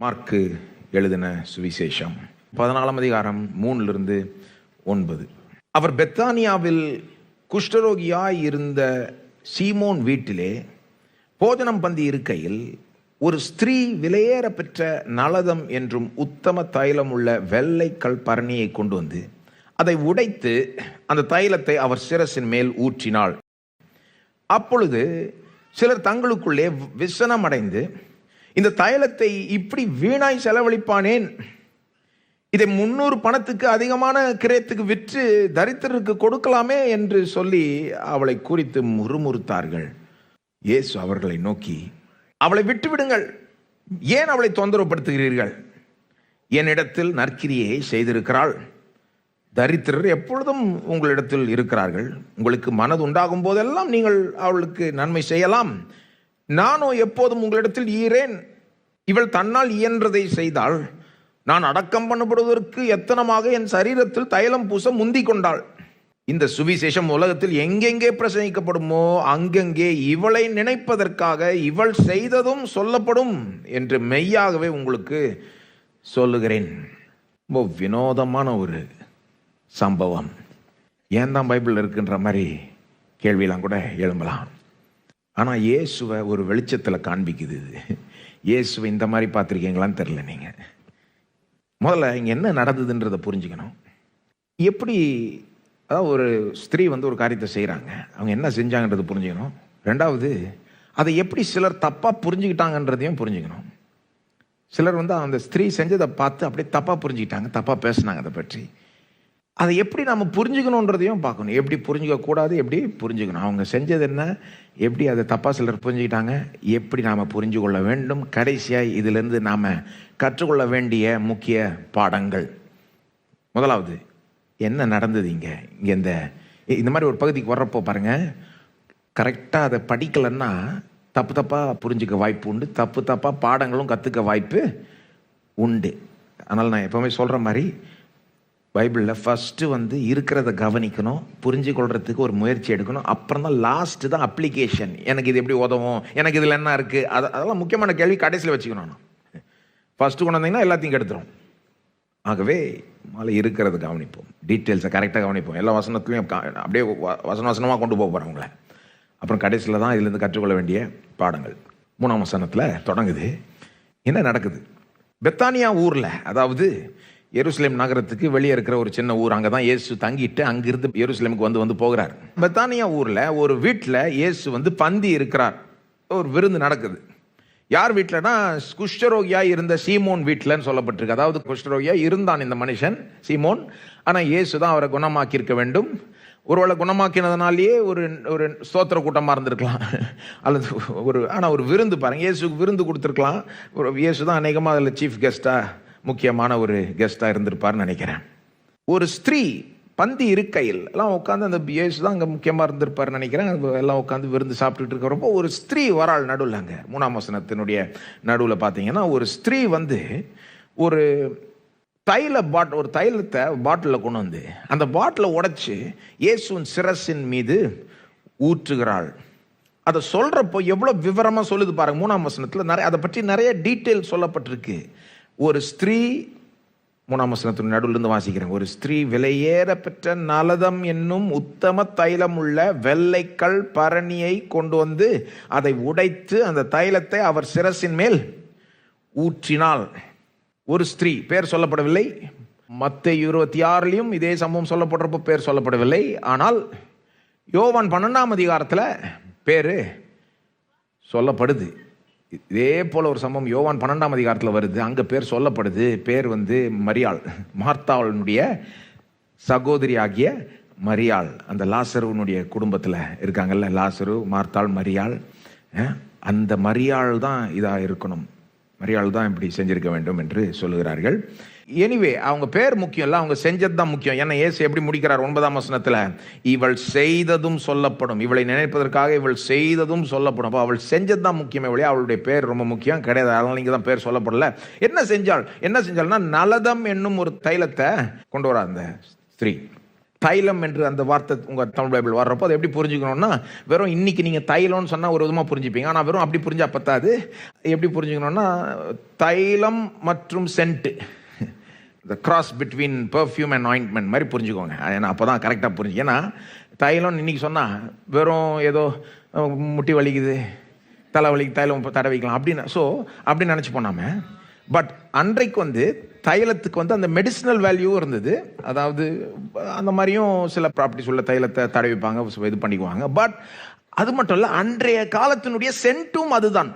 Mark எழுதின சுவிசேஷம் 14ஆம் அதிகாரம் 3-9. அவர் பெத்தானியாவில் குஷ்டரோகியாய் இருந்த சீமோன் வீட்டிலே போஜனம் பந்தி இருக்கையில் ஒரு ஸ்திரீ விலையேற பெற்ற நலதம் என்றும் உத்தம தைலம் உள்ள வெள்ளை கல் பரணியை கொண்டு வந்து அதை உடைத்து அந்த தைலத்தை அவர் சிரசின் மேல் ஊற்றினாள். அப்பொழுது சிலர் தங்களுக்குள்ளே விசனம் அடைந்து, இந்த தைலத்தை இப்படி வீணாய் செலவழிப்பானேன், இதை 300 பணத்துக்கு அதிகமான கிரயத்துக்கு விற்று தரித்திரருக்கு கொடுக்கலாமே என்று சொல்லி அவளை குறித்து முறுமுறுத்தார்கள். இயேசு அவர்களை நோக்கி, அவளை விட்டுவிடுங்கள், ஏன் அவளை தொந்தரவுப்படுத்துகிறீர்கள்? என்னிடத்தில் நற்கிரியை செய்திருக்கிறாள். தரித்திரர் எப்பொழுதும் உங்களிடத்தில் இருக்கிறார்கள். உங்களுக்கு மனது உண்டாகும் போதெல்லாம் நீங்கள் அவளுக்கு நன்மை செய்யலாம். நானோ எப்போதும் உங்களிடத்தில் ஈரேன். இவள் தன்னால் இயன்றதை செய்தாள். நான் அடக்கம் பண்ணப்படுவதற்கு எத்தனமாக என் சரீரத்தில் தைலம் பூச முந்தி கொண்டாள். இந்த சுவிசேஷம் உலகத்தில் எங்கெங்கே பிரசங்கிக்கப்படுமோ அங்கெங்கே இவளை நினைப்பதற்காக இவள் செய்ததும் சொல்லப்படும் என்று மெய்யாகவே உங்களுக்கு சொல்லுகிறேன். ரொம்ப வினோதமான ஒரு சம்பவம். ஏன் தான் பைபிள் இருக்குன்ற மாதிரி கேள்வியெல்லாம் கூட எழும்பலாம். ஆனால் இயேசுவை ஒரு வெளிச்சத்தில் காண்பிக்குது. இயேசுவை இந்த மாதிரி பார்த்துருக்கீங்களான்னு தெரில. நீங்கள் முதல்ல இங்கே என்ன நடந்ததுன்றதை புரிஞ்சுக்கணும். எப்படி, அதாவது ஒரு ஸ்திரீ ஒரு காரியத்தை செய்கிறாங்க, அவங்க என்ன செஞ்சாங்கன்றது புரிஞ்சுக்கணும். ரெண்டாவது, அதை எப்படி சிலர் தப்பாக புரிஞ்சுக்கிட்டாங்கன்றதையும் புரிஞ்சுக்கணும். சிலர் அந்த ஸ்திரீ செஞ்சதை பார்த்து அப்படியே தப்பாக புரிஞ்சுக்கிட்டாங்க, தப்பாக பேசுனாங்க. அதை பற்றி அதை எப்படி நம்ம புரிஞ்சுக்கணுன்றதையும் பார்க்கணும். எப்படி புரிஞ்சுக்க கூடாது, எப்படி புரிஞ்சுக்கணும். அவங்க செஞ்சது என்ன, எப்படி அதை தப்பாக சிலர் புரிஞ்சுக்கிட்டாங்க, எப்படி நாம் புரிஞ்சு கொள்ள வேண்டும். கடைசியாக இதிலிருந்து நாம் கற்றுக்கொள்ள வேண்டிய முக்கிய பாடங்கள். முதலாவது, என்ன நடந்தது இங்கே இந்த மாதிரி ஒரு பகுதிக்கு வர்றப்போ பாருங்கள், கரெக்டாக அதை படிக்கலைன்னா தப்பாக புரிஞ்சுக்க வாய்ப்பு உண்டு, தப்பாக பாடங்களும் கற்றுக்க வாய்ப்பு உண்டு. அதனால் நான் எப்போவுமே சொல்கிற மாதிரி பைபிளில் ஃபஸ்ட்டு இருக்கிறத கவனிக்கணும், புரிஞ்சு கொள்றதுக்கு ஒரு முயற்சி எடுக்கணும். அப்புறம் தான் லாஸ்ட்டு தான் அப்ளிகேஷன். எனக்கு இது எப்படி உதவும், எனக்கு இதில் என்ன இருக்குது, அதெல்லாம் முக்கியமான கேள்வி கடைசியில் வச்சுக்கணும். ஃபஸ்ட்டு கொண்டு வந்தீங்கன்னா எல்லாத்தையும் கெடுத்துரும். ஆகவே மேலே இருக்கிறத கவனிப்போம், டீட்டெயில்ஸை கரெக்டாக கவனிப்போம். எல்லா வசனத்துலையும் அப்படியே வசனமாக கொண்டு போக போகிறோம் உங்களை. அப்புறம் கடைசியில் தான் இதுலேருந்து கற்றுக்கொள்ள வேண்டிய பாடங்கள். 3ஆம் வசனத்தில் தொடங்குது. என்ன நடக்குது? பெத்தானியா ஊரில், அதாவது எருசலேம் நகரத்துக்கு வெளியே இருக்கிற ஒரு சின்ன ஊர், அங்கே தான் இயேசு தங்கிட்டு அங்கிருந்து எருசலேமுக்கு வந்து போகிறார். பெத்தானியா ஊரில் ஒரு வீட்டில் இயேசு பந்தி இருக்கிறார். ஒரு விருந்து நடக்குது. யார் வீட்டிலனா, குஷ்டரோகியாக இருந்த சீமோன் வீட்டில்னு சொல்லப்பட்டிருக்கு. அதாவது குஷ்டரோகியாக இருந்தான் இந்த மனுஷன் சீமோன். ஆனால் இயேசு தான் அவரை குணமாக்கியிருக்க வேண்டும். ஒருவேளை குணமாக்கினதுனாலேயே ஒரு ஸ்தோத்திர கூட்டமாக இருந்திருக்கலாம், அல்லது ஆனால் ஒரு விருந்து பாருங்கள், இயேசுக்கு விருந்து கொடுத்துருக்கலாம். இயேசு தான் அநேகமாக அதில் சீஃப் கெஸ்ட்டாக, முக்கியமான ஒரு கெஸ்ட்டாக இருந்திருப்பார்னு நினைக்கிறேன். ஒரு ஸ்திரீ பந்தி இருக்கையில் எல்லாம் உட்காந்து, அந்த இயேசு தான் அங்கே முக்கியமாக இருந்திருப்பார்னு நினைக்கிறேன். எல்லாம் உட்காந்து விருந்து சாப்பிட்டுட்டு இருக்கிறப்போ ஒரு ஸ்திரீ வராள் நடுவில். அங்கே 3ஆம் வசனத்தினுடைய நடுவில் பார்த்தீங்கன்னா, ஒரு ஸ்திரீ ஒரு ஒரு தைலத்தை பாட்டிலில் கொண்டு வந்து அந்த பாட்டிலை உடைச்சி இயேசுவின் சிரசின் மீது ஊற்றுகிறாள். அதை சொல்கிறப்போ எவ்வளோ விவரமாக சொல்லுது பாருங்க. 3ஆம் வசனத்தில் அதை பற்றி நிறைய டீட்டெயில் சொல்லப்பட்டிருக்கு. ஒரு ஸ்திரீ, 3ஆம் வசனத்தின் நடுவிலிருந்து வாசிக்கிறேன். ஒரு ஸ்திரீ விலையேற பெற்ற நலதம் என்னும் உத்தம தைலம் உள்ள வெள்ளைக்கல் பரணியை கொண்டு வந்து அதை உடைத்து அந்த தைலத்தை அவர் சிரசின் மேல் ஊற்றினாள். ஒரு ஸ்திரீ, பேர் சொல்லப்படவில்லை. மத்தேயு 26 இதே சம்பவம் சொல்லப்படுறப்போ பேர் சொல்லப்படவில்லை. ஆனால் யோவான் 12ஆம் அதிகாரத்தில் பேர் சொல்லப்படுது. இதே போல ஒரு சம்பவம் யோவான் 12ஆம் அதிகாரத்தில் வருது. அங்கே பேர் சொல்லப்படுது. பேர் மரியாள், மார்த்தாளுடைய சகோதரி ஆகிய மரியாள். அந்த லாசருனுடைய குடும்பத்தில் இருக்காங்கல்ல, லாசரு, மார்த்தாள், மரியாள். அந்த மரியாள் தான் இதாக இருக்கணும், மரியாள் தான் இப்படி செஞ்சிருக்க வேண்டும் என்று சொல்லுகிறார்கள். எனிவே, அவங்க பேர் முக்கியம் இல்லை, அவங்க செஞ்சது தான் முக்கியம். ஏன்னா இயேசு எப்படி முடிக்கிறார் 9ஆம் வசனத்தில், இவள் செய்ததும் சொல்லப்படும். இவளை நினைப்பதற்காக இவள் செய்ததும் சொல்லப்படும். அப்போ அவள் செஞ்சது தான் முக்கியமே ஒழிய அவளுடைய பேர் ரொம்ப முக்கியம் கிடையாது. அதனால இங்கே தான் பேர் சொல்லப்படல. என்ன செஞ்சாள்னா, நலதம் என்னும் ஒரு தைலத்தை கொண்டு வரா அந்த ஸ்திரீ. தைலம் என்று அந்த வார்த்தை உங்கள் தமிழ் பைபிள் வர்றப்போ அதை எப்படி புரிஞ்சுக்கணும்னா, வெறும் இன்னைக்கு நீங்கள் தைலம்னு சொன்னால் ஒரு விதமாக புரிஞ்சுப்பீங்க. ஆனால் வெறும் அப்படி புரிஞ்சா பத்தாது. எப்படி புரிஞ்சுக்கணும்னா, தைலம் மற்றும் சென்ட்டு, இந்த கிராஸ் பிட்வீன் பெர்ஃப்யூம் அண்ட் ஆயின்ட்மெண்ட் மாதிரி புரிஞ்சுக்கோங்க. ஏன்னா அப்போ தான் கரெக்டாக புரிஞ்சு. ஏன்னா தைலம்னு இன்னைக்கு சொன்னால் வெறும் ஏதோ முட்டி வலிக்குது, தலை வலிக்கு தைலம் தடவிக்கலாம் அப்படின்னு அப்படின்னு நினச்சி போனாம. பட் அன்றைக்கு தைலத்துக்கு அந்த மெடிசினல் வேல்யூ இருந்தது. அதாவது அந்த மாதிரியும் சில ப்ராப்பர்ட்டிஸ் உள்ள தைலத்தை தடவிப்பாங்க, இது பண்ணிக்குவாங்க. பட் அது மட்டும் இல்லை, அன்றைய காலத்தினுடைய சென்ட்டும் அதுதான்.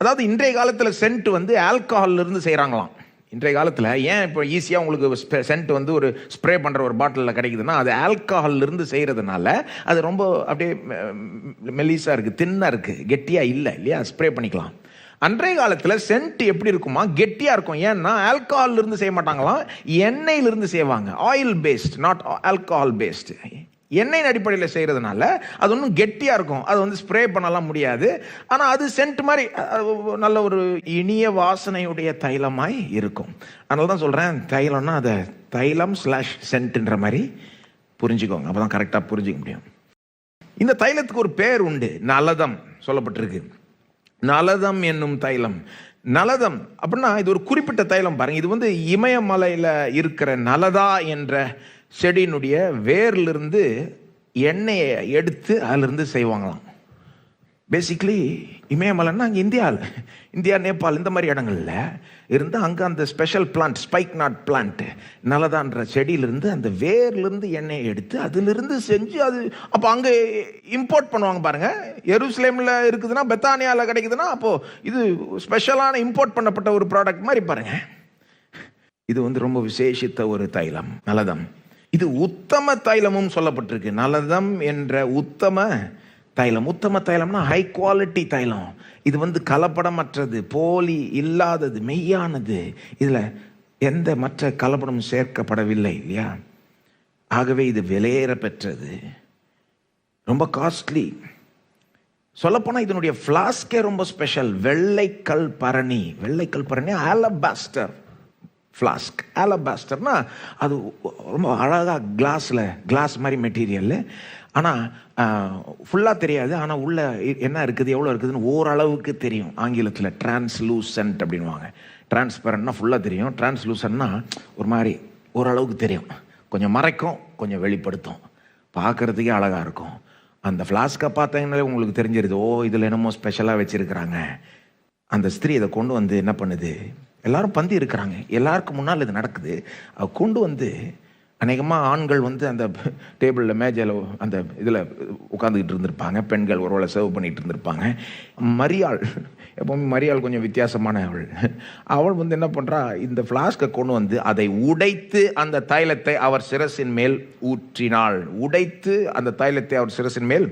அதாவது இன்றைய காலத்தில் சென்ட் ஆல்கஹால் இருந்து செய்கிறாங்களாம். இன்றைய காலத்தில் ஏன் இப்போ ஈஸியாக உங்களுக்கு சென்ட் ஒரு ஸ்ப்ரே பண்ணுற ஒரு பாட்டிலில் கிடைக்குதுன்னா, அது ஆல்கஹால் இருந்து செய்கிறதுனால அது ரொம்ப அப்படியே மெலிசாக இருக்குது, தின்னாக இருக்குது, கெட்டியாக இல்லை இல்லையா, ஸ்ப்ரே பண்ணிக்கலாம். அன்றைய காலத்தில் சென்ட் எப்படி இருக்குமா, கெட்டியாக இருக்கும். ஏன்னா ஆல்கஹால் இருந்து செய்ய மாட்டாங்களாம், எண்ணெயிலிருந்து செய்வாங்க. Oil based, not alcohol based. எண்ணெயின் அடிப்படையில் செய்கிறதுனால அது ஒன்றும் கெட்டியாக இருக்கும். அது ஸ்ப்ரே பண்ணலாம் முடியாது. ஆனால் அது சென்ட் மாதிரி நல்ல ஒரு இனிய வாசனையுடைய தைலமாய் இருக்கும். அதனால தான் சொல்கிறேன், தைலம்னா அதை தைலம் / சென்ட்ன்ற மாதிரி புரிஞ்சுக்கோங்க. அப்போ தான் கரெக்டாக புரிஞ்சிக்க முடியும். இந்த தைலத்துக்கு ஒரு பேர் உண்டு, நலதம் சொல்லப்பட்டிருக்கு. நலதம் என்னும் தைலம். நலதம் அப்படின்னா இது ஒரு குறிப்பிட்ட தைலம். பாருங்க, இது இமயமலையில் இருக்கிற நலதா என்ற செடியினுடைய வேர்லிருந்து எண்ணெயை எடுத்து அதிலிருந்து செய்வாங்களாம். பேசிக்லி இமயமலைன்னா அங்கே இந்தியா, நேபாள் இந்த மாதிரி இடங்கள்ல இருந்து அங்கே அந்த special plant, spikenard plant, நலதான்ற செடியிலிருந்து அந்த வேர்லிருந்து எண்ணெயை எடுத்து அதிலிருந்து செஞ்சு அது அப்போ அங்கே இம்போர்ட் பண்ணுவாங்க. பாருங்க, எருசலேமில் இருக்குதுன்னா, பெத்தானியாவில் கிடைக்குதுன்னா, அப்போ இது ஸ்பெஷலான இம்போர்ட் பண்ணப்பட்ட ஒரு ப்ராடக்ட் மாதிரி. பாருங்க, இது ரொம்ப விசேஷித்த ஒரு தைலம், நலதம். இது உத்தம தைலமும் சொல்லப்பட்டிருக்கு. நலதம் என்ற உத்தம தைலம். உத்தம தைலம்னா ஹை குவாலிட்டி தைலம். இது கலப்படமற்றது, போலி இல்லாதது, மெய்யானது. இதில் எந்த மற்ற கலப்படமும் சேர்க்கப்படவில்லை இல்லையா. ஆகவே இது விலையேற பெற்றது, ரொம்ப காஸ்ட்லி. சொல்லப்போனால் இதனுடைய ஃப்ளாஸ்கே ரொம்ப ஸ்பெஷல். வெள்ளைக்கல் பரணி ஆலபாஸ்டர் ஃப்ளாஸ்க். ஆலபாஸ்டர்னா அது ரொம்ப அழகாக கிளாஸ் மாதிரி மெட்டீரியல். ஆனால் ஃபுல்லாக தெரியாது. ஆனால் உள்ள என்ன இருக்குது, எவ்வளோ இருக்குதுன்னு ஓரளவுக்கு தெரியும். ஆங்கிலத்தில் டிரான்ஸ்லூசன்ட் அப்படின்வாங்க. டிரான்ஸ்பரண்ட்னா ஃபுல்லாக தெரியும், டிரான்ஸ்லூசன்னா ஒரு மாதிரி ஓரளவுக்கு தெரியும். கொஞ்சம் மறைக்கும், கொஞ்சம் வெளிப்படுத்தும், பார்க்குறதுக்கே அழகாக இருக்கும். அந்த ஃப்ளாஸ்கை பார்த்தீங்கன்னாலே உங்களுக்கு தெரிஞ்சிருது, ஓ இதில் என்னமோ ஸ்பெஷலாக வச்சுருக்கிறாங்க. அந்த ஸ்திரீ இதை கொண்டு என்ன பண்ணுது, எல்லாரும் பந்தி இருக்கிறாங்க, எல்லாருக்கும் முன்னால் இது நடக்குது. கொண்டு அநேகமாக ஆண்கள் அந்த டேபிளில் மேஜையில் அந்த இதில் உட்காந்துக்கிட்டு இருந்திருப்பாங்க, பெண்கள் ஒருவேளை சர்வ் பண்ணிகிட்டு இருந்திருப்பாங்க. மரியாள், எப்போவுமே மரியாள் கொஞ்சம் வித்தியாசமான அவள் என்ன பண்ணுறா, இந்த ஃப்ளாஸ்கை கொண்டு அதை உடைத்து அந்த தைலத்தை அவர் சிரசின் மேல் ஊற்றினாள். உடைத்து அந்த தைலத்தை அவர் சிரசின் மேல்,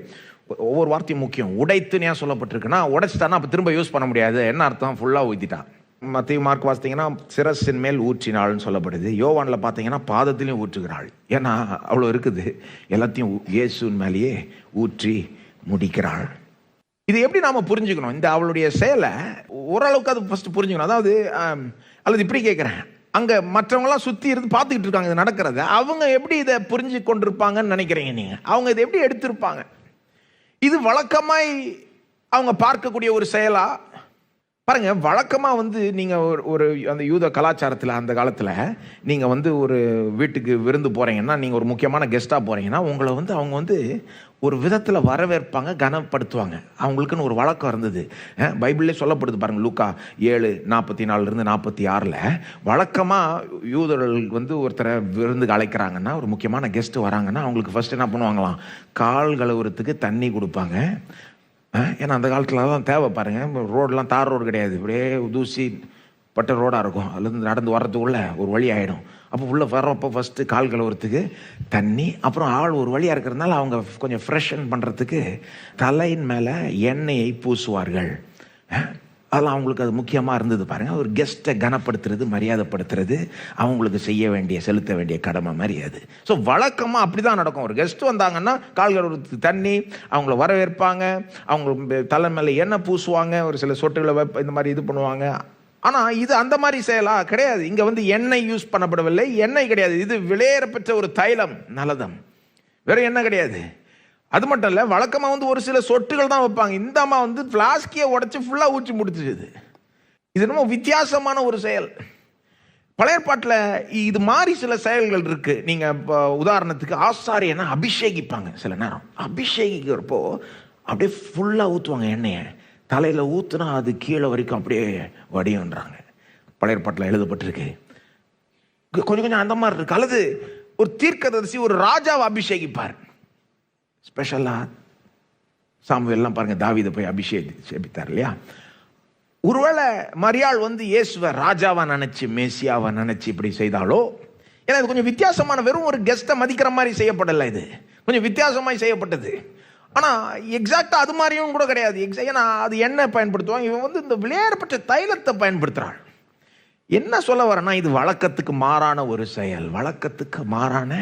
ஒவ்வொரு வார்த்தையும் முக்கியம். உடைத்துன்னு ஏன் சொல்லப்பட்டிருக்குன்னா, உடைச்சிட்டானா அப்போ திரும்ப யூஸ் பண்ண முடியாது. என்ன அர்த்தம், ஃபுல்லாக ஊற்றிட்டான். மத்திய மார்க் பார்த்தீங்கன்னா சிரசின் மேல் ஊற்றினாள்னு சொல்லப்படுது. யோவானில் பார்த்தீங்கன்னா பாதத்திலையும் ஊற்றுகிறாள். ஏன்னா அவ்வளோ இருக்குது, எல்லாத்தையும் இயேசுவின் மேலேயே ஊற்றி முடிக்கிறாள். இது எப்படி நாம் புரிஞ்சுக்கணும், இந்த அவளுடைய செயலை ஓரளவுக்கு அது ஃபஸ்ட்டு புரிஞ்சுக்கணும். அதாவது அல்லது இப்படி கேட்குறேன், அங்கே மற்றவங்களாம் சுற்றி இருந்து பார்த்துக்கிட்டு இருக்காங்க இது நடக்கிறத, அவங்க எப்படி இதை புரிஞ்சு கொண்டிருப்பாங்கன்னு நினைக்கிறீங்க நீங்கள்? அவங்க இதை எப்படி எடுத்திருப்பாங்க? இது வழக்கமாய் அவங்க பார்க்கக்கூடிய ஒரு செயலா? பாருங்க, வழக்கமாக நீங்கள் ஒரு அந்த யூத கலாச்சாரத்தில் அந்த காலத்தில் நீங்கள் ஒரு வீட்டுக்கு விருந்து போகிறீங்கன்னா, நீங்கள் ஒரு முக்கியமான கெஸ்ட்டாக போகிறீங்கன்னா, உங்களை அவங்க ஒரு விதத்தில் வரவேற்பாங்க, கனப்படுத்துவாங்க. அவங்களுக்குன்னு ஒரு வழக்கம் இருந்தது. பைபிள்லேயே சொல்லப்படுது பாருங்கள், லூக்கா 7:44 46 வழக்கமாக யூதர்கள் ஒருத்தரை விருந்துக்கு அழைக்கிறாங்கன்னா, ஒரு முக்கியமான கெஸ்ட்டு வராங்கன்னா, அவங்களுக்கு ஃபஸ்ட்டு என்ன பண்ணுவாங்களாம், கால் கழுவுறதுக்கு தண்ணி கொடுப்பாங்க. ஏன்னா அந்த காலத்தில் தான் தேவை. பாருங்கள், ரோடெலாம் தார் ரோடு கிடையாது, இப்படியே தூசி பட்ட ரோடாக இருக்கும். அதுலேருந்து நடந்து வர்றதுக்குள்ளே ஒரு வழி ஆகிடும். அப்போ உள்ளே வர்றப்போ ஃபஸ்ட்டு கால் கழுவுறதுக்கு தண்ணி, அப்புறம் ஆள் ஒரு வழியாக இருக்கிறதுனால அவங்க கொஞ்சம் ஃப்ரெஷ்ஷன் பண்ணுறதுக்கு தலையின் மேலே எண்ணெயை பூசுவார்கள். அதெல்லாம் அவங்களுக்கு அது முக்கியமாக இருந்தது. பாருங்கள், ஒரு கெஸ்ட்டை கனப்படுத்துறது, மரியாதைப்படுத்துறது அவங்களுக்கு செய்ய வேண்டிய, செலுத்த வேண்டிய கடமை மாதிரி அது. ஸோ வழக்கமாக அப்படி தான் நடக்கும். ஒரு கெஸ்ட் வந்தாங்கன்னா கால் கழுவுறதுக்கு தண்ணி, அவங்கள வரவேற்பாங்க, அவங்க தலை மேலே எண்ணெய் பூசுவாங்க, ஒரு சில சொட்டுகளை இந்த மாதிரி இது பண்ணுவாங்க. ஆனா இது அந்த மாதிரி செயலா கிடையாது. இங்க வந்து எண்ணெய் யூஸ் பண்ணப்படவில்லை, எண்ணெய் கிடையாது. இது விலையேற பெற்ற ஒரு தைலம், நலதம், வேற எண்ணெய் கிடையாது. அது மட்டும் இல்ல, வழக்கமா வந்து ஒரு சில சொட்டுகள் தான் வைப்பாங்க. இந்த அம்மா வந்து பிளாஸ்கியை உடைச்சு ஃபுல்லா ஊற்றி முடிச்சிருது. இது ரொம்ப வித்தியாசமான ஒரு செயல். பழைய ஏற்பாட்டில் இது மாதிரி சில செயல்கள் இருக்கு. நீங்க உதாரணத்துக்கு ஆசாரியனை அபிஷேகிப்பாங்க. சில நேரம் அபிஷேகிக்கிறப்போ அப்படியே ஃபுல்லா ஊற்றுவாங்க எண்ணெயை. தலையில ஊத்துனா அது கீழே வரைக்கும் அப்படியே வடியுன்றாங்க. பழைய ஏற்பாட்டில் எழுதப்பட்டிருக்கு. கொஞ்சம் கொஞ்சம் அந்த மாதிரி இருக்கு. அல்லது ஒரு தீர்க்கதரிசி ஒரு ராஜாவை அபிஷேகிப்பார். ஸ்பெஷலா சாமுவேல்லாம் பாருங்க, தாவீதை போய் அபிஷேகித்தார் இல்லையா? ஒருவேளை மரியாள் வந்து இயேசுவை ராஜாவா நினைச்சு, மேசியாவா நினைச்சு இப்படி செய்தாலோ, ஏன்னா இது கொஞ்சம் வித்தியாசமான, வெறும் ஒரு கெஸ்ட்டை மதிக்கிற மாதிரி செய்யப்படல, இது கொஞ்சம் வித்தியாசமாய் செய்யப்பட்டது. ஆனா எக்ஸாக்டா அது மாதிரியும் கூட கிடையாது. ஏன்னா அது என்ன பயன்படுத்துவாங்க, இவன் வந்து இந்த விளையாடப்பட்ட தைலத்தை பயன்படுத்துறாள். என்ன சொல்ல வரேன்னா, இது வழக்கத்துக்கு மாறான ஒரு செயல், வழக்கத்துக்கு மாறான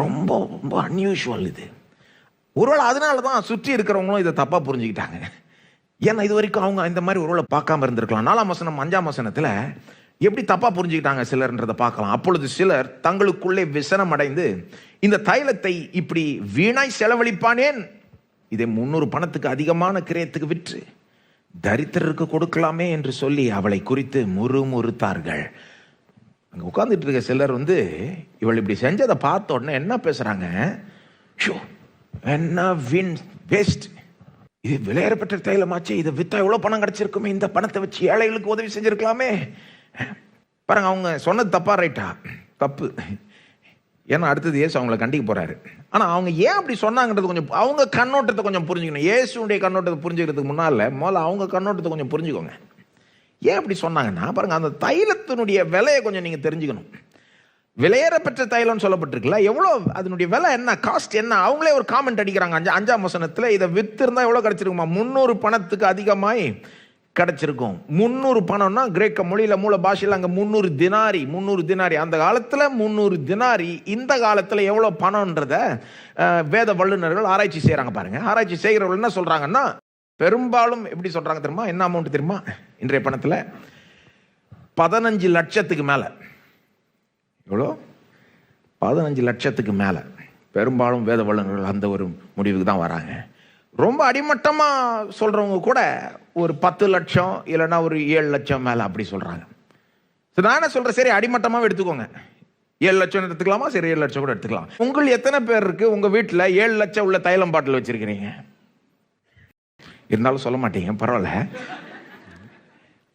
ரொம்ப ரொம்ப அன்யூஷுவல் இது. ஒருவேளை அதனால தான் சுற்றி இருக்கிறவங்களும் இதை தப்பா புரிஞ்சுக்கிட்டாங்க. ஏன்னா இது வரைக்கும் அவங்க இந்த மாதிரி ஒருவேளை பார்க்காம இருந்திருக்கலாம். 4ஆம் வசனம் 5ஆம் வசனத்துல எப்படி தப்பா புரிஞ்சுக்கிட்டாங்க சிலர்ன்றதை பார்க்கலாம். அப்பொழுது சிலர் தங்களுக்குள்ளே விசனம் அடைந்து, இந்த தைலத்தை இப்படி வீணாய் செலவழிப்பானேன், இதை 300 பணத்துக்கு அதிகமான கிரயத்துக்கு விற்று தரித்திரருக்கு கொடுக்கலாமே என்று சொல்லி அவளை குறித்து முறுமுறுத்தார்கள். அங்க உட்கார்ந்துட்டு இருக்க சிலர் வந்து இவள் இப்படி செஞ்சதை பார்த்த உடனே என்ன பேசுறாங்க, என்ன வின் வேஸ்ட், இது விலையேறப்பட்ட தைலமாச்சு, இதை வித்தா எவ்வளவு பணம் கிடைச்சிருக்குமே, இந்த பணத்தை வச்சு ஏழைகளுக்கு உதவி செஞ்சிருக்கலாமே. பாருங்க, அவங்க சொன்னது தப்பா ரைட்டா? தப்பு. ஏன்னா அடுத்தது இயேசு அவங்களை கண்டிக்க போறாரு. ஆனா அவங்க ஏன் அப்படி சொன்னாங்கன்றது கொஞ்சம் அவங்க கண்ணோட்டத்தை கொஞ்சம் புரிஞ்சுக்கணும். இயேசுடைய கண்ணோட்டத்தை புரிஞ்சுக்கிறதுக்கு முதல்ல அவங்க கண்ணோட்டத்தை கொஞ்சம் புரிஞ்சுக்கோங்க. ஏன் அப்படி சொன்னாங்கன்னா, பாருங்க, அந்த தைலத்தினுடைய விலையை கொஞ்சம் நீங்க தெரிஞ்சுக்கணும். விலையேறப்பெற்ற தைலம் சொல்லப்பட்டிருக்குல்ல, எவ்வளோ அதனுடைய விலை என்ன, காஸ்ட் என்ன, அவங்களே ஒரு காமெண்ட் அடிக்கிறாங்க 5ஆம் வசனத்தில். இதை வித்து இருந்தா எவ்வளோ கிடைச்சிருக்குமா, 300 பணத்துக்கு அதிகமாய் கிடைச்சிருக்கும். 300 பணம்னா கிரேக்க மொழியில மூல பாஷையில் அங்கே 300 தினாரி. 300 தினாரி அந்த காலத்தில் 300 தினாரி. இந்த காலத்தில் எவ்வளோ பணம்ன்றத வேத வல்லுநர்கள் ஆராய்ச்சி செய்கிறாங்க. பாருங்க, ஆராய்ச்சி செய்கிறவர்கள் என்ன சொல்றாங்கன்னா, பெரும்பாலும் எப்படி சொல்றாங்க தெரியுமா, என்ன அமௌண்ட் தெரியுமா, இன்றைய பணத்தில் 15 லட்சத்துக்கு மேலே. எவ்வளோ? 15 லட்சத்துக்கு மேலே. பெரும்பாலும் வேத வல்லுநர்கள் அந்த ஒரு முடிவுக்கு தான் வராங்க. ரொம்ப அடிமட்டமாக சொல்கிறவங்க கூட ஒரு 10 லட்சம் இல்லைன்னா ஒரு 7 லட்சம் மேலே அப்படி சொல்கிறாங்க. நான் என்ன சொல்கிறேன், சரி அடிமட்டமாகவே எடுத்துக்கோங்க. 7 லட்சம் எடுத்துக்கலாமா? சரி 7 லட்சம் கூட எடுத்துக்கலாம். உங்களுக்கு எத்தனை பேர் இருக்கு உங்கள் வீட்டில் 7 லட்சம் உள்ள தைலம் பாட்டில் வச்சிருக்கிறீங்க? இருந்தாலும் சொல்ல மாட்டீங்க, பரவாயில்ல.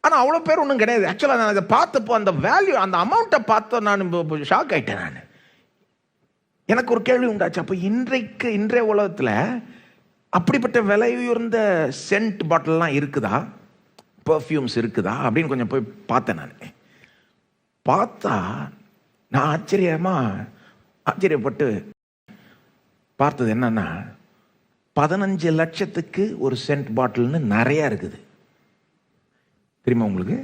ஆனால் அவ்வளோ பேர் ஒன்றும் கிடையாது. ஆக்சுவலாக நான் அதை பார்த்தப்போ அந்த வேல்யூ, அந்த அமௌண்ட்டை பார்த்து நான் ஷாக் ஆகிட்டேன். நான் எனக்கு ஒரு கேள்வி உண்டாச்சு. அப்போ இன்றைய உலகத்தில் அப்படிப்பட்ட விலை உயர்ந்த சென்ட் பாட்டில்லாம் இருக்குதா, பர்ஃப்யூம்ஸ் இருக்குதா அப்படின்னு கொஞ்சம் போய் பார்த்தேன். நான் பார்த்தா நான் ஆச்சரியப்பட்டு பார்த்தது என்னன்னா, 15 லட்சத்துக்கு ஒரு சென்ட் பாட்டில்னு நிறையா இருக்குது. தெரியுமா உங்களுக்கு?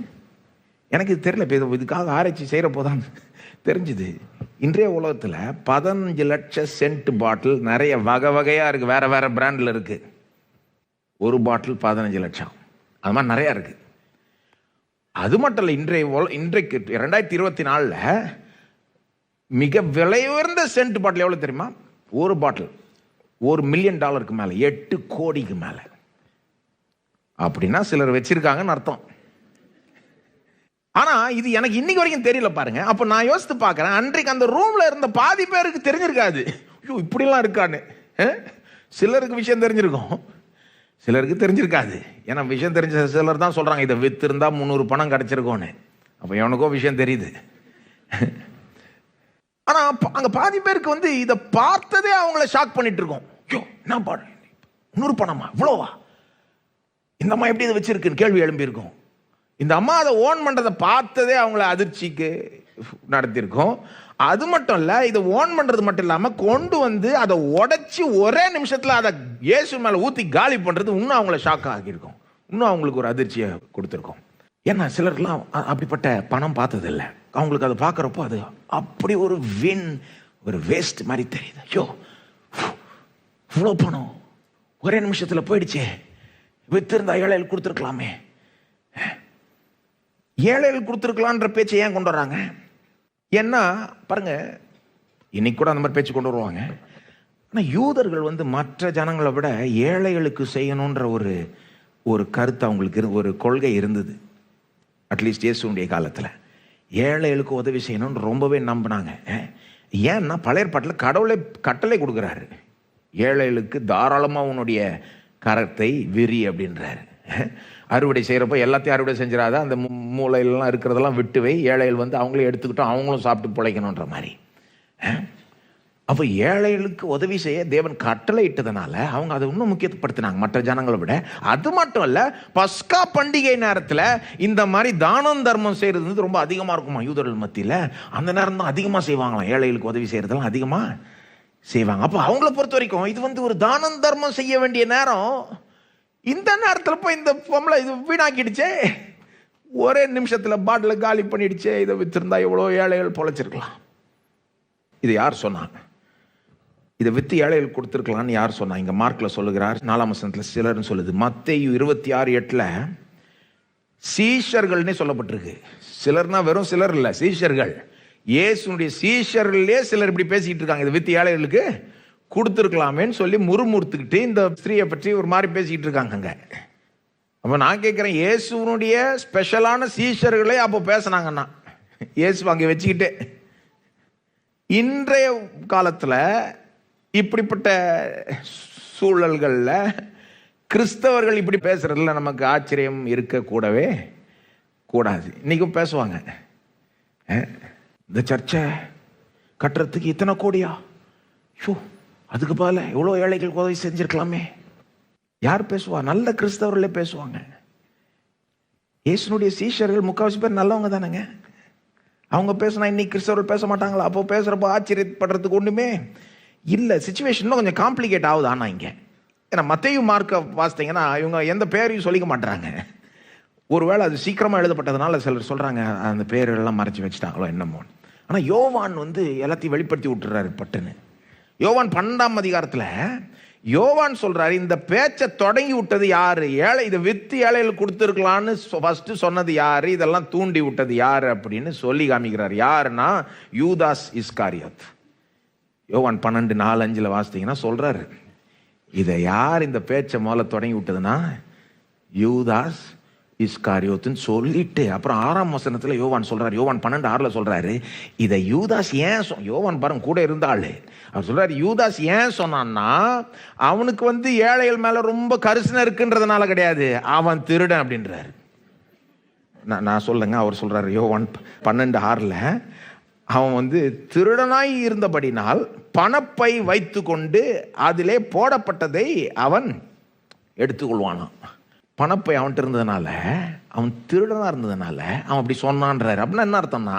எனக்கு இது தெரியல. இப்போ இதுக்காக ஆராய்ச்சி செய்கிறப்போ தான் தெரிஞ்சுது. இன்றைய உலகத்தில் 15 லட்சம் சென்ட் பாட்டில் நிறைய வகை வகையாக இருக்குது, வேற வேற பிராண்டில் இருக்குது. ஒரு பாட்டில் 15 லட்சம், அது மாதிரி நிறையா இருக்குது. அது மட்டும் இல்லை, இன்றைக்கு 2024 மிக விலை உயர்ந்த சென்ட் பாட்டில் எவ்வளோ தெரியுமா? ஒரு பாட்டில் $1 மில்லியன் மேலே, 8 கோடிக்கு மேலே. அப்படின்னா சிலர் வச்சிருக்காங்கன்னு அர்த்தம். ஆனா இது எனக்கு இன்னைக்கு வரைக்கும் தெரியல. பாருங்க, அப்ப நான் யோசித்து பார்க்கிறேன், அன்றைக்கு அந்த ரூம்ல இருந்த பாதி பேருக்கு தெரிஞ்சிருக்காது, ஐயோ இப்படிலாம் இருக்கான்னு. சிலருக்கு விஷயம் தெரிஞ்சிருக்கும், சிலருக்கு தெரிஞ்சிருக்காது. ஏன்னா விஷயம் தெரிஞ்ச சிலர் தான் சொல்றாங்க, இதை வித்து இருந்தா 300 பணம் கிடைச்சிருக்கோன்னு. அப்ப எவனுக்கோ விஷயம் தெரியுது. ஆனா அங்க பாதி பேருக்கு வந்து இதை பார்த்ததே அவங்கள ஷாக் பண்ணிட்டு இருக்கோம். ஐயோ என்ன பாடு, 100 பணமா, இவ்வளோவா, இந்த அம்மா எப்படி இதை வச்சிருக்குன்னு கேள்வி எழும்பி இருக்கும். இந்த அம்மா அதை ஓன் பண்றதை பார்த்ததே அவங்கள அதிர்ச்சிக்கு நடத்திருக்கோம். அது மட்டும் இல்ல, இதை ஓன் பண்றது மட்டும் இல்லாம கொண்டு வந்து அதை உடைச்சி ஒரே நிமிஷத்துல அதை இயேசு மேல ஊத்தி காலி பண்றது இன்னும் அவங்கள ஷாக் ஆகியிருக்கும், இன்னும் அவங்களுக்கு ஒரு அதிர்ச்சியை கொடுத்துருக்கோம். ஏன்னா சிலர்லாம் அப்படிப்பட்ட பணம் பார்த்தது இல்லை. அவங்களுக்கு அதை பார்க்குறப்போ அது அப்படி ஒரு ஒரு வேஸ்ட் மாதிரி தெரியுது. ஐயோ இவ்வளோ பணம் ஒரே நிமிஷத்துல போயிடுச்சே, வித்திருந்தா ஏழைகள் கொடுத்துருக்கலாமே. ஏழைகள் கொடுத்துருக்கலான்ற பேச்சை ஏன் கொண்டு வராங்க? ஏன்னா பாருங்க, இன்னைக்கு கூட அந்த மாதிரி பேச்சு கொண்டு வருவாங்க. ஆனால் யூதர்கள் வந்து மற்ற ஜனங்களை விட ஏழைகளுக்கு செய்யணுன்ற ஒரு கருத்து அவங்களுக்கு ஒரு கொள்கை இருந்தது. அட்லீஸ்ட் இயேசுடைய காலத்தில் ஏழைகளுக்கு உதவி செய்யணும்னு ரொம்பவே நம்பினாங்க. ஏன்னா பழைய ஏற்பாட்டில் கடவுளை கட்டளை கொடுக்குறாரு, ஏழைகளுக்கு தாராளமாக உன்னுடைய கரத்தை விரி அப்படின்றாரு. அறுவடை செய்கிறப்போ எல்லாத்தையும் அறுவடை செஞ்சிடாத, அந்த மூளையிலலாம் இருக்கிறதெல்லாம் விட்டு வை, ஏழைகள் வந்து அவங்களே எடுத்துக்கிட்டோம் அவங்களும் சாப்பிட்டு பிழைக்கணுன்ற மாதிரி. அப்போ ஏழைகளுக்கு உதவி செய்ய தேவன் கட்டளை இட்டதுனால அவங்க அதை இன்னும் முக்கியத்துவப்படுத்தினாங்க மற்ற ஜனங்களை விட. அது மட்டும் இல்ல, பஸ்கா பண்டிகை நேரத்தில் இந்த மாதிரி தானம் தர்மம் செய்யறது ரொம்ப அதிகமாக இருக்குமா யூதர்கள் மத்தியில். அந்த நேரம் தான் அதிகமாக செய்வாங்களாம், ஏழைகளுக்கு உதவி செய்யறதெல்லாம் அதிகமாக செய்வாங்க. அப்போ அவங்கள பொறுத்த வரைக்கும் இது வந்து ஒரு தானம் தர்மம் செய்ய வேண்டிய நேரம். இந்த நேரத்தில் போய் இந்த பொம்பளை இது வீணாக்கிடுச்சே, ஒரே நிமிஷத்தில் பாட்டில் காலி பண்ணிடுச்சே, இதை வித்திருந்தா எவ்வளோ ஏழைகள் பொழைச்சிருக்கலாம். இது யார் சொன்னாங்க? இதை வித்து ஏழைகள் கொடுத்துருக்கலான்னு யார் சொன்னா? இங்க மார்க்ல சொல்லுகிறார் 4ஆம் வசனத்தில் சிலர்னு சொல்லுது. மத்தேயு 26:8 சீஷர்கள்னே சொல்லப்பட்டிருக்கு. சிலர்னா வெறும் சிலர் இல்ல, சீஷர்கள். இயேசுனுடைய சீஷர்களே சிலர் இப்படி பேசிக்கிட்டு இருக்காங்க, இதை வித்து ஏழைகளுக்கு கொடுத்துருக்கலாமேன்னு சொல்லி முறுமுறுத்துக்கிட்டு இந்த ஸ்திரீயை பற்றி ஒரு மாதிரி பேசிக்கிட்டு இருக்காங்க. அப்ப நான் கேட்கிறேன், இயேசுனுடைய ஸ்பெஷலான சீஷர்களே அப்போ பேசினாங்கன்னா இயேசு அங்கே வச்சுக்கிட்டு, இன்றைய காலத்தில் இப்படிப்பட்ட சூழல்களில் கிறிஸ்தவர்கள் இப்படி பேசுறதுல நமக்கு ஆச்சரியம் இருக்க கூடவே கூடாது. இன்னைக்கும் பேசுவாங்க, இந்த சர்ச்சை கட்டுறதுக்கு இத்தனை கோடியா, ஷோ அதுக்கு பதில எவ்வளோ ஏழைகளுக்கு உதவி செஞ்சிருக்கலாமே. யார் பேசுவா? நல்ல கிறிஸ்தவர்களே பேசுவாங்க. இயேசுனுடைய சீஷர்கள் முக்கால்வாசி பேர் நல்லவங்க தானேங்க. அவங்க பேசினா இன்னைக்கு கிறிஸ்தவர்கள் பேச மாட்டாங்களா? அப்போ பேசுறப்போ ஆச்சரியப்படுறதுக்கு ஒண்ணுமே இல்லை. சிச்சுவேஷன் கொஞ்சம் காம்ப்ளிகேட் ஆகுது. ஆனால் இங்கே ஏன்னா மத்தேயு மார்க்கை வாசித்தீங்கன்னா இவங்க எந்த பேரையும் சொல்லிக்க மாட்டாங்க. ஒருவேளை அது சீக்கிரமாக எழுதப்பட்டதுனால சிலர் சொல்றாங்க அந்த பேரெல்லாம் மறைச்சி வச்சுட்டாங்களோ என்னமோ. ஆனால் யோவான் வந்து எல்லாத்தையும் வெளிப்படுத்தி விட்டுறாரு பட்டுன்னு. யோவான் 12ஆம் அதிகாரத்தில் யோவான் சொல்றாரு, இந்த பேச்சை தொடங்கி விட்டது யாரு? ஏழை, இதை வித்து ஏழைகள் கொடுத்துருக்கலான்னு ஃபர்ஸ்ட் சொன்னது யாரு? இதெல்லாம் தூண்டி விட்டது யாரு அப்படின்னு சொல்லி காமிக்கிறார். யாருன்னா யூதாஸ் இஸ்காரியோத். யோவான் 12:4-5 வாசித்தீங்கன்னா சொல்றாரு, இதை யார் இந்த பேச்சை முதல்ல தொடங்கி விட்டதுன்னா யூதாஸ் இஸ்காரியோத்துன்னு சொல்லிட்டு அப்புறம் 6ஆம் வசனத்தில் யோவான் சொல்றாரு, யோவான் 12:6 சொல்றாரு, இதை யூதாஸ் ஏன் யோவான் பாருங்க கூட இருந்தாள், அவர் சொல்றாரு யூதாஸ் ஏன் சொன்னான்னா அவனுக்கு வந்து ஏழைகள் மேல ரொம்ப கரிசனை இருக்குன்றதுனால கிடையாது, அவன் திருடன் அப்படின்றாரு. நான் சொல்லுங்க, அவர் சொல்றாரு யோவான் 12:6 அவன் வந்து திருடனாய் இருந்தபடினால் பணப்பை வைத்து கொண்டு அதிலே போடப்பட்டதை அவன் எடுத்துக்கொள்வானான். பணப்பை அவன்கிட்ட இருந்ததுனால, அவன் திருடனா இருந்ததுனால அவன் அப்படி சொன்னான்றாரு. அப்படின்னா என்ன அர்த்தம்னா,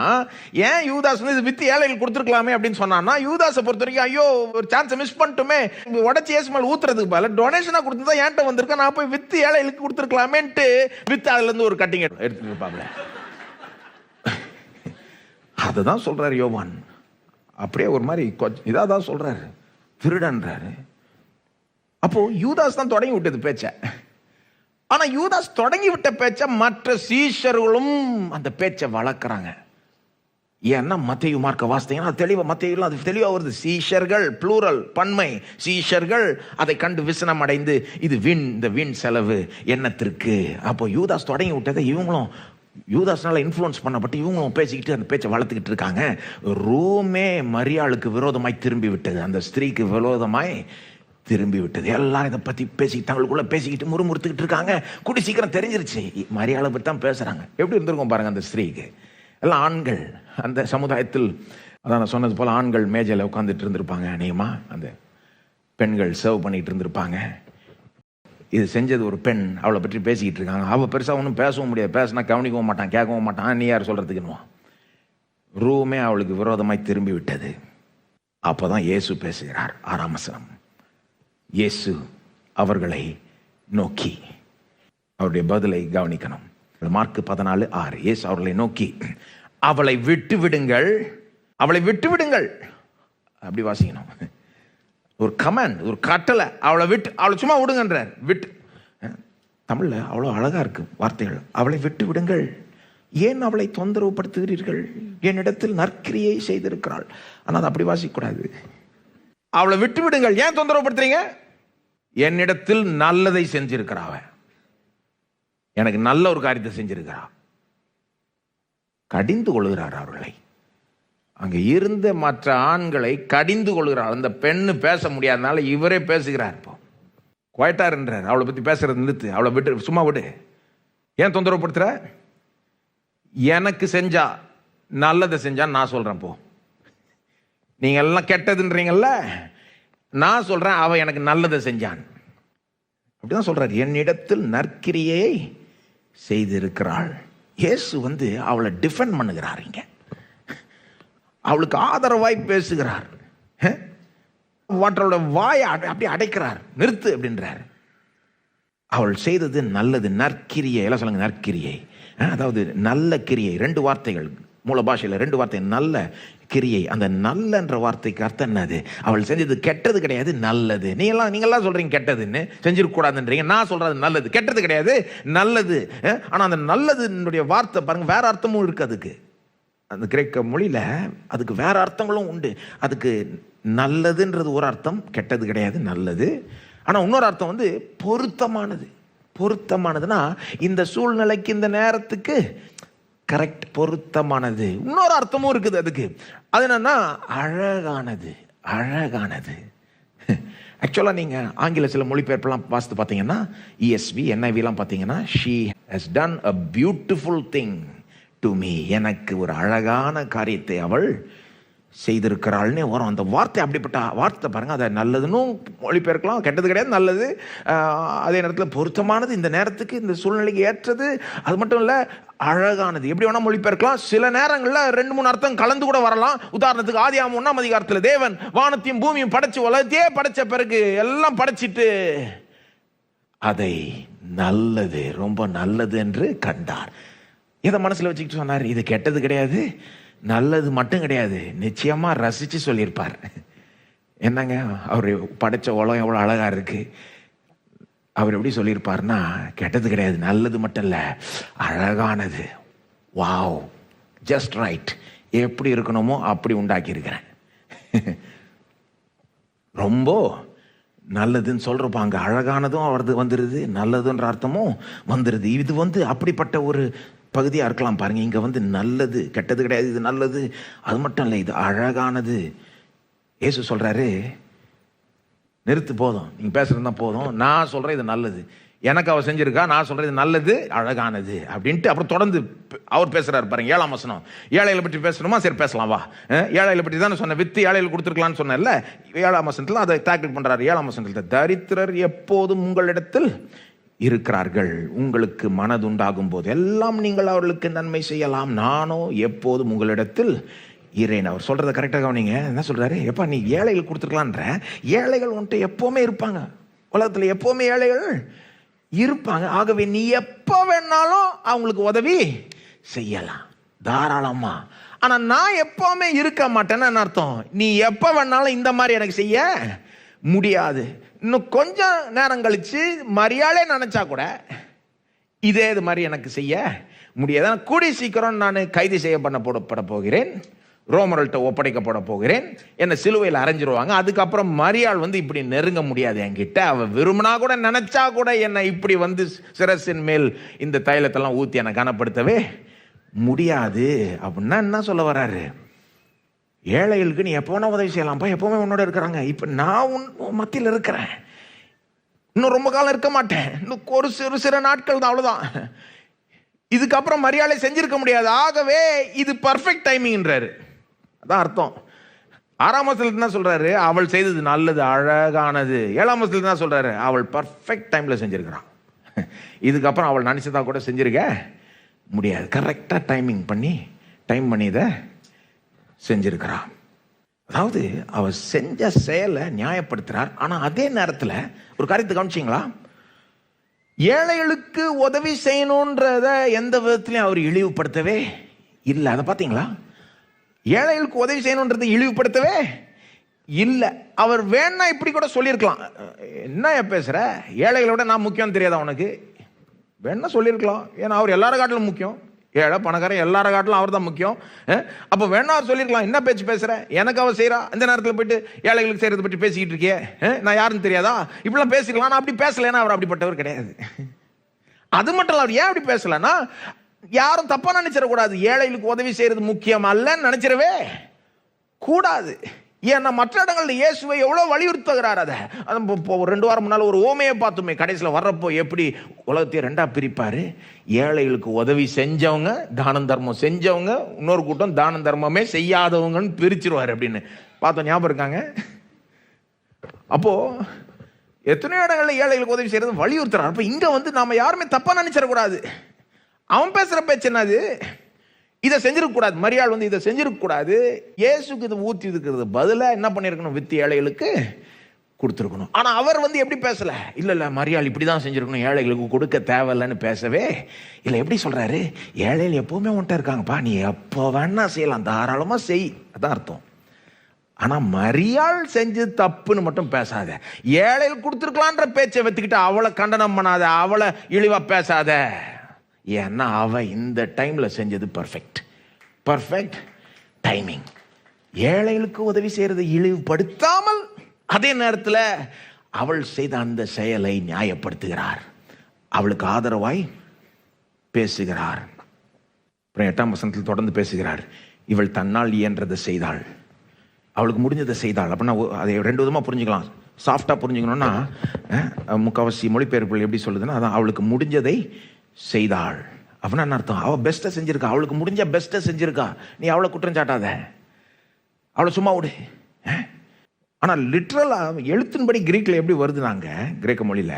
ஏன் யூதாஸ் இது வித்து ஏழைகள் கொடுத்துருக்கலாமே அப்படின்னு சொன்னான்னா, யூதாஸை பொறுத்த வரைக்கும் ஐயோ ஒரு சான்ஸை மிஸ் பண்ணிட்டுமே, உடச்சி ஏசு மேல் ஊத்துறதுக்கு பதில் டொனேஷனா கொடுத்துதான் என்கிட்ட வந்திருக்கேன், நான் போய் வித்து ஏழைகளுக்கு கொடுத்துருக்கலாமேன்ட்டு வித்து அதுல இருந்து ஒரு கட்டிங் எடுத்துட்டு இருப்பாங்க. அதுதான் சொல்றாரு யோவான். அப்படியே ஒரு மாதிரி இதான் சொல்றாரு, திருடன்றாரு. அப்போ யூதாஸ் தான் தொடங்கி விட்டது பேச்ச. ஆனா யூதாஸ் தொடங்கி விட்ட பேச்ச மற்ற சீஷர்களும் அந்த பேச்சை வளர்க்குறாங்க. ஏன்னா மத்தேயு மார்க்க வாசித்தீங்கன்னா தெளிவா மத்தேயுல அது தெளிவா வருது, சீஷர்கள் ப்ளூரல் பன்மை, சீஷர்கள் அதை கண்டு விசனம் அடைந்து இது இந்த வீண் செலவு எண்ணத்திற்கு. அப்போ யூதாஸ் தொடங்கி விட்டதை இவங்களும் யூதாஸ்னால இன்ஃப்ளூயன்ஸ் பண்ணப்பட்டு இவங்களும் பேசிக்கிட்டு அந்த பேச்சை வளர்த்துக்கிட்டு இருக்காங்க. ரோமே மரியாளுக்கு விரோதமாய் திரும்பி விட்டது, அந்த ஸ்திரீக்கு விரோதமாய் திரும்பி விட்டது. எல்லாரும் இதை பத்தி பேசிக்கிட்டு தங்களுக்குள்ள பேசிக்கிட்டு முறுமுறுத்துக்கிட்டு இருக்காங்க. கூடி சீக்கிரம் தெரிஞ்சிருச்சு மரியாதை பற்றி தான் பேசுறாங்க. எப்படி இருந்திருக்கும் பாருங்க அந்த ஸ்திரீக்கு. எல்லாம் ஆண்கள் அந்த சமுதாயத்தில், அதான் நான் சொன்னது போல ஆண்கள் மேஜையில் உட்காந்துட்டு இருந்திருப்பாங்க, அநேகமா அந்த பெண்கள் சர்வ் பண்ணிட்டு இருந்திருப்பாங்க. இது செஞ்சது ஒரு பெண், அவளை பற்றி பேசிக்கிட்டு இருக்காங்க. அவள் பெருசாக ஒன்றும் பேசவும் முடியாது, பேசினா கவனிக்கவும் மாட்டான், கேட்கவும் மாட்டான், நீ யார் சொல்றதுக்குன்னுவான். ரூமே அவளுக்கு விரோதமாய் திரும்பி விட்டது. அப்போதான் இயேசு பேசுகிறார். 6ஆம் வசனம், இயேசு அவர்களை நோக்கி, அவருடைய பதிலை கவனிக்கணும். மார்க் 14:6 இயேசு அவர்களை நோக்கி, அவளை விட்டு விடுங்கள், அவளை விட்டு விடுங்கள். அப்படி வாசிக்கணும், ஒரு கமாண்ட், ஒரு கட்டளை. அவளை விட்டு, அவளை சும்மா விடுங்கன்றார். விட்டு, தமிழ்ல அவ்வளோ அழகா இருக்கு வார்த்தைகள். அவளை விட்டு விடுங்கள், ஏன் அவளை தொந்தரவு படுத்துகிறீர்கள்? என்னிடத்தில் நற்கிரியை செய்திருக்கிறாள். ஆனால் அது அப்படி வாசிக்கக்கூடாது. அவளை விட்டு விடுங்கள். ஏன் தொந்தரவு படுத்துறீங்க? என்னிடத்தில் நல்லதை செஞ்சிருக்கிறாவ, எனக்கு நல்ல ஒரு காரியத்தை செஞ்சிருக்கிறா. கடிந்து கொள்கிறார் அவர்களை. அங்க இருந்த மற்ற ஆண்களை கடிந்து கொள்கிறார். அந்த பெண்ணு பேச முடியாதனால இவரே பேசுகிறார். இப்போ குவைட்டார்ன்றார். அவளை பத்தி பேசுறது நிறுத்து, அவளை விட்டு சும்மா விடு. ஏன் தொந்தரவு படுத்துற? எனக்கு செஞ்சா, நல்லதை செஞ்சா நான் சொல்றேன். போ, நீங்க எல்லாம் கெட்டதுன்றீங்கல்ல, நான் சொல்றேன் அவன் எனக்கு நல்லதை செஞ்சான். அப்படிதான் சொல்றாரு. என்னிடத்தில் நற்கிரியை செய்திருக்கிறாள். இயேசு அவளை டிஃபெண்ட் பண்ணுகிறார். இங்க அவளுக்கு ஆதரவாய் பேசுகிறார். அவளோட வாயை அப்படி அடைக்கிறார். நிறுத்து அப்படின்றார். அவள் செய்தது நல்லது. நற்கிரியை எல்லாம் சொல்லுங்க. நற்கிரியை, அதாவது நல்ல கிரியை. 2 வார்த்தைகள் மூல பாஷையில், 2 வார்த்தை. நல்ல கிரியை. அந்த நல்லன்ற வார்த்தைக்கு அர்த்தம் என்னது? அவள் செஞ்சது கெட்டது கிடையாது, நல்லது. நீங்கெல்லாம் சொல்றீங்க கெட்டதுன்னு, செஞ்சிருக்க கூடாதுன்றீங்க. நான் சொல்றது நல்லது, கெட்டது கிடையாது, நல்லது. ஆனா அந்த நல்லதுன்னுடைய வார்த்தை பாருங்க, வேற அர்த்தமும் இருக்கு அதுக்கு. அந்த கிரேக்க மொழியில அதுக்கு வேற அர்த்தங்களும் உண்டு. அதுக்கு நல்லதுன்றது ஒரு அர்த்தம், கெட்டது கிடையாது, நல்லது. ஆனா இன்னொரு அர்த்தம் பொருத்தமானது. பொருத்தமானதுன்னா இந்த சூழ்நிலைக்கு, இந்த நேரத்துக்கு கரெக்ட், பொருத்தமானது. இன்னொரு அர்த்தமும் இருக்குது அதுக்கு. அது என்னன்னா அழகானது. அழகானது. ஆக்சுவலா நீங்க ஆங்கில சில மொழிபெயர்ப்பெல்லாம் வாசித்து பார்த்தீங்கன்னா, ESV, NIV எல்லாம் பார்த்தீங்கன்னா, she has done a beautiful thing to me, எனக்கு ஒரு அழகான காரியத்தை அவள் செய்திருக்கிறாள்னு வரும். அந்த வார்த்தை அப்படிப்பட்ட வார்த்தை பாருங்க. அதை நல்லதுன்னு மொழிபெயர்க்கலாம், கெட்டது கிடையாது, நல்லது. அதே நேரத்தில் பொருத்தமானது, இந்த நேரத்துக்கு, இந்த சூழ்நிலைக்கு ஏற்றது. அது மட்டும் இல்லை, அழகானது. எப்படி வேணா மொழிபெயர்க்கலாம். சில நேரங்களில் 2-3 அர்த்தம் கலந்து கூட வரலாம். உதாரணத்துக்கு ஆதியாகமம் 1ஆம் அதிகாரத்தில் தேவன் வானத்தையும் பூமியும் படைச்சு, உலகத்தையே படைச்ச பிறகு எல்லாம் படைச்சிட்டு அதை நல்லது, ரொம்ப நல்லது என்று கண்டார். இதை மனசுல வச்சுக்கிட்டு சொன்னார். இது கெட்டது கிடையாது, நல்லது மட்டும் கிடையாது, நிச்சயமா ரசிச்சு சொல்லியிருப்பார். என்னங்க, அவர் படைச்ச உலகம் எவ்வளவு அழகா இருக்கு. அவர் எப்படி சொல்லியிருப்பார்னா, கெட்டது கிடையாது, நல்லது மட்டும் இல்ல, அழகானது. Wow, just right. எப்படி இருக்கணுமோ அப்படி உண்டாக்கி இருக்கிறேன். ரொம்ப நல்லதுன்னு சொல்றப்பாங்க. அழகானதும் அவரது வந்துருது, நல்லதுன்ற அர்த்தமும் வந்துருது. இது அப்படிப்பட்ட ஒரு பகுதியா இருக்கலாம் பாருங்க. இங்க நல்லது, கெட்டது கிடையாது, இது நல்லது. அது மட்டும் இல்லை, இது அழகானது. இயேசு சொல்றாரு, நிறுத்து, போதும், நீங்க பேசுறது தான் போதும். நான் சொல்றேன் இது நல்லது, எனக்கு அவ செஞ்சிருக்கா, நான் சொல்றது நல்லது, அழகானது அப்படின்ட்டு. அப்புறம் தொடர்ந்து அவர் பேசுறாரு பாருங்க. 7ஆம் வசனம். ஏழைகளை பற்றி பேசணுமா? சரி பேசலாம் வா. ஏழைகளை பற்றி தான் சொன்ன, வித்து ஏழைகள் கொடுத்துருக்கலான்னு சொன்னேன்ல. 7ஆம் வசனத்துல அதை தாக்கல் பண்றாரு. 7ஆம் வசனத்துல, தரித்திரர் எப்போதும் உங்களிடத்தில் இருக்கிறார்கள், உங்களுக்கு மனதுண்டாகும் போது எல்லாம் நீங்கள் அவர்களுக்கு நன்மை செய்யலாம், நானோ எப்போதும் உங்களிடத்தில் இரேன். அவர் சொல்றதை கரெக்டாக கவனிங்க. என்ன சொல்றாரு? எப்பா நீ ஏழைகள் கொடுத்துருக்கலான்ற, ஏழைகள் உன்கிட்ட எப்பவுமே இருப்பாங்க. உலகத்துல எப்பவுமே ஏழைகள் இருப்பாங்க. ஆகவே நீ எப்ப வேணாலும் அவங்களுக்கு உதவி செய்யலாம் தாராளமா. ஆனா நான் எப்பவுமே இருக்க மாட்டேன்னு அர்த்தம். நீ எப்ப வேணாலும் இந்த மாதிரி எனக்கு செய்ய முடியாது. இன்னும் கொஞ்சம் நேரம் கழிச்சு மரியாதை நினைச்சா கூட இதே இது மாதிரி எனக்கு செய்ய முடியாது. கூடி சீக்கிரம் நான் கைது செய்யப்பட போகிறேன், ரோமர்கள்ட்ட ஒப்படைக்கப்பட போகிறேன், என்னை சிலுவையில் அரைஞ்சிருவாங்க. அதுக்கப்புறம் மரியாள் இப்படி நெருங்க முடியாது என்கிட்ட. அவ விரும்பினா கூட, நினைச்சா கூட என்னை இப்படி சிரசின் மேல் இந்த தைலத்தெல்லாம் ஊத்தி என்னை கனப்படுத்தவே முடியாது. அப்படின்னா என்ன சொல்ல வர்றாரு? ஏழைகளுக்கு நீ எப்போ வேணா உதவி செய்யலாம்ப்பா, எப்பவுமே உன்னோட இருக்கிறாங்க. இப்ப நான் உன் மத்தியில் இருக்கிறேன், இன்னும் ரொம்ப காலம் இருக்க மாட்டேன், இன்னும் ஒரு சில நாட்கள் தான், அவ்வளவுதான். இதுக்கப்புறம் மரியாதை செஞ்சிருக்க முடியாது. ஆகவே இது பர்ஃபெக்ட் டைமிங்ன்றாரு. அதான் அர்த்தம். 6ஆம் வசனத்துல என்ன சொல்றாரு? அவள் செய்தது நல்லது, அழகானது. 7ஆம் வசனத்துல என்ன சொல்றாரு? அவள் பர்ஃபெக்ட் டைம்ல செஞ்சிருக்கிறான். இதுக்கப்புறம் அவள் நினைச்சதா கூட செஞ்சிருக்க முடியாது. கரெக்டா டைம் பண்ணி இதை செஞ்சிருக்கிறான். அதாவது அவ செஞ்ச செயலை நியாயப்படுத்துறார். ஆனா அதே நேரத்தில் ஒரு காரியத்தை கவனிச்சிங்களா? ஏழைகளுக்கு உதவி செய்யணும்ன்றத எந்த விதத்திலையும் அவர் இழிவுபடுத்தவே இல்லை. அதை பார்த்தீங்களா? ஏழைகளுக்கு உதவி செய்யணும்ன்றதை இழிவுபடுத்தவே இல்லை. அவர் வேணா இப்படி கூட சொல்லியிருக்கலாம், என்ன பேசுற, ஏழைகளோட நான் முக்கியம் தெரியாதா உனக்கு, வேணா சொல்லியிருக்கலாம். ஏன்னா அவர் எல்லாரும் காட்டிலும் முக்கியம், ஏழை பணக்காரன் எல்லார காட்டிலும் அவர் தான் முக்கியம். அப்போ வேணா சொல்லிருக்கலாம், என்ன பேச்சு பேசுறேன், எனக்கு அவ செய்யறா, இந்த நேரத்தில் போயிட்டு ஏழைகளுக்கு செய்யறதை பற்றி பேசிக்கிட்டு இருக்கே, நான் யாருன்னு தெரியாதா, இப்படிலாம் பேசிக்கலாம். நான் அப்படி பேசலைன்னா அவர் அப்படிப்பட்டவர் கிடையாது. அது மட்டும் இல்ல, அவர் ஏன் அப்படி பேசலன்னா, யாரும் தப்பா நினைச்சிடக்கூடாது. ஏழைகளுக்கு உதவி செய்யறது முக்கியம் அல்லன்னு நினைச்சிடவே கூடாது. ஏன்னா மற்ற இடங்கள்ல இயேசுவை எவ்வளவு வலியுறுத்துகிறார். அதை 2 வாரம் முன்னால ஒரு ஓமையை பார்த்துமே, கடைசியில் வர்றப்போ எப்படி உலகத்தையே 2ஆ பிரிப்பாரு. ஏழைகளுக்கு உதவி செஞ்சவங்க, தானம் தர்மம் செஞ்சவங்க, இன்னொரு கூட்டம் தானம் தர்மமே செய்யாதவங்கன்னு பிரிச்சிருவாரு அப்படின்னு பார்த்தோம். ஞாபகம் இருக்காங்க? அப்போ எத்தனையோ இடங்கள்ல ஏழைகளுக்கு உதவி செய்யறது வலியுறுத்துறாரு. அப்ப இங்க நாம யாருமே தப்பா நினைச்சிடக்கூடாது. அவன் பேசுற பேச்சு என்னது, இதை செஞ்சிருக்க கூடாது. மரியாள் இதை செஞ்சிருக்க கூடாது. இயேசுக்கு இதை ஊற்றி இருக்கிறது பதிலாக என்ன பண்ணியிருக்கணும், வித்து ஏழைகளுக்கு கொடுத்துருக்கணும். ஆனால் அவர் எப்படி பேசல, இல்லை மரியாள் இப்படி தான் செஞ்சிருக்கணும், ஏழைகளுக்கு கொடுக்க தேவையில்லைன்னு பேசவே இல்லை. எப்படி சொல்றாரு, ஏழைகள் எப்பவுமே உன்ட்ட இருக்காங்கப்பா, நீ எப்போ வேணா செய்யலாம், தாராளமாக செய், அதான் அர்த்தம். ஆனால் மரியாள் செஞ்சு தப்புன்னு மட்டும் பேசாத. ஏழைகள் கொடுத்துருக்கலான்ற பேச்சை வச்சுக்கிட்டு அவளை கண்டனம் பண்ணாத, அவளை இழிவா பேசாத. ஏன்னா அவ இந்த டைம்ல செஞ்சது பர்ஃபெக்ட் டைமிங். ஏழைகளுக்கு உதவி செய்யறதை இழிவுபடுத்தாமல் அதே நேரத்தில் அவள் செய்த அந்த செயலை நியாயப்படுத்துகிறார், அவளுக்கு ஆதரவாய் பேசுகிறார். 8ஆம் வசனத்தில் தொடர்ந்து பேசுகிறார், இவள் தன்னால் இயன்றதை செய்தாள், அவளுக்கு முடிஞ்சதை செய்தாள். அப்படின்னா அதை 2 விதமாக புரிஞ்சுக்கலாம். சாஃப்டா புரிஞ்சுக்கணும்னா, முக்காவாசி மொழிபெயர்ப்புகள் எப்படி சொல்லுதுன்னா, அதான் அவளுக்கு முடிஞ்சதை செய்தாள். அப்படின்னா என்ன அர்த்தம், அவள் பெஸ்ட்டை செஞ்சிருக்கா, அவளுக்கு முடிஞ்ச பெஸ்ட்டை செஞ்சிருக்கா. நீ அவளை குற்றம் சாட்டாத, அவளை சும்மா விடு. ஆனால் லிட்ரலா எழுத்தின்படி கிரீக்கில் எப்படி வருதுனாங்க, கிரேக்க மொழியில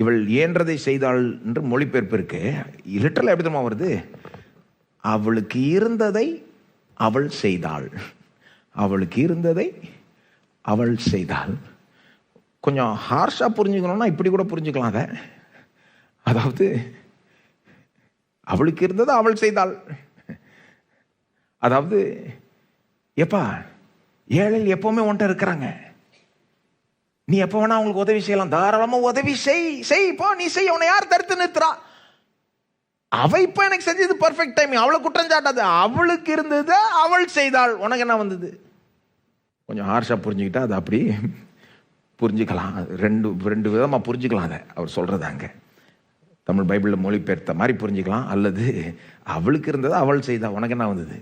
இவள் இயன்றதை செய்தாள் என்று மொழிபெயர்ப்பு இருக்கு. லிட்ரலா எப்படி தெரியுமா வருது, அவளுக்கு இருந்ததை அவள் செய்தாள், அவளுக்கு இருந்ததை அவள் செய்தாள். கொஞ்சம் ஹார்ஷா புரிஞ்சுக்கணும்னா இப்படி கூட புரிஞ்சுக்கலாம் அதை. அதாவது அவளுக்கு இருந்தது அவள் செய்தாள். அதாவது எப்பா ஏழைகள் எப்பவுமே உன்ட்ட இருக்கிறாங்க, நீ எப்ப வேணா அவங்களுக்கு உதவி செய்யலாம், தாராளமா உதவி செய்ப்பா, நீ செய், அவனை யார் தடுத்து நிறுத்துறா. அவ இப்ப எனக்கு செஞ்சது பர்ஃபெக்ட் டைம், அவளை குற்றம் சாட்டாது, அவளுக்கு இருந்தது அவள் செய்தாள், உனக்கு என்ன வந்தது. கொஞ்சம் ஹார்ஷா புரிஞ்சுக்கிட்டா அது அப்படி புரிஞ்சுக்கலாம். ரெண்டு விதமா புரிஞ்சுக்கலாம் அதை அவர் சொல்றதாங்க. தமிழ் பைபிளில் மொழிபெயர்த்த மாதிரி புரிஞ்சுக்கலாம், அல்லது அவளுக்கு இருந்தது அவள் செய்தா, உனக்கு என்ன வந்தது,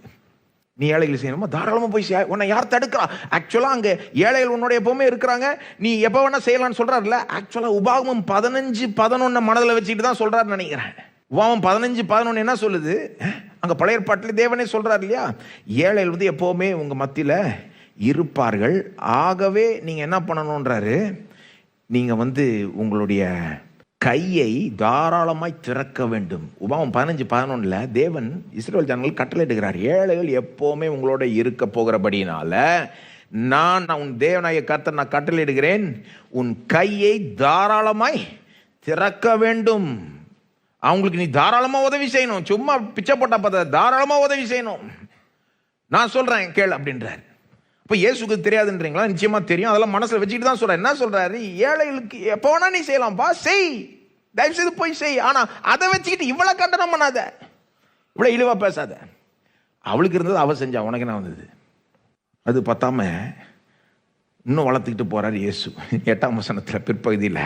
நீ ஏழைகள் செய்யணுமா, தாராளமாக போய் உன்னை யார் தடுக்கிறா. ஆக்சுவலாக அங்கே ஏழைகள் உன்னோட எப்பவுமே இருக்கிறாங்க, நீ எப்போ வேணா செய்யலாம்னு சொல்றாருல்ல. ஆக்சுவலாக உபாகமம் 15:11 மனதில் வச்சுக்கிட்டு தான் சொல்றாருன்னு நினைக்கிறேன். உபாகமம் 15:11 என்ன சொல்லுது, அங்கே பழைய ஏற்பாட்டில் தேவனே சொல்றாரு இல்லையா, ஏழைகள் எப்பவுமே உங்க மத்தியில் இருப்பார்கள், ஆகவே நீங்க என்ன பண்ணணும்ன்றாரு, நீங்க உங்களுடைய கையை தாராளமாய் திறக்க வேண்டும். உபாகமம் 15:11 தேவன் இஸ்ரவேல் ஜனங்கள் கட்டளையிடுகிறார், ஏழைகள் எப்பவுமே உங்களோட இருக்க போகிறபடினால நான் உன் தேவனாய கர்த்தர் நான் கட்டளையிடுகிறேன், உன் கையை தாராளமாய் திறக்க வேண்டும். அவங்களுக்கு நீ தாராளமா உதவி செய்யணும், சும்மா பிச்சை போட்டா பார்த்தா, தாராளமா உதவி செய்யணும். நான் சொல்றேன் கேள் அப்படின்றார். இப்போ இயேசுக்கு தெரியாதுன்றீங்களா? நிச்சயமா தெரியும். அதெல்லாம் மனசுல வச்சுக்கிட்டு தான் சொல்றேன். என்ன சொல்றாரு, ஏழைகளுக்கு எப்போ வேணா நீ செய்யலாம்பா, செய், தயவு செய்து போய் செய். ஆனா அதை வச்சுக்கிட்டு இவ்வளவு கண்டனம் பண்ணாத, இவ்வளவு இழிவா பேசாத. அவளுக்கு இருந்தது அவ செஞ்சா, உனக்கு என்ன வந்தது. அது பத்தாம இன்னும் வளர்த்துக்கிட்டு போறார் இயேசு. 8ஆம் வசனத்தில் பிற்பகுதியில்,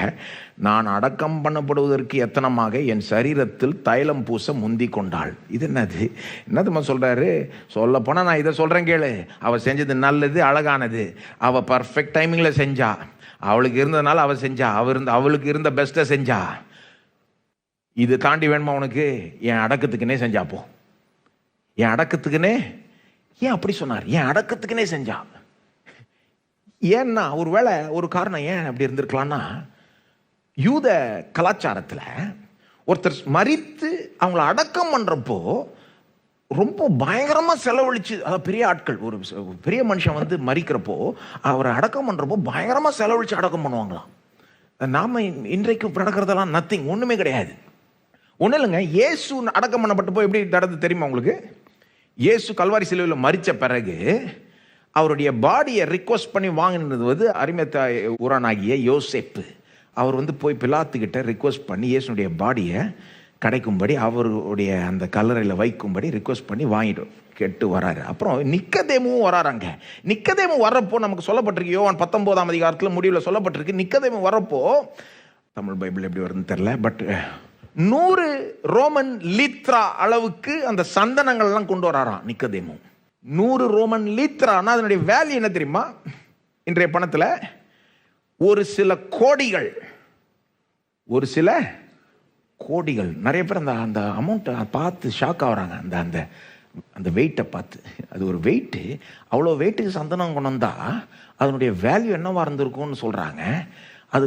நான் அடக்கம் பண்ணப்படுவதற்கு எத்தனமாக என் சரீரத்தில் தைலம் பூச முந்தி கொண்டாள். இது என்னதுமா சொல்றாரு, சொல்ல போனா நான் இதை சொல்றேன் கேளு, அவ செஞ்சது நல்லது, அழகானது, அவ பர்ஃபெக்ட் டைமிங்ல செஞ்சா, அவளுக்கு இருந்ததுனால அவ செஞ்சா, அவளுக்கு இருந்த பெஸ்ட்டை செஞ்சா. இது தாண்டி வேணுமா உனக்கு, என் அடக்கத்துக்குன்னே செஞ்சா. போ, என் அடக்கத்துக்குன்னே. ஏன் அப்படி சொன்னார், என் அடக்கத்துக்குன்னே செஞ்சா. ஏன்னா ஒருவேளை ஒரு காரணம் ஏன் அப்படி இருந்திருக்கலாம்னா, யூத கலாச்சாரத்தில் ஒருத்தர் மரித்து அவங்கள அடக்கம் பண்றப்போ ரொம்ப பயங்கரமா செலவழிச்சு, அதாவது பெரிய ஆட்கள், ஒரு பெரிய மனுஷன் மரிக்கிறப்போ அவரை அடக்கம் பண்றப்போ பயங்கரமா செலவழிச்சு அடக்கம் பண்ணுவாங்களாம். நாம இன்றைக்கு நடக்கிறதெல்லாம் நத்திங், ஒண்ணுமே கிடையாது. ஒன்றும் இல்லைங்க. இயேசு அடக்கம் பண்ணப்பட்டப்போ எப்படி நடந்து தெரியுமா உங்களுக்கு? இயேசு கல்வாரி சிலுவையில் மரித்த பிறகு அவருடைய பாடியை ரிக்வஸ்ட் பண்ணி வாங்கினது அரிமத்தா ஊரானாகிய யோசேப்பு. அவர் போய் பிலாத்துக்கிட்ட ரிக்வஸ்ட் பண்ணி இயேசுனுடைய பாடியை கிடைக்கும்படி அவருடைய அந்த கல்லறையில் வைக்கும்படி ரிக்வஸ்ட் பண்ணி வாங்கிட்டு கேட்டு வராரு. அப்புறம் நிக்கதேமும் வராறாங்க. நிக்கதேமு வர்றப்போ நமக்கு சொல்லப்பட்டிருக்கு, யோவான் 19ஆம் அதிகாரத்தில் முடிவில் சொல்லப்பட்டிருக்கு. நிக்கதேமு வர்றப்போ, தமிழ் பைபிள் எப்படி வருதுன்னு தெரியல, பட் 100 ரோமன் லீத்ரா அளவுக்கு அந்த சந்தனங்கள்லாம் கொண்டு வராராம் நிக்கதேமு. 100 ரோமன் லீத்ரானா அதனுடைய வேல்யூ என்ன தெரியுமா? இன்றைய பணத்தில் ஒரு சில கோடிகள், ஒரு சில கோடிகள். நிறைய பேர் அந்த அமௌண்ட்டை பார்த்து ஷாக் ஆகுறாங்க. அந்த அந்த வெயிட்டை பார்த்து, அது ஒரு வெயிட்டு, அவ்வளோ வெயிட்டுக்கு சந்தனம் கொண்டு வந்தா அதனுடைய வேல்யூ என்னவா இருந்திருக்கும்னு சொல்கிறாங்க. அது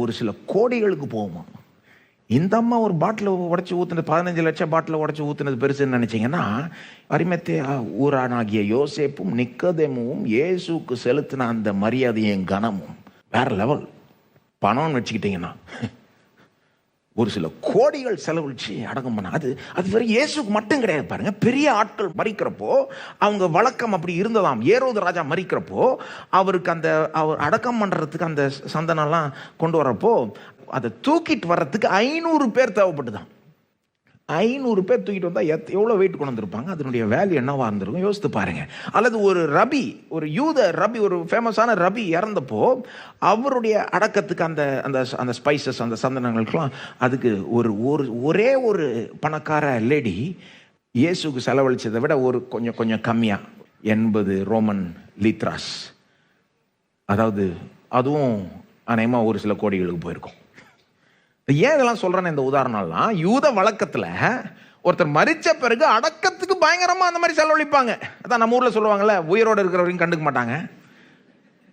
ஒரு சில கோடிகளுக்கு போகுமா. இந்த அம்மா ஒரு பாட்டில் உடச்சி ஊற்றுனது, 15 லட்சம் பாட்டில் உடச்சி ஊற்றுனது பெருசுன்னு நினச்சிங்கன்னா, அரிமத்தேயா ஊரானாகிய யோசேப்பும் நிக்கதேமுவும் இயேசுக்கு செலுத்தின அந்த மரியாதையும் கனமும் வேற லெவல். பணம்னு வச்சுக்கிட்டிங்கன்னா ஒரு சில கோடிகள் செலவழிச்சு அடக்கம் பண்ண, அது வெறும் இயேசுக்கு மட்டும் கிடையாது பாருங்க. பெரிய ஆட்கள் மறிக்கிறப்போ அவங்க வழக்கம் அப்படி இருந்ததாம். ஏரோது ராஜா மறிக்கிறப்போ அவருக்கு அவர் அடக்கம் பண்றதுக்கு அந்த சந்தனம்லாம் கொண்டு வரப்போ அதை தூக்கிட்டு வர்றதுக்கு 500 பேர் தேவைப்பட்டுதான். 500 பேர் தூக்கிட்டு வந்தா எவ்வளோ வெயிட் கொண்டு வந்திருப்பாங்க. அதனுடைய வேல்யூ என்னவா இருந்திருக்கும் யோசித்து பாருங்க. அல்லது ஒரு ரபி, ஒரு யூத ரபி, ஒரு ஃபேமஸான ரபி இறந்தப்போ அவருடைய அடக்கத்துக்கு அந்த ஸ்பைசஸ், அந்த சந்தனங்களுக்கெல்லாம் அதுக்கு ஒரே ஒரு பணக்கார லேடி இயேசுக்கு செலவழிச்சதை விட கொஞ்சம் கம்மியா 80 ரோமன் லீத்ராஸ், அதாவது அதுவும் அநேகமாக ஒரு சில கோடிகளுக்கு போயிருக்கும். ஏன் இதெல்லாம் சொல்றேன்னு, இந்த உதாரணம்லாம் யூத வழக்கத்துல ஒருத்தர் மரிச்ச பிறகு அடக்கத்துக்கு பயங்கரமா அந்த மாதிரி செலவழிப்பாங்க. அதான் நம்ம ஊர்ல சொல்லுவாங்கல்ல, உயிரோடு இருக்கிறவரையும் கண்டுக்க மாட்டாங்க,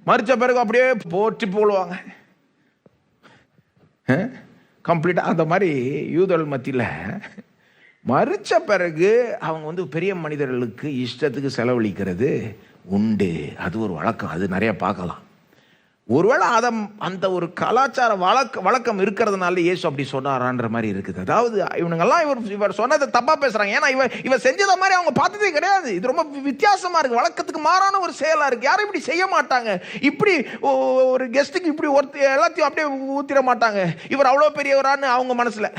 மரிச்ச பிறகு அப்படியே போற்றி போடுவாங்க கம்ப்ளீட்டா. அந்த மாதிரி யூதர்கள் மத்தியில மரிச்ச பிறகு அவங்க பெரிய மனிதர்களுக்கு இஷ்டத்துக்கு செலவழிக்கிறது உண்டு. அது ஒரு வழக்கம், அது நிறைய பார்க்கலாம். ஒருவேளை அந்த ஒரு கலாச்சார வழக்கம் இருக்கிறதுனால இயேசு அப்படி சொன்னாரான்ற மாதிரி இருக்குது. அதாவது இவனுங்கெல்லாம் இவர் சொன்னதை தப்பா பேசுறாங்க. ஏன்னா இவர் செஞ்சத மாதிரி அவங்க பார்த்ததே கிடையாது. இது ரொம்ப வித்தியாசமா இருக்கு, வழக்கத்துக்கு மாறான ஒரு செயலா இருக்கு. யாரும் இப்படி செய்ய மாட்டாங்க. இப்படி ஒரு கெஸ்ட்டுக்கு இப்படி எல்லாத்தையும் அப்படியே ஊத்திர மாட்டாங்க. இவர் அவ்வளோ பெரியவரான்னு அவங்க மனசுல.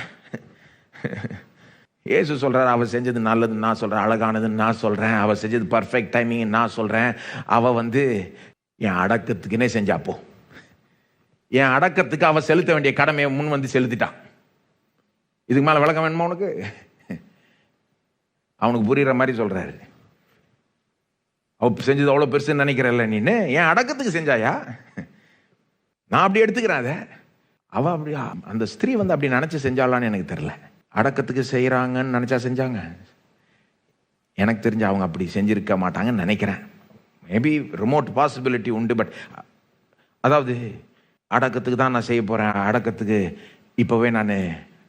இயேசு சொல்றாரு, அவ செஞ்சது நல்லதுன்னு நான் சொல்றேன், அழகானதுன்னு நான் சொல்றேன், அவ செஞ்சது பர்ஃபெக்ட் டைமிங் நான் சொல்றேன், அவ என் அடக்கத்துக்குன்னே செஞ்சாப்போ, என் அடக்கத்துக்கு அவ செலுத்த வேண்டிய கடமையை முன் செலுத்திட்டான். இதுக்கு மேல விளக்கம் வேணுமா உனக்கு? அவனுக்கு புரியுற மாதிரி சொல்றாரு. அவ செஞ்சது அவ்வளவு பெருசுன்னு நினைக்கிறல்ல நீன்னு, என் அடக்கத்துக்கு செஞ்சாயா? நான் அப்படி எடுத்துக்கிறேன் அதை. அவ அப்படி, அந்த ஸ்திரீ அப்படி நினைச்சு செஞ்சாலான்னு எனக்கு தெரியல. அடக்கத்துக்கு செய்யறாங்கன்னு நினைச்சா செஞ்சாங்க. எனக்கு தெரிஞ்சு அவங்க அப்படி செஞ்சிருக்க மாட்டாங்கன்னு நினைக்கிறேன். மேபி ரிமோட் பாசிபிலிட்டி உண்டு. பட் அதாவது அடக்கத்துக்கு தான் நான் செய்ய போகிறேன், அடக்கத்துக்கு இப்போவே நான்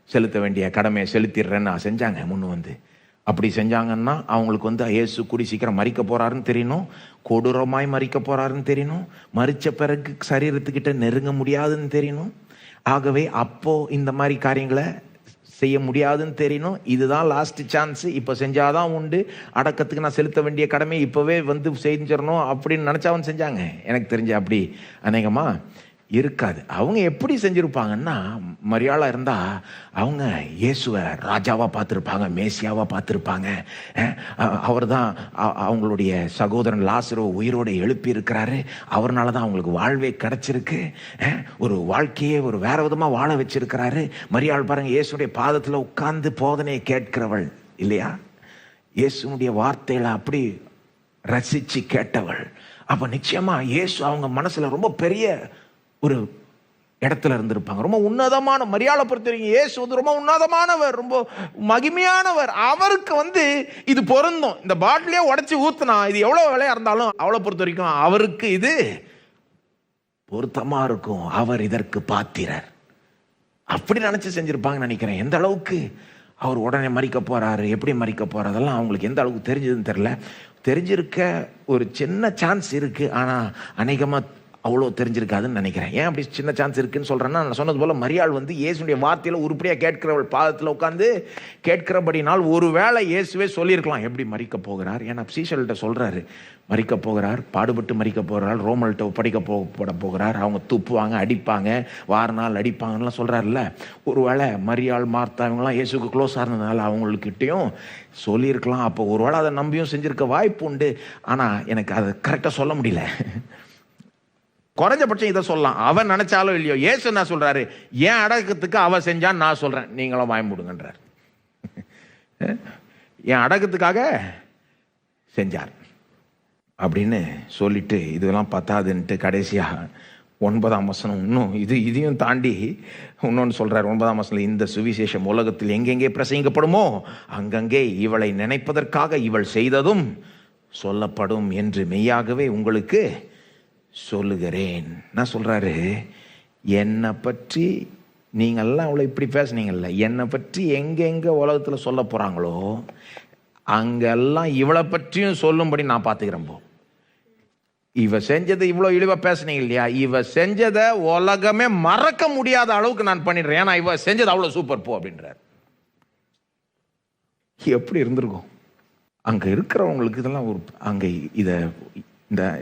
செலுத்த வேண்டிய கடமையை செலுத்திடுறேன்னு நான் செஞ்சாங்க முன்னு அப்படி செஞ்சாங்கன்னா அவங்களுக்கு இயேசு கூடி சீக்கிரம் மறிக்க போகிறாருன்னு தெரியணும், கொடூரமாய் மறிக்க போகிறாருன்னு தெரியணும், மறித்த பிறகு சரீரத்துக்கிட்ட நெருங்க முடியாதுன்னு தெரியணும். ஆகவே அப்போ இந்த மாதிரி காரியங்களை செய்ய முடியாதுன்னு தெரியணும். இதுதான் லாஸ்ட் சான்ஸ், இப்போ செஞ்சாதான் உண்டு, அடக்கத்துக்கு நான் செலுத்த வேண்டிய கடமை இப்போவே செஞ்சிடணும் அப்படின்னு நினச்சாவும் செஞ்சாங்க. எனக்கு தெரிஞ்ச அப்படி அநேகமா இருக்காது. அவங்க எப்படி செஞ்சுருப்பாங்கன்னா, மரியாளா இருந்தால் அவங்க இயேசுவை ராஜாவாக பார்த்துருப்பாங்க, மேசியாவாக பார்த்துருப்பாங்க. அவர் தான் அவங்களுடைய சகோதரன் லாசரோ உயிரோடு எழுப்பி இருக்கிறாரு, அவர்னால தான் அவங்களுக்கு வாழ்வே கிடச்சிருக்கு, ஒரு வாழ்க்கையே ஒரு வேற விதமாக வாழ வச்சிருக்கிறாரு. மரியாள் பாருங்க, இயேசுடைய பாதத்தில் உட்கார்ந்து போதனையை கேட்கிறவள் இல்லையா, இயேசுடைய வார்த்தைகளை அப்படி ரசித்து கேட்டவள். அப்போ நிச்சயமா இயேசு அவங்க மனசில் ரொம்ப பெரிய ஒரு இடத்துல இருந்திருப்பாங்க. ரொம்ப உன்னதமான, மரியாதை பொறுத்தவரைக்கும் இயேசு ரொம்ப உன்னதமானவர், ரொம்ப மகிமையானவர். அவருக்கு இது பொருந்தும். இந்த பாட்டிலே உடைச்சு ஊத்துனா இது எவ்வளவு விலையா இருந்தாலும் அவளை பொறுத்த வரைக்கும் அவருக்கு இது பொருத்தமா இருக்கும். அவர் இதற்கு பாத்திரர். அப்படி நினைச்சு செஞ்சிருப்பாங்கன்னு நினைக்கிறேன். எந்த அளவுக்கு அவர் உடனே மறிக்க போறாரு, எப்படி மறிக்க போறாரு, அதெல்லாம் அவங்களுக்கு எந்த அளவுக்கு தெரிஞ்சதுன்னு தெரியல. தெரிஞ்சிருக்க ஒரு சின்ன சான்ஸ் இருக்கு. ஆனா அநேகமா அவ்வளோ தெரிஞ்சிருக்காதுன்னு நினைக்கிறேன். ஏன் அப்படி சின்ன சான்ஸ் இருக்குன்னு சொல்கிறேன்னா, நான் சொன்னது போல் மரியாள் வந்து இயேசுடைய வார்த்தையில் உருப்படியாக கேட்கிறவள் பாதத்தில் உட்காந்து கேட்கிறபடினால் ஒருவேளை இயேசுவே சொல்லியிருக்கலாம் எப்படி மரிக்க போகிறார். ஏன்னா சீஷர்கள்ட்ட சொல்கிறாரு, மரிக்க போகிறார், பாடுபட்டு மரிக்க போகிறார், ரோமல்கிட்ட ஒப்படைக்க போட போகிறார், அவங்க துப்புவாங்க, அடிப்பாங்க, வார நாள் அடிப்பாங்கலாம் சொல்கிறாருல்ல. ஒருவேளை மரியாள், மார்த்தா இவங்களாம் இயேசுக்கு க்ளோஸாக இருந்ததுனால அவங்கக்கிட்டையும் சொல்லியிருக்கலாம். அப்போ ஒருவேளை அதை நம்பியும் செஞ்சுருக்க வாய்ப்பு உண்டு. ஆனால் எனக்கு அதை கரெக்டாக சொல்ல முடியல. குறைஞ்சபட்சம் இதை சொல்லலாம், அவன் நினைச்சாலும் இல்லையோ. இயேசு என்ன சொல்றாரு, ஏன் அடக்கத்துக்கு அவ செஞ்சான்னு நான் சொல்றேன், நீங்களும் வாய்மூடுங்கன்றார். என் அடக்கத்துக்காக செஞ்சார் அப்படின்னு சொல்லிட்டு இதெல்லாம் பத்தாதுன்ட்டு கடைசியாக 9ஆம் வசனம் இன்னும் இதையும் தாண்டி இன்னொன்று சொல்றார். 9ஆம் வசனம், இந்த சுவிசேஷம் உலகத்தில் எங்கெங்கே பிரசங்கிக்கப்படுமோ அங்கங்கே இவளை நினைப்பதற்காக இவள் செய்ததும் சொல்லப்படும் என்று மெய்யாகவே உங்களுக்கு சொல்லுகிறேன். நான் சொல்றாரு, என்னை பற்றி நீங்கள்லாம் அவ்வளோ இப்படி பேசுனீங்கல்ல, என்னை பற்றி எங்கெங்க உலகத்தில் சொல்ல போறாங்களோ அங்கெல்லாம் இவளை பற்றியும் சொல்லும்படி நான் பார்த்துக்கிறேன். போ, இவ செஞ்சது இவ்வளோ இழிவா பேசுனீங்க இல்லையா, இவ செஞ்சதை உலகமே மறக்க முடியாத அளவுக்கு நான் பண்ணிடுறேன். ஏன்னா இவ செஞ்சது அவ்வளோ சூப்பர் போ அப்படின்றார். எப்படி இருந்திருக்கும் அங்க இருக்கிறவங்களுக்கு இதெல்லாம் ஒரு அங்க இதை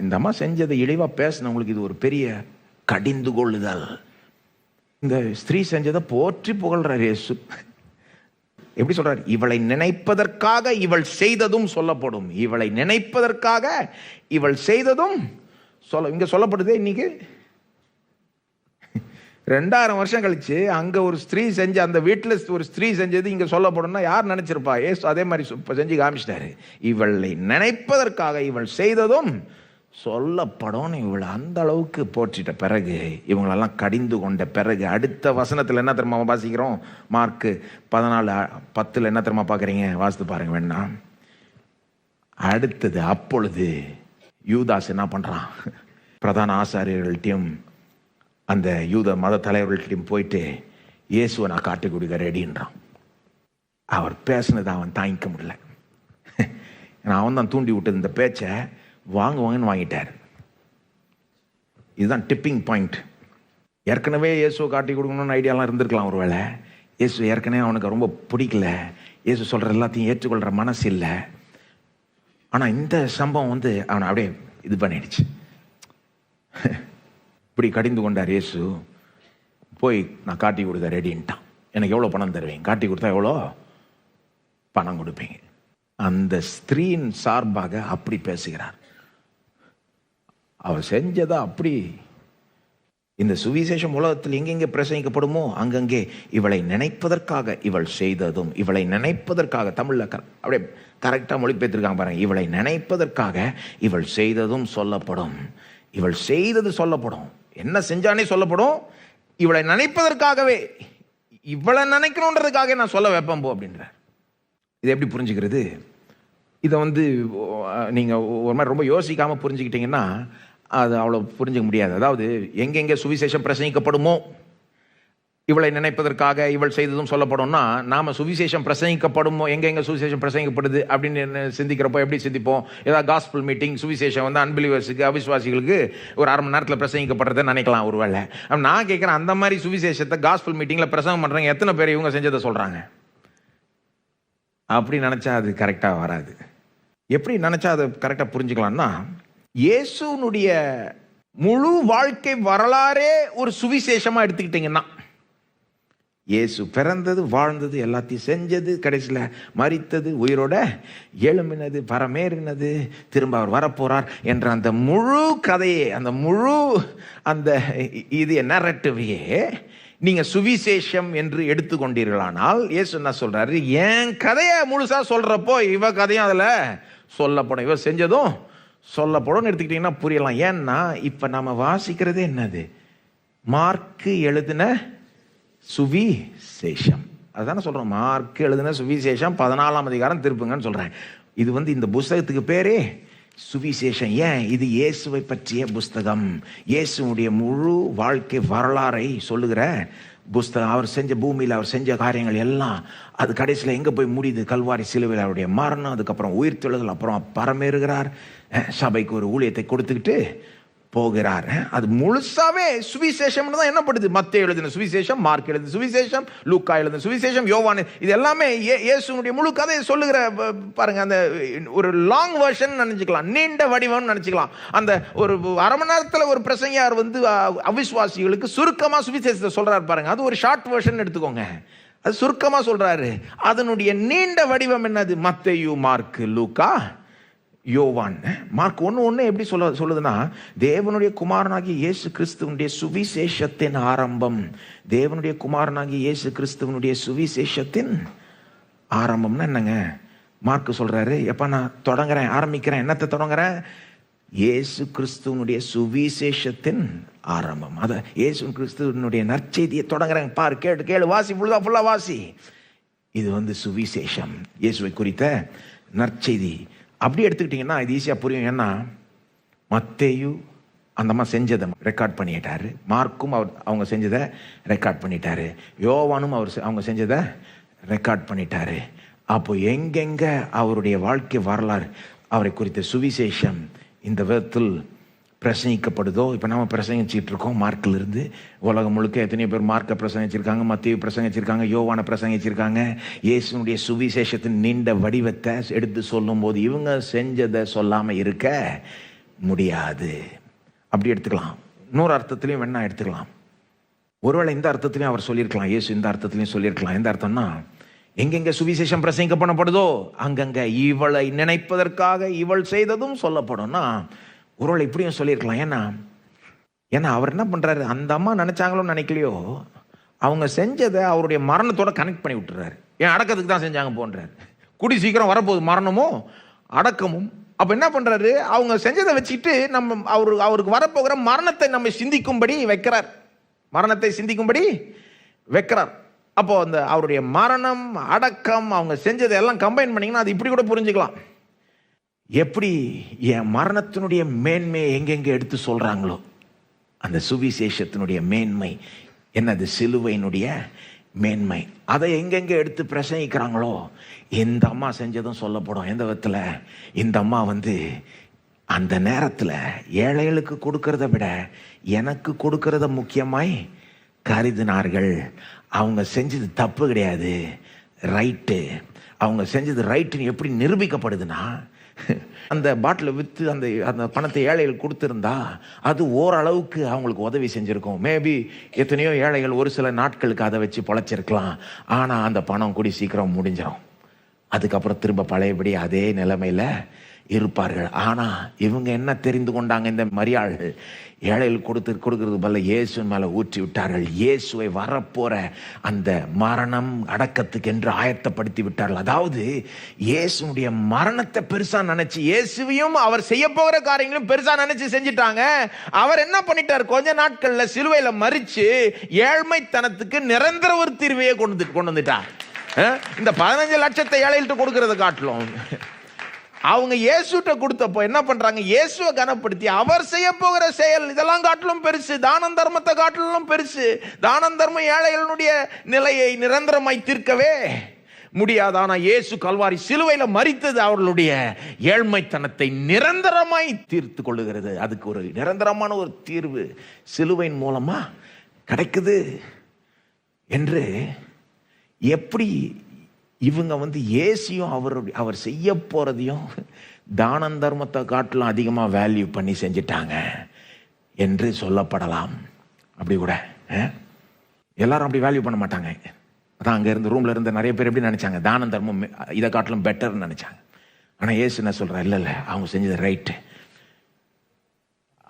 இந்த அம்மா செஞ்சதை இழிவா பேசினவங்களுக்கு இது ஒரு பெரிய கடிந்து கொள்ளுதல். இந்த ஸ்திரீ செஞ்சதை போற்றி புகழ்றார் இயேசு. எப்படி சொல்றார், இவளை நினைப்பதற்காக இவள் செய்ததும் சொல்லப்படும். இவளை நினைப்பதற்காக இவள் செய்ததும் இங்க சொல்லப்படுதே. இன்னைக்கு 2000 வருஷம் கழிச்சு அங்க ஒரு ஸ்திரீ செஞ்ச, அந்த வீட்டில் ஒரு ஸ்திரீ செஞ்சது இங்க சொல்லப்படும்னா யார் நினைச்சிருப்பா? ஏசு அதே மாதிரி செஞ்சு காமிச்சிட்டாரு. இவளை நினைப்பதற்காக இவள் செய்ததும் சொல்லப்படும். இவள் அந்த அளவுக்கு போற்றிட்ட பிறகு, இவங்களெல்லாம் கடிந்து கொண்ட பிறகு அடுத்த வசனத்தில் என்ன தெரியுமா வாசிக்கிறோம்? மார்க்கு 14:10 என்ன தெரியுமா பார்க்குறீங்க? வாசித்து பாருங்க வேணா. அடுத்தது, அப்பொழுது யூதாஸ் என்ன பண்றான்? பிரதான ஆசாரியர்கள்ட்டையும் அந்த யூத மத தலைவர்கள்ட்டையும் போயிட்டு இயேசுவை நான் காட்டி கொடுக்க ரெடின்றான். அவர் பேசினதை அவன் தாங்கிக்க முடியல. அவன் தான் தூண்டி விட்டது இந்த பேச்சை. வாங்குவாங்கன்னு வாங்கிட்டார். இதுதான் டிப்பிங் பாயிண்ட். ஏற்கனவே இயேசுவை காட்டி கொடுக்கணும்னு ஐடியாலாம் இருந்திருக்கலாம் ஒரு வேளை. இயேசு ஏற்கனவே அவனுக்கு ரொம்ப பிடிக்கல, இயேசு சொல்கிற எல்லாத்தையும் ஏற்றுக்கொள்கிற மனசு இல்லை. ஆனால் இந்த சம்பவம் வந்து அவனை அப்படியே இது பண்ணிடுச்சு. இப்படி கடிந்து கொண்டார் இயேசு. போய் நான் காட்டி கொடுக்க ரெடின்ட்டான். எனக்கு எவ்வளோ பணம் தருவீங்க? காட்டி கொடுத்தா எவ்வளோ பணம் கொடுப்பீங்க? அந்த ஸ்திரீயின் சார்பாக அப்படி பேசுகிறார். அவர் செஞ்சதா அப்படி. இந்த சுவிசேஷம் உலகத்தில் எங்கெங்கே பிரசங்கிக்கப்படுமோ அங்கங்கே இவளை நினைப்பதற்காக இவள் செய்ததும், இவளை நினைப்பதற்காக, தமிழ்ல அப்படியே கரெக்டாக மொழிபெயர்த்திருக்காங்க பாருங்க. இவளை நினைப்பதற்காக இவள் செய்ததும் சொல்லப்படும். இவள் செய்தது சொல்லப்படும். என்ன செஞ்சானே சொல்லப்படும். இவளை நினைப்பதற்காகவே, இவளை நினைக்கணுன்றதுக்காக நான் சொல்ல வைப்பேன் போ அப்படின்ற. இதை எப்படி புரிஞ்சுக்கிறது? இதை வந்து நீங்கள் ஒரு மாதிரி ரொம்ப யோசிக்காமல் புரிஞ்சுக்கிட்டீங்கன்னா அது அவ்வளோ புரிஞ்சுக்க முடியாது. அதாவது எங்கெங்கே சுவிசேஷம் பிரசங்கிக்கப்படுமோ இவளை நினைப்பதற்காக இவள் செய்ததும் சொல்லப்படும்னா, நாம் சுவிசேஷம் பிரசங்கிக்கப்படுமோ, எங்கெங்கே சுவிசேஷம் பிரசங்கிக்கப்படுது அப்படின்னு சிந்திக்கிறப்போ எப்படி சிந்திப்போம்? ஏதாவது காஸ்பிள் மீட்டிங், சுவிசேஷம் வந்து அன்பிலிவர்ஸுக்கு, அவிஸ்வாசிகளுக்கு ஒரு 1/2 மணி நேரத்தில் பிரசங்கிக்கப்படுறதை நினைக்கலாம் ஒரு வேளை. நான் கேட்குறேன், அந்த மாதிரி சுவிசேஷத்தை காஸ்பிள் மீட்டிங்கில் பிரசங்கம் பண்ணுறாங்க எத்தனை பேர் இவங்க செஞ்சதை சொல்கிறாங்க? அப்படி நினச்சா அது கரெக்டாக வராது. எப்படி நினச்சா அதை கரெக்டாக புரிஞ்சுக்கலாம்னா, இயேசுனுடைய முழு வாழ்க்கை வரலாறே ஒரு சுவிசேஷமாக எடுத்துக்கிட்டிங்கன்னா, இயேசு பிறந்தது, வாழ்ந்தது, எல்லாத்தையும் செஞ்சது, கடைசியில் மரித்தது, உயிரோட எழும்பினது, பரமேறினது, திரும்ப அவர் வரப்போறார் என்ற அந்த முழு கதையே, அந்த முழு அந்த இது நரேட்டிவையே நீங்க சுவிசேஷம் என்று எடுத்துக்கொண்டீர்களானால், இயேசு என்ன சொல்றாரு? என் கதையை முழுசா சொல்றப்போ இவ கதையும் அதுல சொல்லப்படும், இவ செஞ்சதும் சொல்லப்படும் எடுத்துக்கிட்டீங்கன்னா புரியலாம். ஏன்னா இப்ப நாம வாசிக்கிறதே என்னது? மார்க்கு எழுதின சுவிசேஷம். அதுதானே சொல்றோம். மார்க்கு எழுதின சுவிசேஷம் 14ஆம் அதிகாரம் திருப்புங்கன்னு சொல்றேன். இது வந்து இந்த புஸ்தகத்துக்கு பேரே சுவிசேஷம். ஏன்? இது இயேசுவை பற்றிய புஸ்தகம். இயேசுடைய முழு வாழ்க்கை வரலாறை சொல்லுகிற புஸ்தகம். அவர் செஞ்ச பூமியில் அவர் செஞ்ச காரியங்கள் எல்லாம் அது கடைசியில் எங்கே போய் முடியுது? கல்வாரி சிலுவையில் அவருடைய மரணம், அதுக்கப்புறம் உயிர்த்தெழுதல், அப்புறம் பரமேறுகிறார், சபைக்கு ஒரு ஊழியத்தை கொடுத்துக்கிட்டு போகிறார். அது முழுசாவே சுவிசேஷம் தான் என்னப்படுது. மத்தேயு எழுதின சுவிசேஷம், மார்க் எழுதின சுவிசேஷம், லூக்கா எழுதின சுவிசேஷம், யோவான், இது எல்லாமே இயேசுனுடைய முழு கதையை சொல்லுகிற பாருங்க. அந்த ஒரு லாங் வெர்ஷன் நினைச்சுக்கலாம், நீண்ட வடிவம் நினைச்சுக்கலாம். அந்த ஒரு அரை மணி நேரத்தில் ஒரு பிரசங்கியார் வந்து அவிசுவாசிகளுக்கு சுருக்கமா சுவிசேஷத்தை சொல்றாரு பாருங்க. அது ஒரு ஷார்ட் வெர்ஷன் எடுத்துக்கோங்க. அது சுருக்கமா சொல்றாரு. அதனுடைய நீண்ட வடிவம் என்னது? மத்தேயு, மார்க், லூக்கா, யோவான். மார்க் 1:1 எப்படி சொல்லுதுன்னா, தேவனுடைய குமாரனாகிய இயேசு கிறிஸ்துவனுடைய சுவிசேஷத்தின் ஆரம்பம். தேவனுடைய குமாரனாகிய இயேசு கிறிஸ்துவனுடைய சுவிசேஷத்தின் ஆரம்பம்னா என்னங்க? மார்க் சொல்றாரு, எப்ப நான் தொடங்குறேன், ஆரம்பிக்கிறேன், என்னத்தை தொடங்குறேன்? இயேசு கிறிஸ்துவனுடைய சுவிசேஷத்தின் ஆரம்பம். அத இயேசு கிறிஸ்துவனுடைய நற்செய்தியை தொடங்குறேன். பாரு, கேளு, வாசி, ஃபுல்லா வாசி. இது வந்து சுவிசேஷம், இயேசுவை குறித்த நற்செய்தி. அப்படி எடுத்துக்கிட்டீங்கன்னா இது ஈஸியாக புரியும். ஏன்னா மத்தேயு அந்த அம்மா செஞ்சதை ரெக்கார்ட் பண்ணிட்டாரு, மார்க்கும் அவங்க செஞ்சதை ரெக்கார்ட் பண்ணிட்டாரு, யோவானும் அவங்க செஞ்சதை ரெக்கார்ட் பண்ணிட்டாரு. அப்போ எங்கெங்க அவருடைய வாழ்க்கை வரலாறு, அவரை குறித்த சுவிசேஷம் இந்த விதத்தில் பிரசங்கிக்கப்படுதோ, இப்போ நம்ம பிரசங்கிச்சிட்டு இருக்கோம். மார்க்கில் இருந்து உலகம் முழுக்க எத்தனையோ பேர் மார்க்கை பிரசங்கிச்சிருக்காங்க, மத்தேயு பிரசங்கிச்சிருக்காங்க, யோவானை பிரசங்கிச்சிருக்காங்க. இயேசுனுடைய சுவிசேஷத்தின் நீண்ட வடிவத்தை எடுத்து சொல்லும் போது இவங்க செஞ்சதை சொல்லாமல் இருக்க முடியாது. அப்படி எடுத்துக்கலாம். இன்னொரு அர்த்தத்திலையும் வேணா எடுத்துக்கலாம். ஒருவேளை இந்த அர்த்தத்திலையும் அவர் சொல்லியிருக்கலாம், இயேசு இந்த அர்த்தத்திலையும் சொல்லியிருக்கலாம். எந்த அர்த்தம்னா, எங்கெங்க சுவிசேஷம் பிரசங்கிக்கப்படப்படுதோ அங்கங்க இவளை நினைப்பதற்காக இவள் செய்ததும் சொல்லப்படும்னா ஒருவேளை இப்படியும் சொல்லியிருக்கலாம். ஏன்னா அவர் என்ன பண்றாரு, அந்த அம்மா நினைச்சாங்களோ நினைக்கலையோ அவங்க செஞ்சதை அவருடைய மரணத்தோட கனெக்ட் பண்ணி விட்டுறாரு. ஏன் அடக்கத்துக்கு தான் செஞ்சாங்க போன்றாரு. குடி சீக்கிரம் வரப்போகுது மரணமும் அடக்கமும். அப்ப என்ன பண்றாரு, அவங்க செஞ்சதை வச்சுட்டு நம்ம அவருக்கு வரப்போகிற மரணத்தை நம்ம சிந்திக்கும்படி வைக்கிறார். மரணத்தை சிந்திக்கும்படி வைக்கிறார். அப்போ அந்த அவருடைய மரணம், அடக்கம், அவங்க செஞ்சதை எல்லாம் கம்பைன் பண்ணீங்கன்னா அது இப்படி கூட புரிஞ்சுக்கலாம். எப்படி என் மரணத்தினுடைய மேன்மையை எங்கெங்க எடுத்து சொல்றாங்களோ, அந்த சுவிசேஷத்தினுடைய மேன்மை என்னது, சிலுவையினுடைய மேன்மை, அதை எங்கெங்க எடுத்து பிரசங்கிக்கிறாங்களோ இந்த அம்மா செஞ்சதும் சொல்லப்படும். எந்த விதத்தில்? இந்த அம்மா வந்து அந்த நேரத்தில் ஏழைகளுக்கு கொடுக்கறத விட எனக்கு கொடுக்கறத முக்கியமாய் கருதினார்கள். அவங்க செஞ்சது தப்பு கிடையாது, ரைட்டு. அவங்க செஞ்சது ரைட்டுன்னு எப்படி நிரூபிக்கப்படுதுன்னா, அந்த பாட்டிலை விற்று அந்த பணத்தை ஏழைகள் கொடுத்துருந்தா அது ஓரளவுக்கு அவங்களுக்கு உதவி செஞ்சுருக்கும். மேபி எத்தனையோ ஏழைகள் ஒரு சில நாட்களுக்கு அதை வச்சு பொழைச்சிருக்கலாம். ஆனால் அந்த பணம் கூடி சீக்கிரம் முடிஞ்சிடும். அதுக்கப்புறம் திரும்ப பழையபடி அதே நிலைமையில் இருப்பார்கள். ஆனால் இவங்க என்ன தெரிந்து கொண்டாங்க, இந்த மரியாள்கள் ஏழைகள் கொடுக்கறது பதில் இயேசுவின் மேலே ஊற்றி விட்டார்கள். இயேசுவை வரப்போற அந்த மரணம் அடக்கத்துக்கு என்று ஆயத்தப்படுத்தி விட்டார்கள். அதாவது இயேசுடைய மரணத்தை பெருசா நினைச்சு, இயேசுவையும் அவர் செய்ய போகிற காரியங்களும் பெருசா நினைச்சு செஞ்சிட்டாங்க. அவர் என்ன பண்ணிட்டார், கொஞ்ச நாட்கள்ல சிலுவையில மரிச்சு ஏழ்மைத்தனத்துக்கு நிரந்தர ஒரு தீர்வையே கொண்டு வந்துட்டார். இந்த 15 லட்சத்தை ஏழைகள்கிட்ட கொடுக்கறத காட்டிலும் அவங்க இயேசுட்ட கொடுத்தப்போ என்ன பண்றாங்க, இயேசுவை கனப்படுத்தி அவர் செய்ய போகிற செயல் இதெல்லாம் காட்டிலும் பெருசு, தானம் தர்மத்தை காட்டிலும் பெருசு. தானம் தர்மம் ஏழைகளுடைய நிலையை நிரந்தரமாய் தீர்க்கவே முடியாது. ஆனா இயேசு கல்வாரி சிலுவையில மரித்தது அவர்களுடைய ஏழ்மைத்தனத்தை நிரந்தரமாய் தீர்த்து கொள்ளுகிறது. அதுக்கு ஒரு நிரந்தரமான ஒரு தீர்வு சிலுவையின் மூலமா கிடைக்குது என்று எப்படி இவங்க வந்து இயேசுயும் அவர் செய்ய போறதையும் தானம் தர்மத்தை காட்டிலும் அதிகமாக வேல்யூ பண்ணி செஞ்சிட்டாங்க என்று சொல்லப்படலாம். அப்படி கூட எல்லாரும் அப்படி வேல்யூ பண்ண மாட்டாங்க. அதான் அங்கே இருந்து ரூம்ல இருந்து நிறைய பேர் எப்படி நினைச்சாங்க, தானம் தர்மம் இதை காட்டிலும் பெட்டர்னு நினைச்சாங்க. ஆனால் இயேசு என்ன சொல்றார், இல்லை அவங்க செஞ்சது ரைட்டு.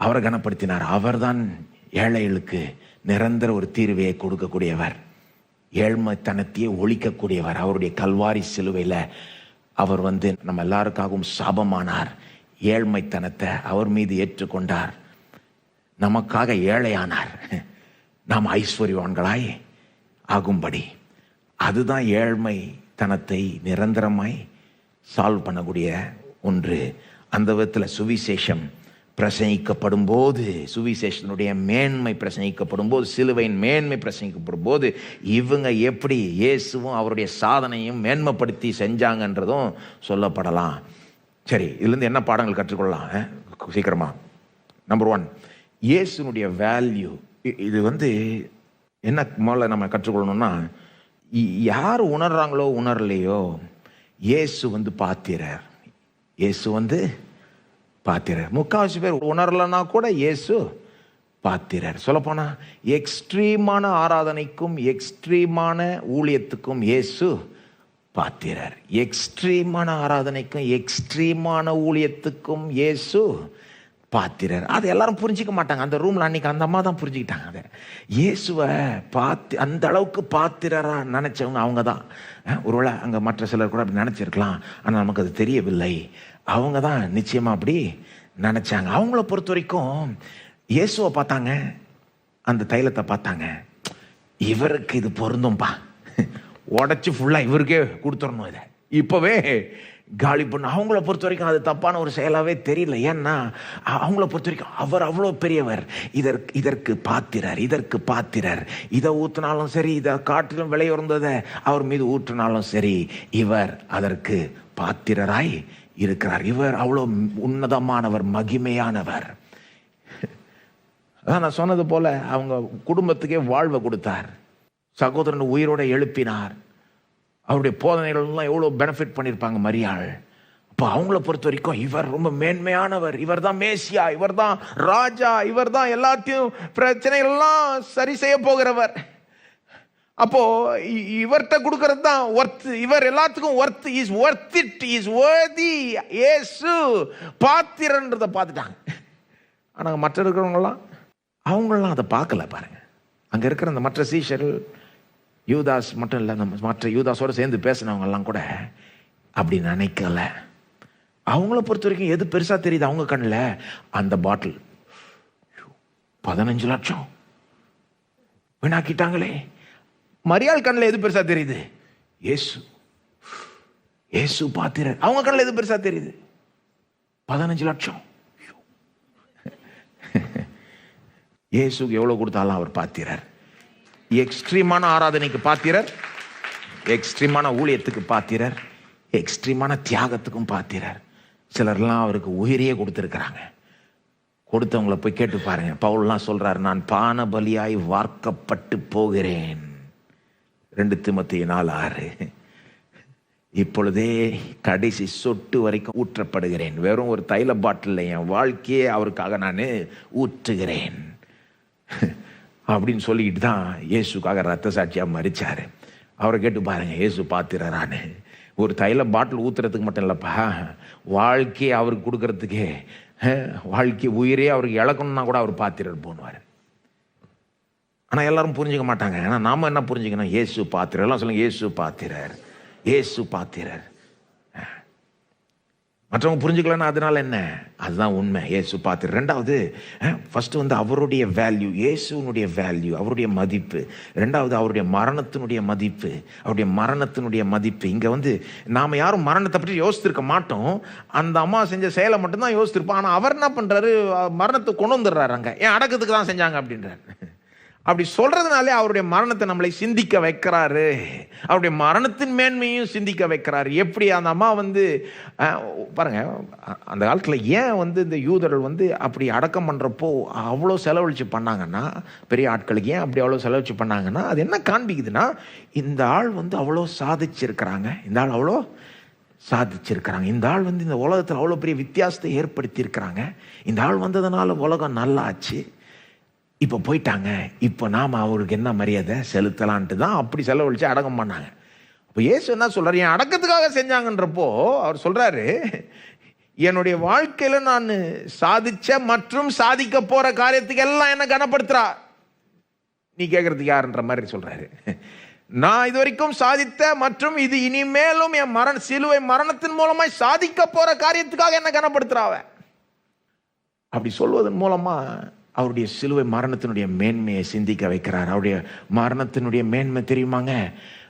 அவரை கனப்படுத்தினார். அவர்தான் ஏழைகளுக்கு நிரந்தர ஒரு தீர்வையை கொடுக்கக்கூடியவர், ஏழ்மைத்தனத்தையே ஒழிக்கக்கூடியவர். அவருடைய கல்வாரி சிலுவையில் அவர் வந்து நம்ம எல்லாருக்காகவும் சாபமானார். ஏழ்மைத்தனத்தை அவர் மீது ஏற்றுக்கொண்டார், நமக்காக ஏழையானார், நாம் ஐஸ்வர்யவான்களாய் ஆகும்படி. அதுதான் ஏழ்மைத்தனத்தை நிரந்தரமாய் சால்வ் பண்ணக்கூடிய ஒன்று. அந்த விதத்தில் சுவிசேஷம் பிரசங்கிக்கப்படும் போது, சுவிசேஷனுடைய மேன்மை பிரசங்கிக்கப்படும் போது, சிலுவையின் மேன்மை பிரசங்கிக்கப்படும் போது இவங்க எப்படி இயேசுவும் அவருடைய சாதனையும் மேன்மைப்படுத்தி செஞ்சாங்கன்றதும் சொல்லப்படலாம். சரி, இதுலேருந்து என்ன பாடங்கள் கற்றுக்கொள்ளலாம் சீக்கிரமா? நம்பர் 1, இயேசுனுடைய வேல்யூ. இது வந்து என்ன முதல்ல நம்ம கற்றுக்கொள்ளணும்னா, யார் உணர்றாங்களோ உணரலையோ, இயேசு வந்து பாத்திரர். இயேசு வந்து பாத்திரர். முக்கால்வாசி பேர் உணரலன்னா கூட இயேசு பாத்திரர். சொல்லப்போனா எக்ஸ்ட்ரீமான ஆராதனைக்கும் எக்ஸ்ட்ரீமான ஊழியத்துக்கும் இயேசு பாத்திரர். எக்ஸ்ட்ரீமான ஆராதனைக்கும் எக்ஸ்ட்ரீமான ஊழியத்துக்கும் இயேசு பாத்திரர். அது எல்லாரும் புரிஞ்சிக்க மாட்டாங்க. அந்த ரூம்ல அன்னைக்கு அந்த அம்மா தான் புரிஞ்சுக்கிட்டாங்க. அதை இயேசுவை அந்த அளவுக்கு பாத்திரரா நினைச்சவங்க அவங்க தான். ஒருவேளை அங்கே மற்ற சிலர் கூட அப்படி நினைச்சிருக்கலாம், ஆனால் நமக்கு அது தெரியவில்லை. அவங்க தான் நிச்சயமா அப்படி நினைச்சாங்க. அவங்கள பொறுத்த வரைக்கும் இயேசுவை பார்த்தாங்க, அந்த தைலத்தை பார்த்தாங்க, இவருக்கு இது பொருந்தும்பா, உடச்சி ஃபுல்லா இவருக்கே கொடுத்துடணும், இதை இப்பவே காலி பண்ண. அவங்கள பொறுத்த வரைக்கும் அது தப்பான ஒரு செயலாவே தெரியல. ஏன்னா அவங்கள பொறுத்த வரைக்கும் அவர் அவ்வளோ பெரியவர், இதற்கு பாத்திரர், இதற்கு பாத்திரர். இதை ஊற்றினாலும் சரி, இதை காட்டிலும் விலை உயர்ந்ததை அவர் மீது ஊற்றினாலும் சரி, இவர் அதற்கு பாத்திரராய் இருக்கிறார். இவர் அவ்வளோ உன்னதமானவர், மகிமையானவர். அதான் நான் சொன்னது போல அவங்க குடும்பத்துக்கே வாழ்வை கொடுத்தார். சகோதரன் உயிரோட எழுப்பினார். அவருடைய போதனைகள்லாம் எவ்வளோ பெனிஃபிட் பண்ணியிருப்பாங்க மரியாள். அப்போ அவங்கள பொறுத்த வரைக்கும் இவர் ரொம்ப மேன்மையானவர், இவர் தான் மேசியா, இவர் தான் ராஜா, இவர் தான் எல்லாத்தையும் பிரச்சனைகள்லாம் சரி செய்ய போகிறவர். அப்போ இவர்கிட்ட கொடுக்கறது தான் ஒர்த். இவர் எல்லாத்துக்கும் worth, is worth it, is worthy. இயேசு பாத்திரன்றதை பார்த்துட்டாங்க. ஆனால் மற்ற இருக்கிறவங்கலாம் அவங்களாம் அதை பார்க்கல. பாருங்க, அங்கே இருக்கிற அந்த மற்ற சீஷர்கள், யூதாஸ் மட்டும் இல்லை, நம்ம மற்ற யூதாஸோடு சேர்ந்து பேசினவங்கெல்லாம் கூட அப்படி நினைக்கல. அவங்கள பொறுத்த வரைக்கும் எது பெருசாக தெரியுது அவங்க கண்ணில்? அந்த பாட்டில் 15 லட்சம் வீணாக்கிட்டாங்களே. மரியாள் கண்ணில் எது பெருசாக தெரியுது? இயேசு, இயேசு பாத்திரர். அவங்க கண்ணில் எது பெருசாக தெரியுது? 15 லட்சம். இயேசுக்கு எவ்வளோ கொடுத்தாலும் அவர் பாத்திரர். எக்ஸ்ட்ரீமான ஆராதனைக்கு பாத்திரர், எக்ஸ்ட்ரீமான ஊழியத்துக்கு பாத்திரர், எக்ஸ்ட்ரீமான தியாகத்துக்கும் பாத்திரர். சிலர்லாம் அவருக்கு உயிரையே கொடுத்துருக்கிறாங்க. கொடுத்தவங்களை போய் கேட்டு பாருங்க. பவுல்லாம் சொல்றாரு, நான் பான பலியாய் வார்க்கப்பட்டு போகிறேன். 2 தீமோத்தேயு 4:6. இப்பொழுதே கடைசி சொட்டு வரைக்கும் ஊற்றப்படுகிறேன். வெறும் ஒரு தைல பாட்டில் என் வாழ்க்கையே அவருக்காக நான் ஊற்றுகிறேன் அப்படின்னு சொல்லிக்கிட்டு தான் இயேசுக்காக ரத்த சாட்சியாக மரிச்சாரு. அவரை கேட்டு பாருங்க, இயேசு பாத்திரரான்னு. ஒரு தைல பாட்டில் ஊத்துறதுக்கு மட்டும் இல்லைப்பா, வாழ்க்கையை அவருக்கு கொடுக்கறதுக்கே, வாழ்க்கை உயிரே அவருக்கு இழக்கணும்னா கூட அவர் பாத்திரர் போனுவார். ஆனால் எல்லாரும் புரிஞ்சுக்க மாட்டாங்க. ஆனால் நாம என்ன புரிஞ்சுக்கணும்? இயேசு பாத்திரர். எல்லாம் சொல்லுங்க, இயேசு பாத்திரர், இயேசு பாத்திரர். மற்றவங்க புரிஞ்சுக்கலன்னா அதனால என்ன? அதுதான் உண்மை. இயேசு பாத்திரர். ரெண்டாவது, ஃபர்ஸ்ட் வந்து அவருடைய வேல்யூ, இயேசுனுடைய வேல்யூ, அவருடைய மதிப்பு. ரெண்டாவது அவருடைய மரணத்தினுடைய மதிப்பு, அவருடைய மரணத்தினுடைய மதிப்பு. இங்கே வந்து நாம் யாரும் மரணத்தை பற்றி யோசித்திருக்க மாட்டோம். அந்த அம்மா செஞ்ச செயலை மட்டும்தான் யோசித்திருப்போம். ஆனால் அவர் என்ன பண்ணுறாரு? மரணத்தை கொண்டு வந்துடுறாரு. அங்கே ஏன் அடக்கத்துக்கு தான் செஞ்சாங்க அப்படின்றார். அப்படி சொல்றதுனாலே அவருடைய மரணத்தை நம்மளை சிந்திக்க வைக்கிறாரு. அவருடைய மரணத்தின் மேன்மையும் சிந்திக்க வைக்கிறாரு. எப்படி அந்த அம்மா வந்து பாருங்க, அந்த காலத்தில் ஏன் வந்து இந்த யூதர்கள் வந்து அப்படி அடக்கம் பண்ணுறப்போ அவ்வளோ செலவழிச்சு பண்ணாங்கன்னா, பெரிய ஆட்களுக்கு ஏன் அப்படி அவ்வளோ செலவழிச்சு பண்ணாங்கன்னா, அது என்ன காண்பிக்குதுன்னா, இந்த ஆள் வந்து அவ்வளோ சாதிச்சிருக்கிறாங்க, இந்த ஆள் அவ்வளோ சாதிச்சிருக்கிறாங்க, இந்த ஆள் வந்து இந்த உலகத்தில் அவ்வளோ பெரிய வித்தியாசத்தை ஏற்படுத்தி இருக்கிறாங்க, இந்த ஆள் வந்ததுனால உலகம் நல்லா ஆச்சு, இப்போ போயிட்டாங்க, இப்போ நாம் அவருக்கு என்ன மரியாதை செலுத்தலான்ட்டு தான் அப்படி செலவழித்து அடக்கம் பண்ணாங்க. இப்போ இயேசு என்ன சொல்கிறார்? என் அடக்கத்துக்காக செஞ்சாங்கன்றப்போ அவர் சொல்கிறாரு, என்னுடைய வாழ்க்கையில் நான் சாதிச்ச மற்றும் சாதிக்க போகிற காரியத்துக்கு எல்லாம் என்ன கனப்படுத்துறா நீ கேட்குறதுக்கு யாருன்ற மாதிரி சொல்கிறாரு. நான் இது வரைக்கும் சாதித்த மற்றும் இது இனிமேலும் என் சிலுவை மரணத்தின் மூலமாய் சாதிக்க போகிற காரியத்துக்காக என்ன கனப்படுத்துறாவ. அப்படி சொல்வதன் மூலமாக அவருடைய சிலுவை மரணத்தினுடைய மேன்மையை சிந்திக்க வைக்கிறார். அவருடைய மரணத்தினுடைய மேன்மை தெரியுமாங்க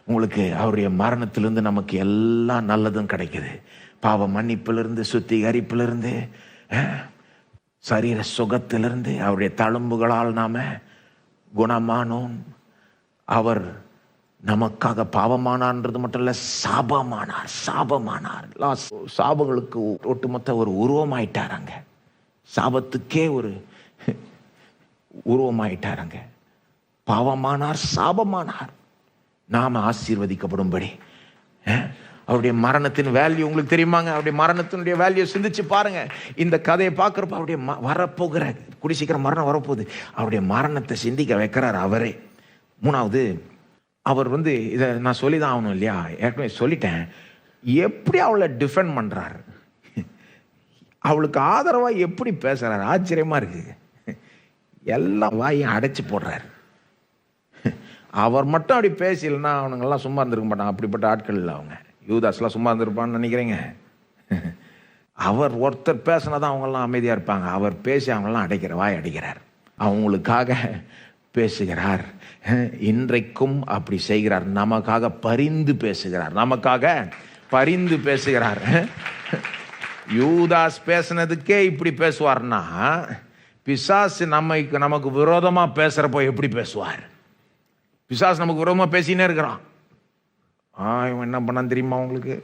உங்களுக்கு? அவருடைய மரணத்திலிருந்து நமக்கு எல்லாம் நல்லதும் கிடைக்குது. பாவ மன்னிப்பிலிருந்து, சுத்திகரிப்பிலிருந்து, சரீர சுகத்திலிருந்து, அவருடைய தழும்புகளால் நாம குணமானோம். அவர் நமக்காக பாவமானார்ன்றது மட்டும் இல்ல, சாபமானார். சாபங்களுக்கு ஒட்டுமொத்த ஒரு உருவமாயிட்டார். அங்க சாபத்துக்கே ஒரு உருவமாயிட்டாருங்க. பாவமானார், சாபமானார், நாம ஆசீர்வதிக்கப்படும்படி. அவருடைய மரணத்தின் வேல்யூ உங்களுக்கு தெரியுமாங்க? அவருடைய மரணத்தினுடைய வேல்யூ சிந்திச்சு பாருங்க. இந்த கதையை பார்க்குறப்ப அவருடைய வரப்போகிற கூடி சீக்கிரம் மரணம் வரப்போகுது, அவருடைய மரணத்தை சிந்திக்க வைக்கிறார் அவரே. மூணாவது, அவர் இதை நான் சொல்லி தான் ஆகணும் இல்லையா, ஏற்கனவே சொல்லிட்டேன். எப்படி அவளை டிஃபெண்ட் பண்ணுறாரு, அவளுக்கு ஆதரவாக எப்படி பேசுகிறாரு, ஆச்சரியமாக இருக்கு. எல்லாம் வாயும் அடைச்சி போடுறாரு. அவர் மட்டும் அப்படி பேசலைன்னா அவனுங்கெல்லாம் சும்மா இருந்திருக்க மாட்டாங்க. அப்படிப்பட்ட ஆட்கள் இல்லை அவங்க. யூதாஸ்லாம் சும்மா இருந்திருப்பான்னு நினைக்கிறீங்க? அவர் ஒருத்தர் பேசினா தான் அவங்கெல்லாம் அமைதியாக இருப்பாங்க. அவர் பேசி அவங்கெல்லாம் வாய் அடைக்கிறார். அவங்களுக்காக பேசுகிறார். இன்றைக்கும் அப்படி செய்கிறார். நமக்காக பரிந்து பேசுகிறார். நமக்காக பரிந்து பேசுகிறார். யூதாஸ் பேசினதுக்கே இப்படி பேசுவார்னா, பிசாசு நமக்கு விரோதமாக பேசுகிறப்போ எப்படி பேசுவார்? பிசாசு நமக்கு விரோதமாக பேசினே இருக்கிறான். இவன் என்ன பண்ணான்னு தெரியுமா உங்களுக்கு?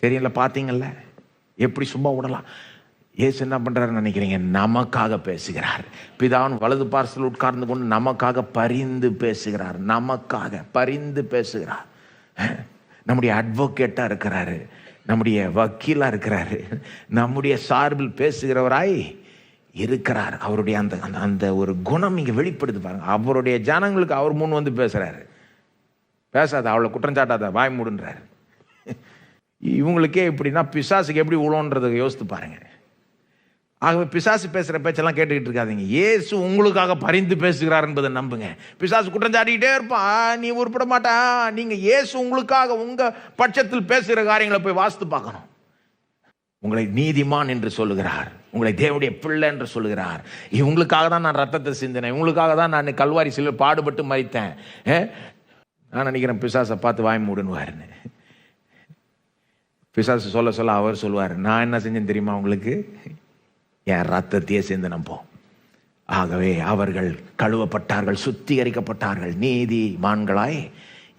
தெரியல, பார்த்தீங்கல்ல எப்படி சும்மா விடலாம். இயேசு என்ன பண்ணுறாருன்னு நினைக்கிறீங்க? நமக்காக பேசுகிறார். பிதாவின் வலது பார்சல் உட்கார்ந்து கொண்டு நமக்காக பரிந்து பேசுகிறார். நமக்காக பரிந்து பேசுகிறார். நம்முடைய அட்வொகேட்டாக இருக்கிறாரு, நம்முடைய வக்கீலாக இருக்கிறாரு, நம்முடைய சார்பில் பேசுகிறவராய் இருக்கிறார். அவருடைய அந்த அந்த ஒரு குணம் இங்கே வெளிப்படுது பாருங்க. அவருடைய ஜனங்களுக்கு அவர் முன் வந்து பேசுகிறாரு. பேசாத, அவளை குற்றஞ்சாட்டாத, வாய் மூடுன்றாரு. இவங்களுக்கே இப்படின்னா பிசாசுக்கு எப்படி உழோன்றதை யோசித்து பாருங்க. ஆகவே பிசாசு பேசுகிற பேச்செல்லாம் கேட்டுக்கிட்டு இருக்காதீங்க. இயேசு உங்களுக்காக பரிந்து பேசுகிறார் என்பதை நம்புங்க. பிசாசு குற்றஞ்சாட்டிக்கிட்டே இருப்பான், நீ உருப்பட மாட்டா. நீங்கள் இயேசு உங்களுக்காக உங்கள் பட்சத்தில் பேசுகிற காரியங்களை போய் வாசித்து பார்க்கணும். உங்களை நீதிமான் என்று சொல்லுகிறார், உங்களை தேவனுடைய பிள்ளை என்று சொல்லுகிறார். இவங்களுக்காக தான் நான் ரத்தத்தை சிந்தினேன், இவங்களுக்காக தான் நான் கல்வாரி சிலுவையில் பாடுபட்டு மரித்தேன். நான் நினைக்கிறேன் பிசாசை பார்த்து வாய் மூடுன்னுவாருன்னு. பிசாசு சொல்ல சொல்ல அவர் சொல்லுவார், நான் என்ன செஞ்சேன்னு தெரியுமா உங்களுக்கு? என் ரத்தத்தையே சிந்தினப்போ. ஆகவே அவர்கள் கழுவப்பட்டார்கள், சுத்திகரிக்கப்பட்டார்கள், நீதிமான்களாய்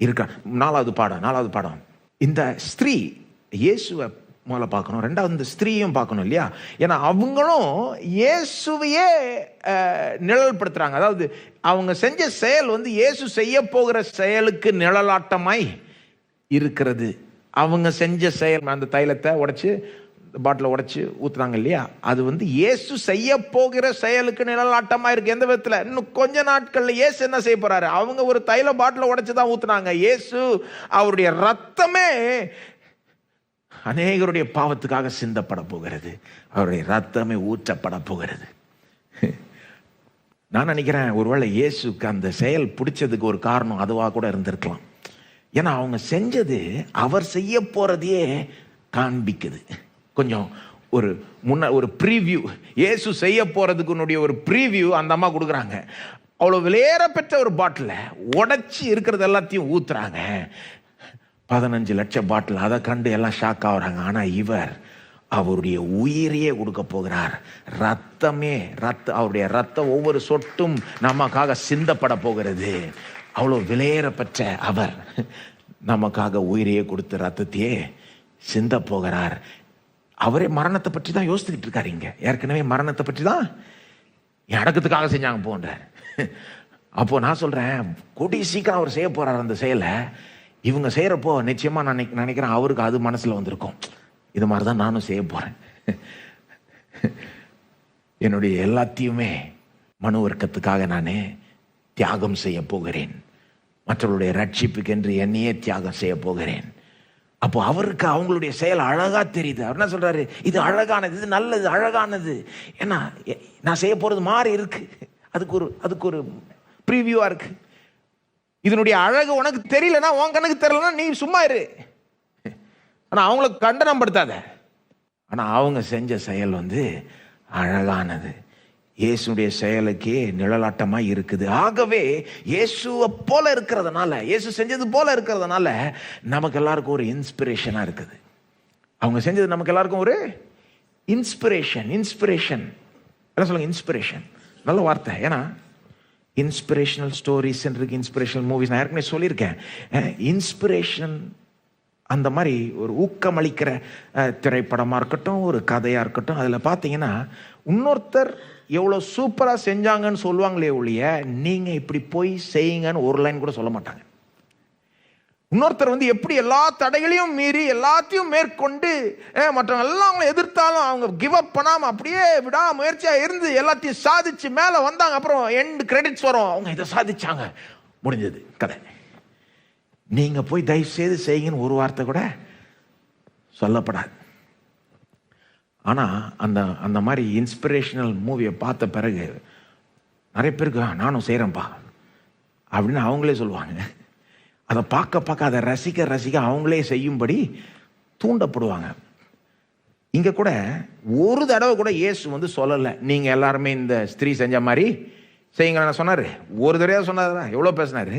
இருக்க. நாலாவது பாடம். இந்த ஸ்திரீ இயேசுவை முதல்ல பார்க்கணும், ரெண்டாவது இந்த ஸ்திரீயும் பார்க்கணும் இல்லையா? ஏன்னா அவங்களும் இயேசுவையே நிழல்படுத்துறாங்க. அதாவது அவங்க செஞ்ச செயல் இயேசு செய்ய போகிற செயலுக்கு நிழலாட்டமாய் இருக்கிறது. அவங்க செஞ்ச செயல், அந்த தைலத்தை உடைச்சு பாட்டில் உடைச்சு ஊத்துறாங்க இல்லையா, அது இயேசு செய்ய போகிற செயலுக்கு நிழலாட்டமாக இருக்கு. எந்த விதத்தில்? இன்னும் கொஞ்ச நாட்கள்ல இயேசு என்ன செய்ய போறாரு? அவங்க ஒரு தைல பாட்டில் உடைச்சு தான் ஊத்துனாங்க. இயேசு அவருடைய ரத்தமே அநேகருடைய பாவத்துக்காக சிந்தப்பட போகிறது. அவருடைய ரத்தமே ஊற்றப்பட போகிறது. நான் நினைக்கிறேன் ஒருவேளை இயேசுக்கு அந்த செயல் பிடிச்சதுக்கு ஒரு காரணம் அதுவாக கூட இருந்திருக்கலாம். ஏன்னா அவங்க செஞ்சது அவர் செய்ய போறதையே காண்பிக்குது. கொஞ்சம் ஒரு ப்ரீவியூ, இயேசு செய்ய போறதுக்கு ஒரு ப்ரீவியூ அந்த அம்மா கொடுக்குறாங்க. அவ்வளோ விலையேற பெற்ற ஒரு பாட்டில் உடைச்சி இருக்கிறது எல்லாத்தையும் ஊத்துறாங்க. 15 லட்சம் பாட்டில். அதை கண்டு எல்லாம் ஷாக் ஆகுறாங்க. ஆனால் இவர் அவருடைய உயிரையே கொடுக்க போகிறார். அவருடைய ரத்தம் ஒவ்வொரு சொட்டும் நமக்காக சிந்தப்பட போகிறது. அவ்வளோ விலையேற பெற்ற அவர் நமக்காக உயிரையே கொடுத்து ரத்தத்தையே சிந்த போகிறார். அவரே மரணத்தை பற்றி தான் யோசிச்சுக்கிட்டு இருக்காரு. இங்க ஏற்கனவே மரணத்தை பற்றி தான் என் அடக்கத்துக்காக செஞ்சாங்க போன்றார். அப்போ நான் சொல்றேன், கூடிய சீக்கிரம் அவர் செய்ய போறார் அந்த செயலை. இவங்க செய்யறப்போ நிச்சயமா நான் நினைக்கிறேன் அவருக்கு அது மனசுல வந்திருக்கும், இது மாதிரிதான் நானும் செய்ய போறேன். என்னுடைய எல்லாத்தையுமே மனு வர்க்கத்துக்காக நானே தியாகம் செய்ய போகிறேன், மற்றவருடைய ரட்சிப்புக்கு என்று என்னையே தியாகம் செய்ய போகிறேன். அப்போ அவருக்கு அவங்களுடைய செயல் அழகா தெரியுது. அவர் என்ன சொல்றாரு? இது அழகானது, இது நல்லது, அழகானது. ஏன்னா நான் செய்ய போறது மாறி இருக்கு, அதுக்கு ஒரு ப்ரீவியூவா இருக்கு. இதனுடைய அழகு உனக்கு தெரியலனா, உன் கண்ணுக்கு தெரியலனா நீ சும்மா இரு. ஆனா அவங்களுக்கு கண்டனம் படுத்தாத. ஆனா அவங்க செஞ்ச செயல் அழகானது, இயேசுடைய செயலுக்கே நிழலாட்டமா இருக்குது. ஆகவே இயேசுவை போல இருக்கிறதுனால, இயேசு செஞ்சது போல இருக்கிறதுனால நமக்கு எல்லாருக்கும் ஒரு இன்ஸ்பிரேஷனா இருக்குது. அவங்க செஞ்சது நமக்கு எல்லாருக்கும் ஒரு இன்ஸ்பிரேஷன். என்ன சொல்லுங்க? இன்ஸ்பிரேஷன் நல்ல வார்த்தை. ஏன்னா இன்ஸ்பிரேஷனல் ஸ்டோரிஸ் இருக்கு, இன்ஸ்பிரேஷனல் மூவிஸ். நான் ஏற்கனவே சொல்லியிருக்கேன், இன்ஸ்பிரேஷன் அந்த மாதிரி ஒரு ஊக்கமளிக்கிற திரைப்படமாக இருக்கட்டும், ஒரு கதையாக இருக்கட்டும், அதில் பார்த்தீங்கன்னா இன்னொருத்தர் எவ்வளோ சூப்பராக செஞ்சாங்கன்னு சொல்லுவாங்களே ஒழிய நீங்கள் இப்படி போய் செய்யுங்கன்னு ஒரு லைன் கூட சொல்ல மாட்டாங்க. இன்னொருத்தர் வந்து எப்படி எல்லா தடைகளையும் மீறி எல்லாத்தையும் மேற்கொண்டு மற்றவங்க எல்லாம் அவங்களை எதிர்த்தாலும் அவங்க கிவ் அப் பண்ணாமல் அப்படியே விடா முயற்சியாக இருந்து எல்லாத்தையும் சாதிச்சு மேலே வந்தாங்க. அப்புறம் எண்ட் கிரெடிட்ஸ் வரும், அவங்க இதை சாதிச்சாங்க, முடிஞ்சது கதை. நீங்கள் போய் தயவு செய்து செய்யுங்கன்னு ஒரு வார்த்தை கூட சொல்லப்படாது. ஆனால் அந்த மாதிரி இன்ஸ்பிரேஷனல் மூவியை பார்த்த பிறகு நிறைய பேருக்கு நானும் செய்கிறேன்ப்பா அப்படின்னு அவங்களே சொல்லுவாங்க. அதை பார்க்க அதை ரசிக்க அவங்களே செய்யும்படி தூண்டப்படுவாங்க. இங்கே கூட ஒரு தடவை கூட இயேசு வந்து சொல்லலை, நீங்கள் எல்லாருமே இந்த ஸ்திரீ செஞ்ச மாதிரி செய்யுங்க சொன்னார். ஒரு தடவை சொன்னாரா? எவ்வளோ பேசினார்?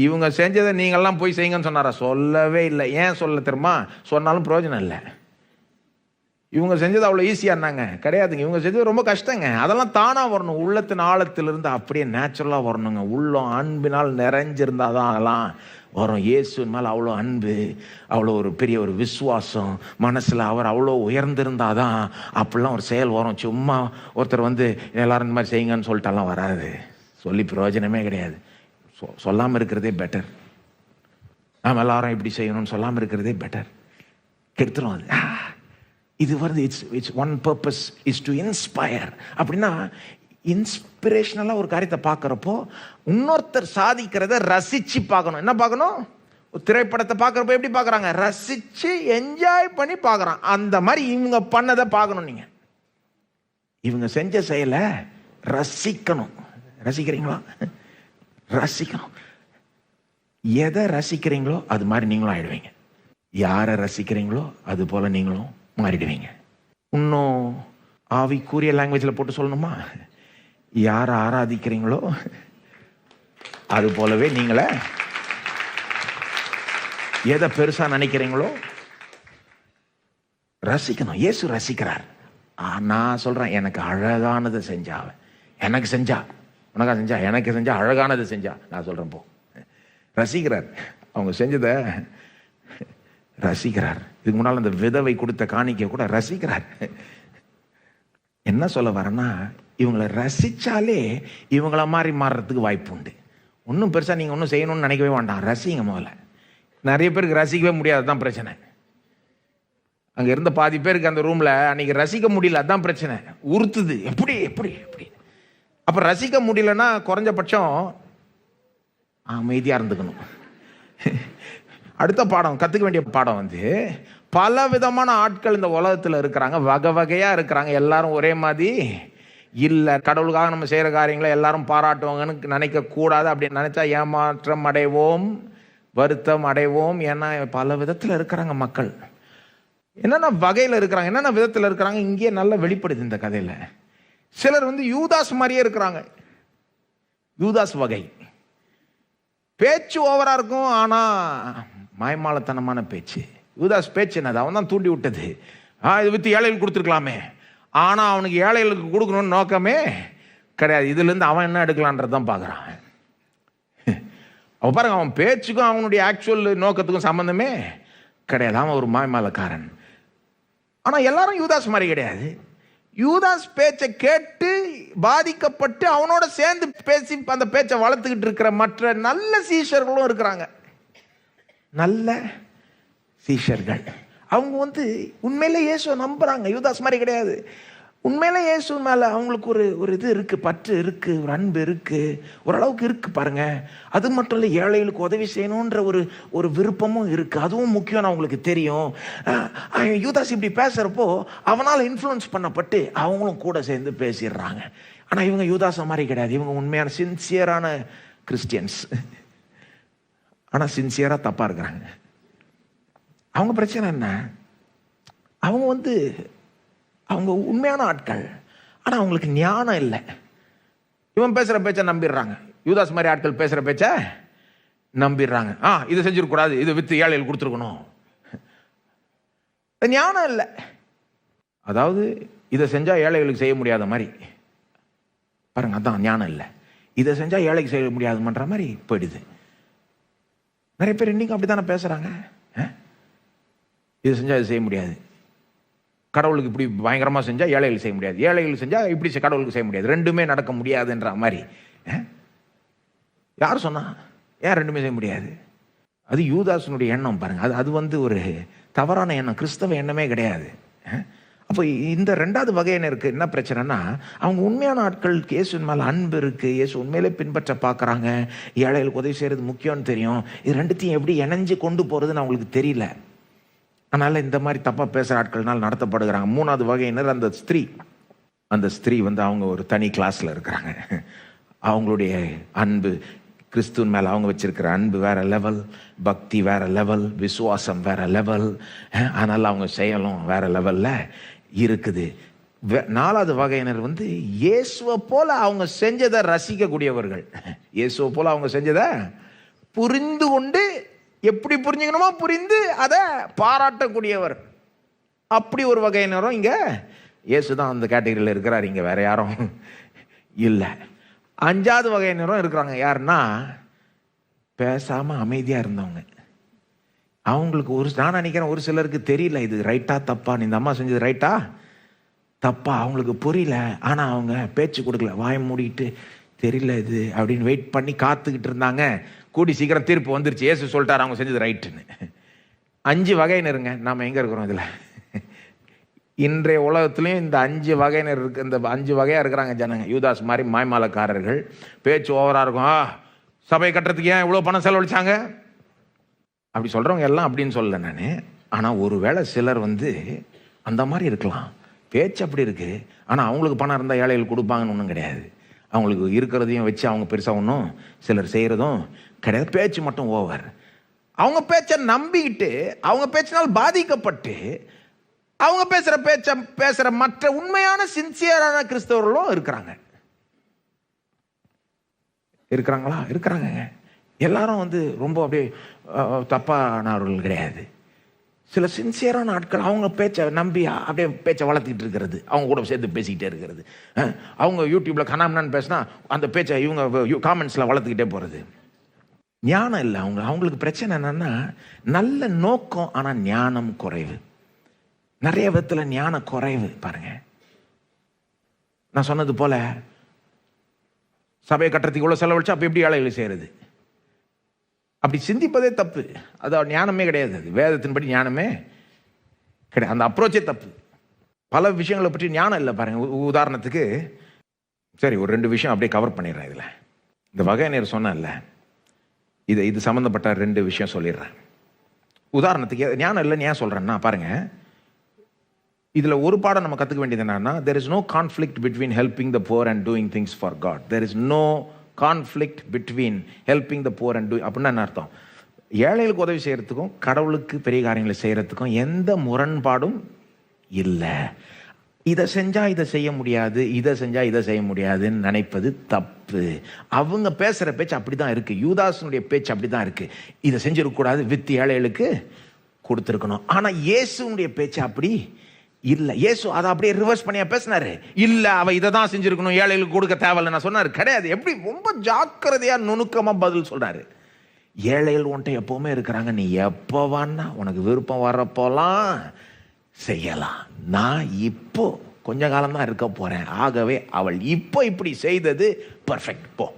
இவங்க செஞ்சதை நீங்கள்லாம் போய் செய்யுங்கன்னு சொன்னாரா? சொல்லவே இல்லை. ஏன் சொல்ல தெரியுமா? சொன்னாலும் பிரயோஜனம் இல்லை. இவங்க செஞ்சது அவ்வளோ ஈஸியாக இருந்தாங்க? கிடையாதுங்க. இவங்க செஞ்சது ரொம்ப கஷ்டங்க. அதெல்லாம் தானாக வரணும், உள்ளத்தின் ஆழத்திலிருந்து அப்படியே நேச்சுரலாக வரணுங்க. உள்ளம் அன்பினால் நிறைஞ்சிருந்தால் தான் அதெல்லாம் வரும். இயேசுவின் மேலே அவ்வளோ அன்பு, அவ்வளோ ஒரு பெரிய ஒரு விசுவாசம் மனசில் அவர் அவ்வளோ உயர்ந்திருந்தால் தான் அப்படிலாம் ஒரு செயல் வரும். சும்மா ஒருத்தர் வந்து எல்லாரும் இந்த மாதிரி செய்யுங்கன்னு சொல்லிட்டாலாம் வராது. சொல்லி பிரயோஜனமே கிடையாது. சொல்லாமல் இருக்கிறதே பெட்டர். நாம் எல்லாரும் இப்படி செய்யணும்னு சொல்லாமல் இருக்கிறதே பெட்டர். கெடுத்துரும் அது. இது வந்து it's one purpose is to inspire. அப்படின்னா இன்ஸ்பிரேஷனலாக ஒரு காரியத்தை பார்க்குறப்போ இன்னொருத்தர் சாதிக்கிறத ரசித்து பார்க்கணும். என்ன பார்க்கணும்? ஒரு திரைப்படத்தை பார்க்குறப்போ எப்படி பார்க்குறாங்க? ரசித்து என்ஜாய் பண்ணி பார்க்குறான். அந்த மாதிரி இவங்க பண்ணதை பார்க்கணும். நீங்கள் இவங்க செஞ்ச செயலை ரசிக்கணும். ரசிக்கிறீங்களா? ரசிக்கணும். எதை ரசிக்கிறீங்களோ அது மாதிரி நீங்களும் ஆயிடுவீங்க. யாரை ரசிக்கிறீங்களோ அது போல நீங்களும் மாறிடுவீங்க. இன்னும் ஆவிக்குரிய லாங்குவேஜில் போட்டு சொல்லணுமா? யாரை ஆராதிக்கிறீங்களோ அது போலவே நீங்களே எதை பெருசா நினைக்கிறீங்களோ ரசிக்கணும். இயேசு ரசிக்கிறார். நான் சொல்றேன், எனக்கு அழகானதை செஞ்சா, எனக்கு செஞ்சா, உனக்கா செஞ்சா, எனக்கு செஞ்சா, அழகானதை செஞ்சா, நான் சொல்றேன் போ. ரசிக்கிறார். அவங்க செஞ்சதை ரசிக்கிறார். இதுக்கு முன்னால் அந்த விதவை கொடுத்த காணிக்கை கூட ரசிக்கிறார். என்ன சொல்ல வரேன்னா, இவங்களை ரசிச்சாலே இவங்கள மாதிரி மாறுறதுக்கு வாய்ப்பு உண்டு. ஒன்றும் பெருசாக நீங்கள் ஒன்றும் செய்யணும்னு நினைக்கவே வேண்டாம். ரசிங்க முதல்ல. நிறைய பேருக்கு ரசிக்கவே முடியாது, அதுதான் பிரச்சனை. அங்கே இருந்த பாதி பேருக்கு அந்த ரூமில் அன்றைக்கி ரசிக்க முடியல, அதுதான் பிரச்சனை. உறுத்துது. எப்படி எப்படி எப்படி அப்போ ரசிக்க முடியலன்னா குறைஞ்சபட்சம் அமைதியாக இருந்துக்கணும். அடுத்த பாடம், கற்றுக்க வேண்டிய பாடம் வந்து, பல விதமான ஆட்கள் இந்த உலகத்தில் இருக்கிறாங்க, வகை வகையாக இருக்கிறாங்க. எல்லாரும் ஒரே மாதிரி இல்லை. கடவுளுக்காக நம்ம செய்கிற காரியங்களை எல்லாரும் பாராட்டுவாங்கன்னு நினைக்கக்கூடாது. அப்படி நினச்சா ஏமாற்றம் அடைவோம், வருத்தம் அடைவோம். ஏன்னா பல விதத்தில் இருக்கிறாங்க மக்கள். என்னென்ன வகையில் இருக்கிறாங்க, என்னென்ன விதத்தில் இருக்கிறாங்க, இங்கேயே நல்லா வெளிப்படுது இந்த கதையில். சிலர் வந்து யூதாஸ் மாதிரியே இருக்கிறாங்க. யூதாஸ் வகை. பேச்சு ஓவரா இருக்கும், ஆனால் மாய்மாலத்தனமான பேச்சு. யூதாஸ் பேச்சு என்னது? அவன் தான் தூண்டி விட்டது. இது வித்து ஏழைகளுக்கு கொடுத்துருக்கலாமே, ஆனால் அவனுக்கு ஏழைகளுக்கு கொடுக்கணும்னு நோக்கமே கிடையாது. இதுலேருந்து அவன் என்ன எடுக்கலான்றது தான் பார்க்குறான். அவன் பாருங்க, அவன் பேச்சுக்கும் அவனுடைய ஆக்சுவல் நோக்கத்துக்கும் சம்மந்தமே கிடையாது. அவன் ஒரு மாய்மாலக்காரன். ஆனால் எல்லாரும் யூதாஸ் மாதிரி கிடையாது. யூதாஸ் பேச்சை கேட்டு பாதிக்கப்பட்டு அவனோட சேர்ந்து பேசி அந்த பேச்சை வளர்த்துக்கிட்டு இருக்கிற மற்ற நல்ல சீஷர்களும் இருக்கிறாங்க. நல்ல சீஷர்கள் அவங்க வந்து உண்மையிலே இயேசுவை நம்புறாங்க. யூதாஸ் மாதிரி கிடையாது. உண்மையிலே இயேசு மேலே அவங்களுக்கு ஒரு இது இருக்கு, பற்று இருக்கு, ஒரு அன்பு இருக்கு, ஓரளவுக்கு இருக்கு பாருங்க. அது மட்டும் இல்லை, ஏழைகளுக்கு உதவி செய்யணுன்ற ஒரு விருப்பமும் இருக்கு. அதுவும் முக்கியம், அவங்களுக்கு தெரியும். யூதாஸ் இப்படி பேசுறப்போ அவனால் இன்ஃப்ளூயன்ஸ் பண்ணப்பட்டு அவங்களும் கூட சேர்ந்து பேசிடுறாங்க. ஆனால் இவங்க யூதாஸ் மாதிரி கிடையாது. இவங்க உண்மையான சின்சியரான கிறிஸ்டியன்ஸ். ஆனால் சின்சியராக தப்பா இருக்கிறாங்க. அவங்க பிரச்சனை என்ன? அவங்க உண்மையான ஆட்கள், ஆனால் அவங்களுக்கு ஞானம் இல்லை. இவன் பேசுகிற பேச்சை நம்பிடுறாங்க. யூதாஸ் மாதிரி ஆட்கள் பேசுகிற பேச்சை நம்பிடுறாங்க. இதை செஞ்சிருக்கூடாது, இதை வித்து ஏழைகள் கொடுத்துருக்கணும். ஞானம் இல்லை. அதாவது இதை செஞ்சால் ஏழைகளுக்கு செய்ய முடியாத மாதிரி பாருங்க, அதான் ஞானம் இல்லை. இதை செஞ்சால் ஏழைக்கு செய்ய முடியாதுன்ற மாதிரி போயிடுது. நிறைய பேர் இன்னைக்கு அப்படி தானே பேசுகிறாங்க. இது செஞ்சால் இது செய்ய முடியாது. கடவுளுக்கு இப்படி பயங்கரமாக செஞ்சால் ஏழைகள் செய்ய முடியாது, ஏழைகள் செஞ்சால் இப்படி கடவுளுக்கு செய்ய முடியாது, ரெண்டுமே நடக்க முடியாதுன்ற மாதிரி. யார் சொன்னா? ஏன் ரெண்டுமே செய்ய முடியாது? அது யூதாசனுடைய எண்ணம் பாருங்க. அது ஒரு தவறான எண்ணம், கிறிஸ்தவ எண்ணமே கிடையாது. அப்போ இந்த ரெண்டாவது வகையினருக்கு என்ன பிரச்சனைனா, அவங்க உண்மையான ஆட்களுக்கு இயேசுவின் மேலே அன்பு இருக்குது, இயேசு உண்மையிலே பின்பற்ற பார்க்குறாங்க, ஏழைகளுக்கு உதவி செய்கிறது முக்கியம்னு தெரியும். இது ரெண்டுத்தையும் எப்படி இணைஞ்சு கொண்டு போகிறதுன்னு அவங்களுக்கு தெரியல. அதனால் இந்த மாதிரி தப்பாக பேசுகிற ஆட்கள்னால் நடத்தப்படுகிறாங்க. மூணாவது வகையினர் அந்த ஸ்திரீ அவங்க ஒரு தனி கிளாஸில் இருக்கிறாங்க. அவங்களுடைய அன்பு, கிறிஸ்துவின் மேலே அவங்க வச்சிருக்கிற அன்பு வேற லெவல், பக்தி வேற லெவல், விசுவாசம் வேற லெவல். அதனால் அவங்க செயலும் வேற லெவலில் இருக்குது. நாலாவது வகையினர் இயேசுவை போல அவங்க செஞ்சதை ரசிக்கக்கூடியவர்கள். இயேசுவை போல அவங்க செஞ்சதை புரிந்து கொண்டு, எப்படி புரிஞ்சுக்கணுமோ புரிந்து அதை பாராட்டக்கூடியவர். அப்படி ஒரு வகையினரும் இங்கே இயேசு தான் அந்த கேட்டகரியில் இருக்கிறார், இங்கே வேற யாரும் இல்லை. அஞ்சாவது வகையினரும் இருக்கிறாங்க. யாருன்னா, பேசாமல் அமைதியாக இருந்தவங்க. அவங்களுக்கு நான் நினைக்கிறேன் ஒரு சிலருக்கு தெரியல இது ரைட்டா தப்பா, இந்த அம்மா செஞ்சது ரைட்டா தப்பா அவங்களுக்கு புரியல. ஆனால் அவங்க பேச்சு கொடுக்கல, வாயை மூடிட்டு தெரியல இது அப்படின்னு வெயிட் பண்ணி காத்துக்கிட்டு இருந்தாங்க. கூடி சீக்கிரம் தீர்ப்பு வந்துருச்சு, இயேசு சொல்லிட்டார் அவங்க செஞ்சது ரைட்டுன்னு. 5 வகையினருங்க. நாம் எங்கே இருக்கிறோம் இதில்? இன்றைய உலகத்துலேயும் இந்த 5 வகையினர் இருக்கு. இந்த 5 வகையாக இருக்கிறாங்க ஜனங்க. யூதாஸ் மாதிரி மாய்மாலக்காரர்கள், பேச்சு ஓவராக இருக்கும். சபை கட்டுறதுக்கு ஏன் இவ்வளோ பணம் செலவழிச்சாங்க அப்படி சொல்கிறவங்க எல்லாம் அப்படின்னு சொல்லலை நான். ஆனால் ஒருவேளை சிலர் அந்த மாதிரி இருக்கலாம், பேச்சு அப்படி இருக்குது. ஆனால் அவங்களுக்கு பணம் இருந்தால் ஏழைகள் கொடுப்பாங்கன்னு ஒன்றும் கிடையாது. அவங்களுக்கு இருக்கிறதையும் வச்சு அவங்க பெருசாக ஒன்றும் சிலர் செய்கிறதும் கிடையாது. பேச்சு மட்டும் ஓவர். அவங்க பேச்சை நம்பிக்கிட்டு, அவங்க பேச்சினால் பாதிக்கப்பட்டு, அவங்க பேசுகிற மற்ற உண்மையான சின்சியரான கிறிஸ்தவர்களும் இருக்கிறாங்களா? இருக்கிறாங்க. எல்லாரும் ரொம்ப அப்படியே தப்பானவர்கள் கிடையாது. சில சின்சியரான ஆட்கள் அவங்க பேச்சை நம்பி அப்படியே பேச்சை வளர்த்திட்டு இருக்கிறது, அவங்க கூட சேர்த்து பேசிக்கிட்டே இருக்கிறது. அவங்க யூடியூப்ல கனாம்னான்னு பேசினா அந்த பேச்சை இவங்க காமெண்ட்ஸில் வளர்த்துக்கிட்டே போகிறது. ஞானம் இல்லை அவங்களுக்கு பிரச்சனை என்னன்னா, நல்ல நோக்கம் ஆனால் ஞானம் குறைவு. நிறைய விதத்தில் ஞான குறைவு பாருங்க. நான் சொன்னது போல சபையை கட்டுறதுக்கு இவ்வளோ செலவழிச்சா அப்போ எப்படி ஏழைகளை செய்கிறது? அப்படி சிந்திப்பதே தப்பு. அது ஞானமே கிடையாது. அது வேதத்தின்படி ஞானமே கிடையாது. அந்த அப்ரோச்சே தப்பு. பல விஷயங்களை பற்றி ஞானம் இல்லை பாருங்க. உதாரணத்துக்கு சரி ஒரு 2 விஷயம் அப்படியே கவர் பண்ணிடுறேன். இதில் இந்த வகையினர் சொன்னேன்ல, இது சம்மந்தப்பட்ட 2 விஷயம் சொல்லிடுறேன். உதாரணத்துக்கு ஞானம் இல்லைன்னு ஏன் சொல்கிறேன்னா பாருங்க, இதில் ஒரு பாடம் நம்ம கற்றுக்க வேண்டியது என்னன்னா, there is no conflict between helping the poor and doing things for God. There is no conflict between helping the poor and doing, அப்படின்னா என்ன அர்த்தம்? ஏழைகளுக்கு உதவி செய்கிறதுக்கும் கடவுளுக்கு பெரிய காரியங்களை செய்கிறதுக்கும் எந்த முரண்பாடும் இல்லை. இதை செஞ்சால் இதை செய்ய முடியாது, இதை செஞ்சால் இதை செய்ய முடியாதுன்னு நினைப்பது தப்பு. அவங்க பேசுகிற பேச்சு அப்படி தான் இருக்குது. யூதாசனுடைய பேச்சு அப்படி தான் இருக்குது. இதை செஞ்சிருக்கக்கூடாது, வித்து ஏழைகளுக்கு கொடுத்துருக்கணும். ஆனால் இயேசுனுடைய பேச்சு அப்படி இல்லை. இயேசு அதை அப்படியே ரிவர்ஸ் பண்ணியா பேசினாரு. இல்லை, அவ இதை தான் செஞ்சிருக்கணும், ஏழைகளுக்கு கொடுக்க தேவையில்லை நான் சொன்னார் கிடையாது. எப்படி ரொம்ப ஜாக்கிரதையா நுணுக்கமா பதில் சொல்றாரு. ஏழைகள் உன்ட்ட எப்பவுமே இருக்கிறாங்க, நீ எப்போ வேணா உனக்கு விருப்பம் வர்றப்போலாம் செய்யலாம். நான் இப்போ கொஞ்ச காலம் தான் இருக்க போறேன், ஆகவே அவள் இப்போ இப்படி செய்தது பர்ஃபெக்ட் போ.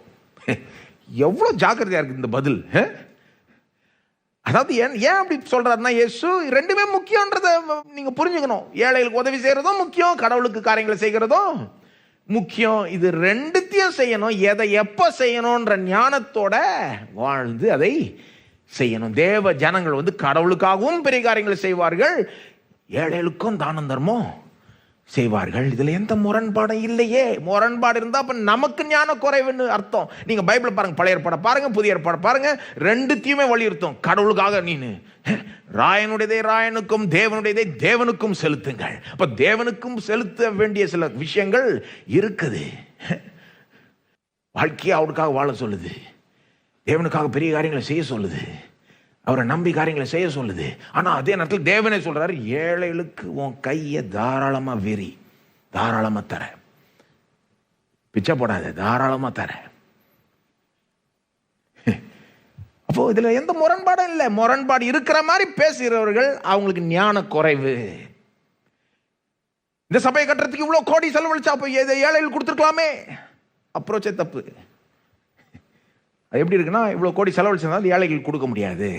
எவ்வளோ ஜாக்கிரதையா இருக்கு இந்த பதில். அதாவது ஏன் அப்படி சொல்றாருன்னா, இயேசு ரெண்டுமே முக்கியன்றதை நீங்க புரிஞ்சுக்கணும். ஏழைகளுக்கு உதவி செய்யறதும் முக்கியம், கடவுளுக்கு காரியங்களை செய்கிறதும் முக்கியம். இது ரெண்டுத்தையும் செய்யணும். எதை எப்ப செய்யணும்ன்ற ஞானத்தோட வாழ்ந்து அதை செய்யணும். தேவ ஜனங்கள் கடவுளுக்காகவும் பெரிய காரியங்களை செய்வார்கள், ஏழைகளுக்கும் தானம் தர்மம் செய்வார்கள். இதுல எந்த முரண்பாடும் இல்லையே. முரண்பாடு இருந்தா அப்ப நமக்கு ஞான குறைவுன்னு அர்த்தம். நீங்க பைபிள் பாருங்க, பழைய ஏற்பாடு பாருங்க, புதிய ஏற்பாடு பாருங்க, ரெண்டுத்தையுமே வலியுறுத்தும். கடவுளுக்காக நீனு ராயனுடையதை ராயனுக்கும் தேவனுடையதை தேவனுக்கும் செலுத்துங்கள். அப்ப தேவனுக்கும் செலுத்த வேண்டிய சில விஷயங்கள் இருக்குது. வாழ்க்கையை அவருக்காக வாழ சொல்லுது, தேவனுக்காக பெரிய காரியங்களை செய்ய சொல்லுது, அவரை நம்பி காரியங்களை செய்ய சொல்லுது. ஆனா அதே நேரத்தில் தேவனே சொல்றாரு, ஏழைகளுக்கு உன் கையை தாராளமா விரி, தாராளமா தர, பிச்சை போடாத, தாராளமா தர. அப்போ இதுல எந்த முரண்பாடும் இல்லை. முரண்பாடு இருக்கிற மாதிரி பேசுகிறவர்கள் அவங்களுக்கு ஞான குறைவு. இந்த சபையை கட்டுறதுக்கு இவ்வளவு கோடி செலவழிச்சா அப்போ ஏழைகள் கொடுத்துருக்கலாமே. அப்ரோச்சே தப்பு. அது எப்படி இருக்குன்னா, இவ்வளவு கோடி செலவழிச்சதால் ஏழைகள் கொடுக்க முடியாது.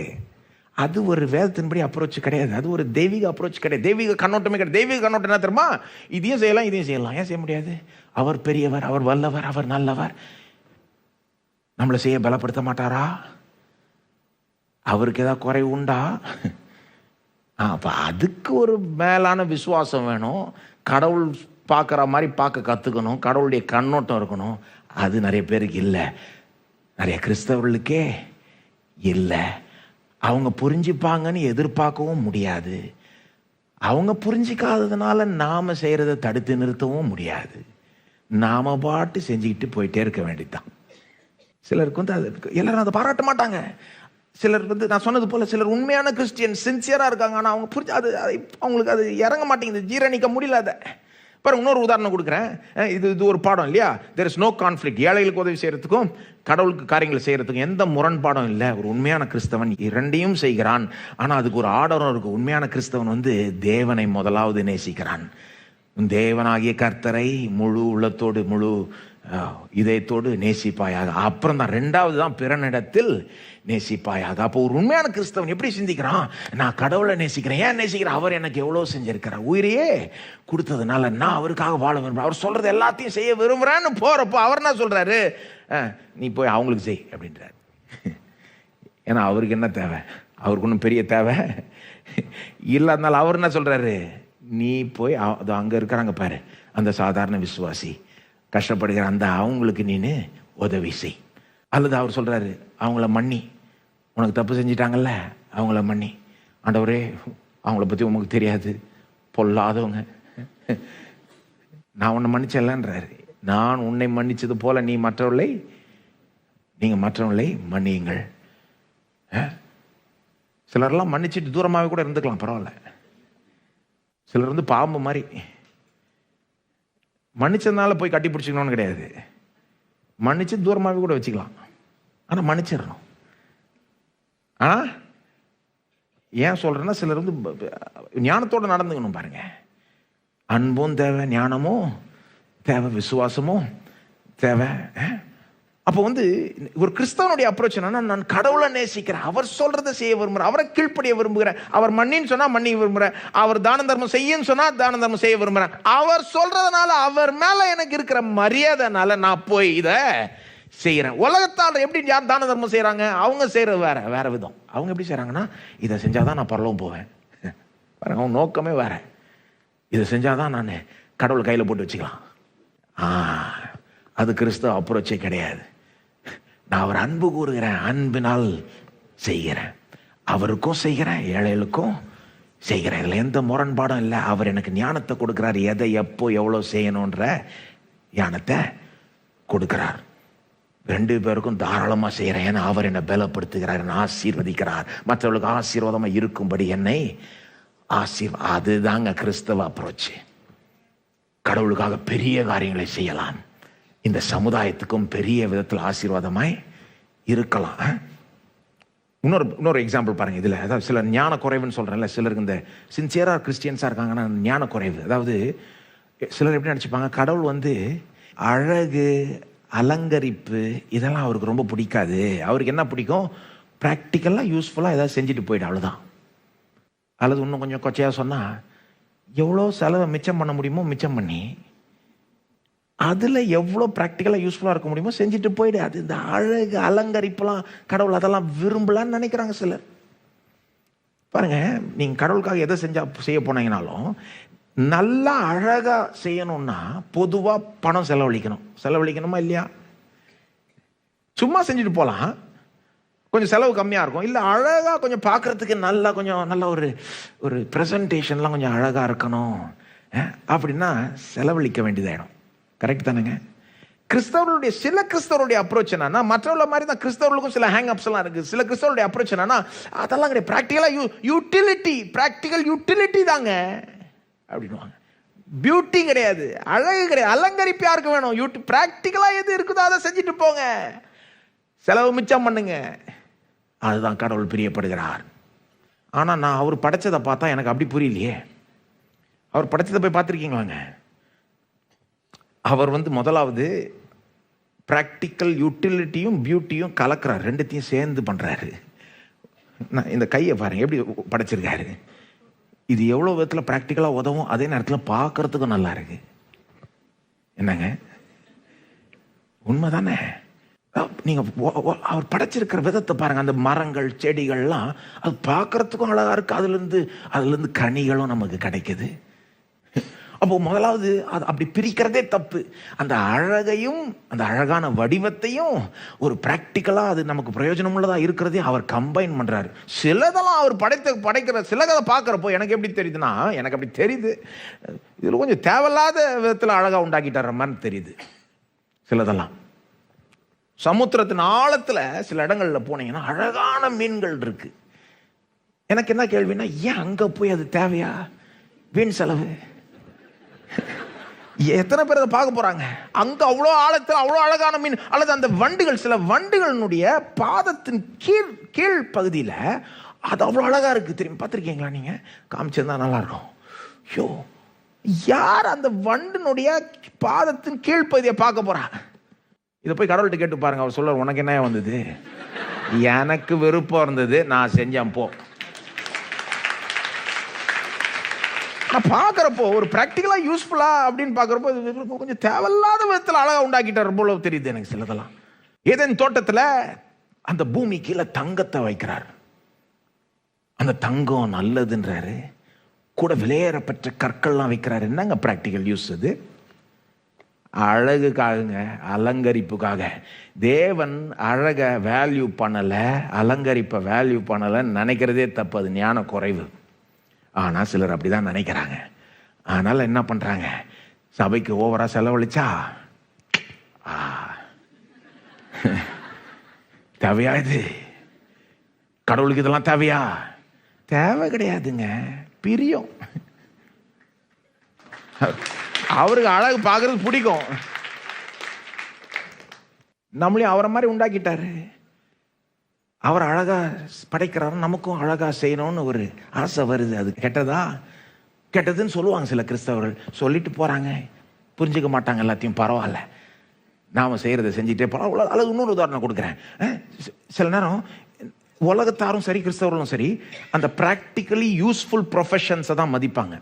அது ஒரு வேதத்தின்படி அப்ரோச் கிடையாது. அது ஒரு தெய்வீக அப்ரோச் கிடையாது. தெய்வீக கண்ணோட்டமே கிடையாது. தெய்வீக கண்ணோட்டம் என்ன தெரியுமா? இதையும் செய்யலாம் இதையும் செய்யலாம். ஏன் செய்ய முடியாது? அவர் பெரியவர், அவர் வல்லவர், அவர் நல்லவர். நம்மளை செய்ய பலப்படுத்த மாட்டாரா? அவருக்கு ஏதாவது குறைவு உண்டா? அப்ப அதுக்கு ஒரு மேலான விசுவாசம் வேணும். கடவுள் பார்க்குற மாதிரி பார்க்க கற்றுக்கணும். கடவுளுடைய கண்ணோட்டம் இருக்கணும். அது நிறைய பேருக்கு இல்லை. நிறைய கிறிஸ்தவர்களுக்கே இல்லை. அவங்க புரிஞ்சுப்பாங்கன்னு எதிர்பார்க்கவும் முடியாது. அவங்க புரிஞ்சிக்காததுனால நாம செய்யறதை தடுத்து நிறுத்தவும் முடியாது. நாம பாட்டு செஞ்சுக்கிட்டு போயிட்டே இருக்க வேண்டியதுதான். சிலருக்கு வந்து அது எல்லாரும் அதை பாராட்ட மாட்டாங்க. சிலர் வந்து நான் சொன்னது போல சிலர் உண்மையான கிறிஸ்டியன் சின்சியரா இருக்காங்க. ஆனால் அவங்க புரிஞ்சு அது அவங்களுக்கு அது இறங்க மாட்டேங்குது, ஜீரணிக்க முடியல. அதை பாருங்க, இன்னொரு உதாரணம் கொடுக்குறேன். இது ஒரு பாடம் இல்லையா? There is no conflict. ஏழைகளுக்கு உதவி செய்யறதுக்கும் கடவுளுக்கு காரியங்களை செய்யறதுக்கும் எந்த முரண்பாடும் இல்லை. ஒரு உண்மையான கிறிஸ்தவன் இரண்டையும் செய்கிறான். ஆனால் அதுக்கு ஒரு ஆர்டரும் இருக்கு. உண்மையான கிறிஸ்தவன் வந்து தேவனை முதலாவது நேசிக்கிறான். தேவனாகிய கர்த்தரை முழு உள்ளத்தோடு முழு இதயத்தோடு நேசிப்பாயாக. அப்புறம் தான் ரெண்டாவது தான் பிறனிடத்தில் நேசிப்பாயாக. அப்போ ஒரு உண்மையான கிறிஸ்தவன் எப்படி சிந்திக்கிறான்? நான் கடவுளை நேசிக்கிறேன். ஏன் நேசிக்கிறேன்? அவர் எனக்கு எவ்வளோ செஞ்சிருக்கிறார். உயிரையே கொடுத்ததுனால நான் அவருக்காக வாழ விரும்புகிறேன். அவர் சொல்றது எல்லாத்தையும் செய்ய விரும்புகிறேன்னு போறப்போ அவர் என்ன சொல்றாரு? நீ போய் அவங்களுக்கு செய் அப்படின்றார். ஏன்னா அவருக்கு என்ன தேவை? அவருக்கு ஒன்றும் பெரிய தேவை இல்லாதனால அவர் என்ன சொல்றாரு? நீ போய் அங்கே இருக்கிறாங்க பாரு, அந்த சாதாரண விசுவாசி கஷ்டப்படுகிற அந்த அவங்களுக்கு நீனு உதவி செய். அல்லது அவர் சொல்றாரு, அவங்கள மன்னி, உனக்கு தப்பு செஞ்சிட்டாங்கல்ல அவங்கள மன்னி. ஆண்டவரே, அவங்கள பற்றி உங்களுக்கு தெரியாது, பொல்லாதவங்க, நான் உன்னை மன்னிச்சல்லன்றாரு. நான் உன்னை மன்னிச்சது போல நீங்கள் மற்றவர்களை மன்னியுங்கள். சிலரெல்லாம் மன்னிச்சுட்டு தூரமாகவே கூட இருந்துக்கலாம், பரவாயில்ல. சிலர் வந்து பாம்பு மாதிரி, மன்னிச்சதுனால போய் கட்டி பிடிச்சிக்கணும்னு கிடையாது. மன்னிச்சு தூரமாகவே கூட வச்சுக்கலாம். ஆனால் மன்னிச்சிடணும். ஆனால் ஏன் சொல்றேன்னா, சிலர் வந்து ஞானத்தோடு நடந்துக்கணும். பாருங்க, அன்பும் தேவை, ஞானமும் தேவை, விசுவாசமும் தேவை. அப்போ வந்து ஒரு கிறிஸ்தவனுடைய அப்ரோச் என்னன்னா, நான் கடவுளை நேசிக்கிறேன், அவர் சொல்றதை செய்ய விரும்புகிறேன், அவரை கீழ்ப்படிய விரும்புகிறேன், அவர் மன்னின்னு சொன்னா மன்னி விரும்புகிறேன், அவர் தான தர்மம் செய்யன்னு சொன்னா தான தர்மம் செய்ய விரும்புகிறேன். அவர் சொல்றதுனால, அவர் மேல எனக்கு இருக்கிற மரியாதைனால நான் போய் இதை செய்யறேன். உலகத்தால் எப்படி தான தர்மம் செய்யறாங்க? அவங்க செய்யறது வேற விதம். அவங்க எப்படி செய்யறாங்கன்னா, இதை செஞ்சாதான் நான் பரலோகம் போவேன். பாருங்க, அவங்க நோக்கமே வேற. இதை செஞ்சாதான் நான் கடவுள் கையில போட்டு வச்சுக்கலாம். அது கிறிஸ்தவ அப்ரோச்சே கிடையாது. நான் அவர் அன்பு கூறுகிறேன், அன்பினால் செய்கிறேன், அவருக்கும் செய்கிறேன், ஏழைகளுக்கும் செய்கிறேன். இதில் எந்த முரண்பாடும் இல்லை. அவர் எனக்கு ஞானத்தை கொடுக்கிறார், எதை எப்போ எவ்வளோ செய்யணுன்ற ஞானத்தை கொடுக்கிறார். ரெண்டு பேருக்கும் தாராளமாக செய்கிறேன். ஏன்னா அவர் என்னை பலப்படுத்துகிறார், என்னை ஆசீர்வதிக்கிறார், மற்றவர்களுக்கு ஆசீர்வாதமாக இருக்கும்படி என்னை அதுதாங்க கிறிஸ்தவ அப்ரோச். கடவுளுக்காக பெரிய காரியங்களை செய்யலாம், இந்த சமுதாயத்துக்கும் பெரிய விதத்தில் ஆசீர்வாதமாய் இருக்கலாம். இன்னொரு எக்ஸாம்பிள் பாருங்க. இதில் அதாவது சில ஞான குறைவுன்னு சொல்கிறேன்ல, சிலருக்கு இந்த சின்சியராக கிறிஸ்டியன்ஸாக இருக்காங்கன்னா ஞான குறைவு. அதாவது சிலர் எப்படி நினச்சிப்பாங்க, கடவுள் வந்து அழகு, அலங்கரிப்பு இதெல்லாம் அவருக்கு ரொம்ப பிடிக்காது. அவருக்கு என்ன பிடிக்கும்? ப்ராக்டிக்கலாக யூஸ்ஃபுல்லாக ஏதாவது செஞ்சுட்டு போயிடு, அவ்வளோதான். அல்லது இன்னும் கொஞ்சம் கொச்சையாக சொன்னால், எவ்வளோ செலவை மிச்சம் பண்ண முடியுமோ மிச்சம் பண்ணி அதில் எவ்வளோ ப்ராக்டிக்கலாக யூஸ்ஃபுல்லாக இருக்க முடியுமோ செஞ்சுட்டு போயிடு. அது இந்த அழகு அலங்கரிப்பெல்லாம் கடவுள் அதெல்லாம் விரும்பலான்னு நினைக்கிறாங்க சிலர். பாருங்க, நீங்கள் கடவுளுக்காக எதை செய்ய போனீங்கனாலும் நல்லா அழகாக செய்யணும்னா பொதுவாக பணம் செலவழிக்கணுமா இல்லையா? சும்மா செஞ்சுட்டு போகலாம், கொஞ்சம் செலவு கம்மியாக இருக்கும். இல்லை அழகாக கொஞ்சம் பார்க்குறதுக்கு நல்ல ஒரு ப்ரெசன்டேஷன்லாம் கொஞ்சம் அழகாக இருக்கணும் அப்படின்னா செலவழிக்க வேண்டியதாயிடும். கரெக்ட் தானேங்க? சில கிறிஸ்தவருடைய அப்ரோச் என்னன்னா, மற்றவங்கள மாதிரி தான் கிறிஸ்தவர்களுக்கும் சில ஹேங் அப்ஸ் எல்லாம் இருக்கு. சில கிறிஸ்தவருடைய அப்ரோச் என்னன்னா, அதெல்லாம் கிடையாது, ப்ராக்டிக்கல் யூட்டிலிட்டி தாங்க அப்படின்வாங்க. பியூட்டி கிடையாது, அழகு கிடையாது, அலங்கரிப்பு யாருக்கு வேணும்? ப்ராக்டிக்கலா எது இருக்குதோ அதை செஞ்சுட்டு போங்க, செலவு மிச்சம் பண்ணுங்க. அதுதான் கடவுள் பிரியப்படுகிறார். ஆனால் நான் அவர் படைச்சதை பார்த்தா எனக்கு அப்படி புரியலையே. அவர் படைச்சதை போய் பார்த்துருக்கீங்களாங்க? அவர் முதலாவது ப்ராக்டிக்கல் யூட்டிலிட்டியும் பியூட்டியும் கலக்கிறார், ரெண்டுத்தையும் சேர்ந்து பண்ணுறாரு. நான் இந்த கையை பாருங்க எப்படி படைச்சிருக்காரு. இது எவ்வளோ விதத்தில் ப்ராக்டிக்கலாக உதவும், அதே நேரத்தில் பார்க்கறதுக்கும் நல்லா இருக்கு. என்னங்க உண்மைதானே? நீங்கள் அவர் படைச்சிருக்கிற விதத்தை பாருங்க. அந்த மரங்கள் செடிகள்லாம் அது பார்க்கறதுக்கும் அழகாக இருக்கு. அதுலேருந்து கனிகளும் நமக்கு கிடைக்குது. அப்போ முதலாவது அது அப்படி பிரிக்கிறதே தப்பு. அந்த அழகையும் அந்த அழகான வடிவத்தையும் ஒரு ப்ராக்டிக்கலாக அது நமக்கு பிரயோஜனம் உள்ளதாக இருக்கிறதே அவர் கம்பைன் பண்ணுறாரு. சிலதெல்லாம் அவர் படைக்கிற சிலதை பார்க்குறப்போ எனக்கு எப்படி தெரியுதுன்னா, எனக்கு அப்படி தெரியுது இதில் கொஞ்சம் தேவையில்லாத விதத்தில் அழகாக உண்டாக்கிட்டார மாதிரி தெரியுது. சிலதெல்லாம் சமுத்திரத்தின் ஆழத்தில் சில இடங்களில் போனீங்கன்னா அழகான மீன்கள் இருக்கு. எனக்கு என்ன கேள்வின்னா, ஏன் அங்கே போய் அது தேவையா? வீண் செலவு. எத்தனை பேர் அதை பார்க்க போறாங்க? அங்க அவ்வளோ ஆழத்தில் அவ்வளோ அழகான மீன், அல்லது அந்த வண்டுகள், சில வண்டுகளினுடைய பாதத்தின் கீழ் பகுதியில் அது அவ்வளோ அழகா இருக்கு. தெரியும், பார்த்துருக்கீங்களா? நீங்க காமிச்சிருந்தா நல்லா இருக்கும். ஐயோ, யார் அந்த வண்டினுடைய பாதத்தின் கீழ் பகுதியை பார்க்க போறா? இதை போய் கடவுள்கிட்ட கேட்டு பாருங்க. அவர் சொல்றார், உனக்கு என்ன வந்தது? எனக்கு விருப்பம் இருந்தது, நான் செஞ்சேன் போ. பார்க்குறப்போ ஒரு ப்ராக்டிக்கலா யூஸ்ஃபுல்லா அப்படின்னு பார்க்குறப்போ கொஞ்சம் தேவையில்லாத விதத்தில் அழகா உண்டாக்கிட்டார் போல தெரியுது எனக்கு சிலதெல்லாம். ஏதேன் தோட்டத்தில் அந்த பூமி கீழே தங்கத்தை வைக்கிறார். அந்த தங்கம் நல்லதுன்றாரு. கூட விலையேறப்பட்ட கற்கள்லாம் வைக்கிறாரு. என்னங்க ப்ராக்டிக்கல் யூஸ்? அது அழகுக்காகங்க, அலங்கரிப்புக்காக. தேவன் அழக வேல்யூ பண்ணலை, அலங்கரிப்பை வேல்யூ பண்ணலைன்னு நினைக்கிறதே தப்பு. அது ஞான குறைவு. ஆனால் சிலர் அப்படிதான் நினைக்கிறாங்க. அதனால என்ன பண்றாங்க? சபைக்கு ஓவரா செலவழிச்சா தேவையா? இது கடவுளுக்கு இதெல்லாம் தேவையா? தேவை கிடையாதுங்க. பிரியம். அவருக்கு அழகு பார்க்கறது பிடிக்கும். நம்மளையும் அவரை மாதிரி உண்டாக்கிட்டாரு. அவர் அழகா படைக்கிறாரு, நமக்கும் அழகா செய்யணும்னு ஒரு ஆசை வருது. அது கெட்டதா? கெட்டதுன்னு சொல்லுவாங்க சில கிறிஸ்தவர்கள். சொல்லிட்டு போறாங்க, புரிஞ்சுக்க மாட்டாங்க எல்லாத்தையும். பரவாயில்ல, நாம செய்யறதை செஞ்சுட்டே போறோம். அல்லது இன்னொரு உதாரணம் கொடுக்குறேன். சில நேரம் உலகத்தாரும் சரி கிறிஸ்தவர்களும் சரி அந்த ப்ராக்டிக்கலி யூஸ்ஃபுல் ப்ரொஃபஷன்ஸை தான் மதிப்பாங்க.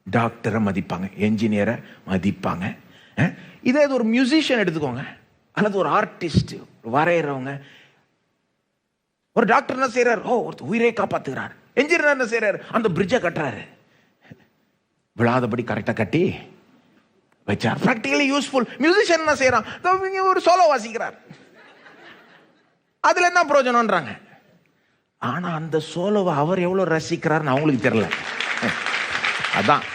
டாக்டரை மதிப்பாங்க, என்ஜினியரை மதிப்பாங்க. இதே ஒரு மியூசிஷியன் எடுத்துக்கோங்க, அல்லது ஒரு ஆர்டிஸ்ட் வரைகிறவங்க. ஒரு டாக்டர் என்ன செய்யறாரு? ஒரு உயிரை காப்பாத்துகிறார். என்ஜினியர் என்ன செய்யறாரு? அந்த பிரிட்ஜை கட்டுறாரு. விழாதபடி கரெக்டா கட்டி வச்சார். Practically useful. மியூசிஷியன் என்ன செய்யறான்? ஒரு சோலோ வாசிக்கிறார். அதுல என்ன பிரயோஜனம்ன்றாங்க. ஆனா அந்த சோலோவை அவர் எவ்வளவு ரசிக்கிறார்னு அவங்களுக்கு தெரியல. அதான்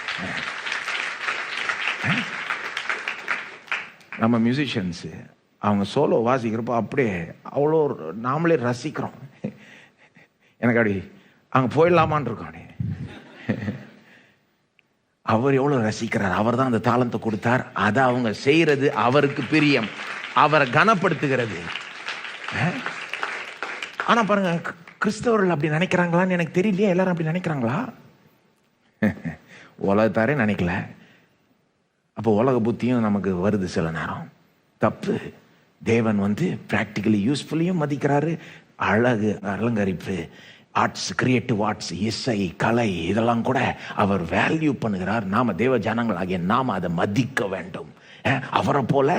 நம்ம மியூசிஷியன்ஸ் அவங்க சோலோ வாசிக்கிறப்போ அப்படியே அவ்வளோ நாமளே ரசிக்கிறோம். எனக்கு அப்படி அங்கே போயிடலாமான் இருக்கோம். அப்படி அவர் எவ்வளோ ரசிக்கிறார். அவர் தான் அந்த தாளத்தை கொடுத்தார். அதை அவங்க செய்யறது அவருக்கு பிரியம், அவரை கனப்படுத்துகிறது. ஆனால் பாருங்க, கிறிஸ்தவர்கள் அப்படி நினைக்கிறாங்களான்னு எனக்கு தெரியலையே. எல்லாரும் அப்படி நினைக்கிறாங்களா? உலகத்தாரே நினைக்கல. அப்போ உலக புத்தியும் நமக்கு வருது சில நேரம். தப்பு. தேவன் பிராக்டிகலி யூஸ்ஃபுல்லையும் மதிக்கிறாரு. அழகு, அலங்கரிப்பு, ஆர்ட்ஸ், கிரியேட்டிவ் ஆர்ட்ஸ், இசை, கலை, இதெல்லாம் கூட அவர் வேல்யூ பண்ணுகிறார். நாம தேவ ஜனங்களாகிய நாம அதை மதிக்க வேண்டும். அவரை போல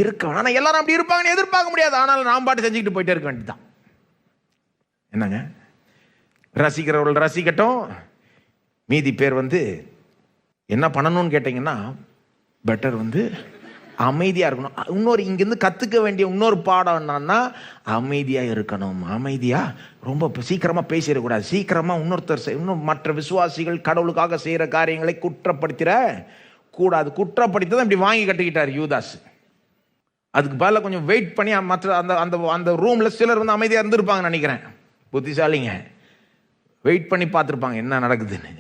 இருக்க. ஆனா எல்லாரும் அப்படி இருப்பாங்கன்னு எதிர்பார்க்க முடியாது. ஆனாலும் நாம் பாட்டு செஞ்சுக்கிட்டு போயிட்டே இருக்க வேண்டியதுதான். என்னங்க, ரசிக்கிறவர்கள் ரசிக்கட்டும். மீதி பேர் என்ன பண்ணணும்னு கேட்டீங்கன்னா, பெட்டர் அமைதியா இருக்கணும். இன்னொரு இங்கிருந்து கத்துக்க வேண்டிய இன்னொரு பாடம் என்னன்னா, அமைதியா இருக்கணும். அமைதியா ரொம்ப சீக்கிரமா பேசிடக்கூடாது. சீக்கிரமா இன்னும் மற்ற விசுவாசிகள் கடவுளுக்காக செய்யற காரியங்களை குற்றப்படுத்திட கூடாது. குற்றப்படுத்தி இப்படி வாங்கி கட்டிக்கிட்டார் யூதாஸ். அதுக்கு பதிலாக கொஞ்சம் வெயிட் பண்ணி மற்ற அந்த அந்த ரூம்ல சிலர் அமைதியா இருந்திருப்பாங்க நினைக்கிறேன். புத்திசாலிங்க வெயிட் பண்ணி பார்த்துருப்பாங்க என்ன நடக்குதுன்னு.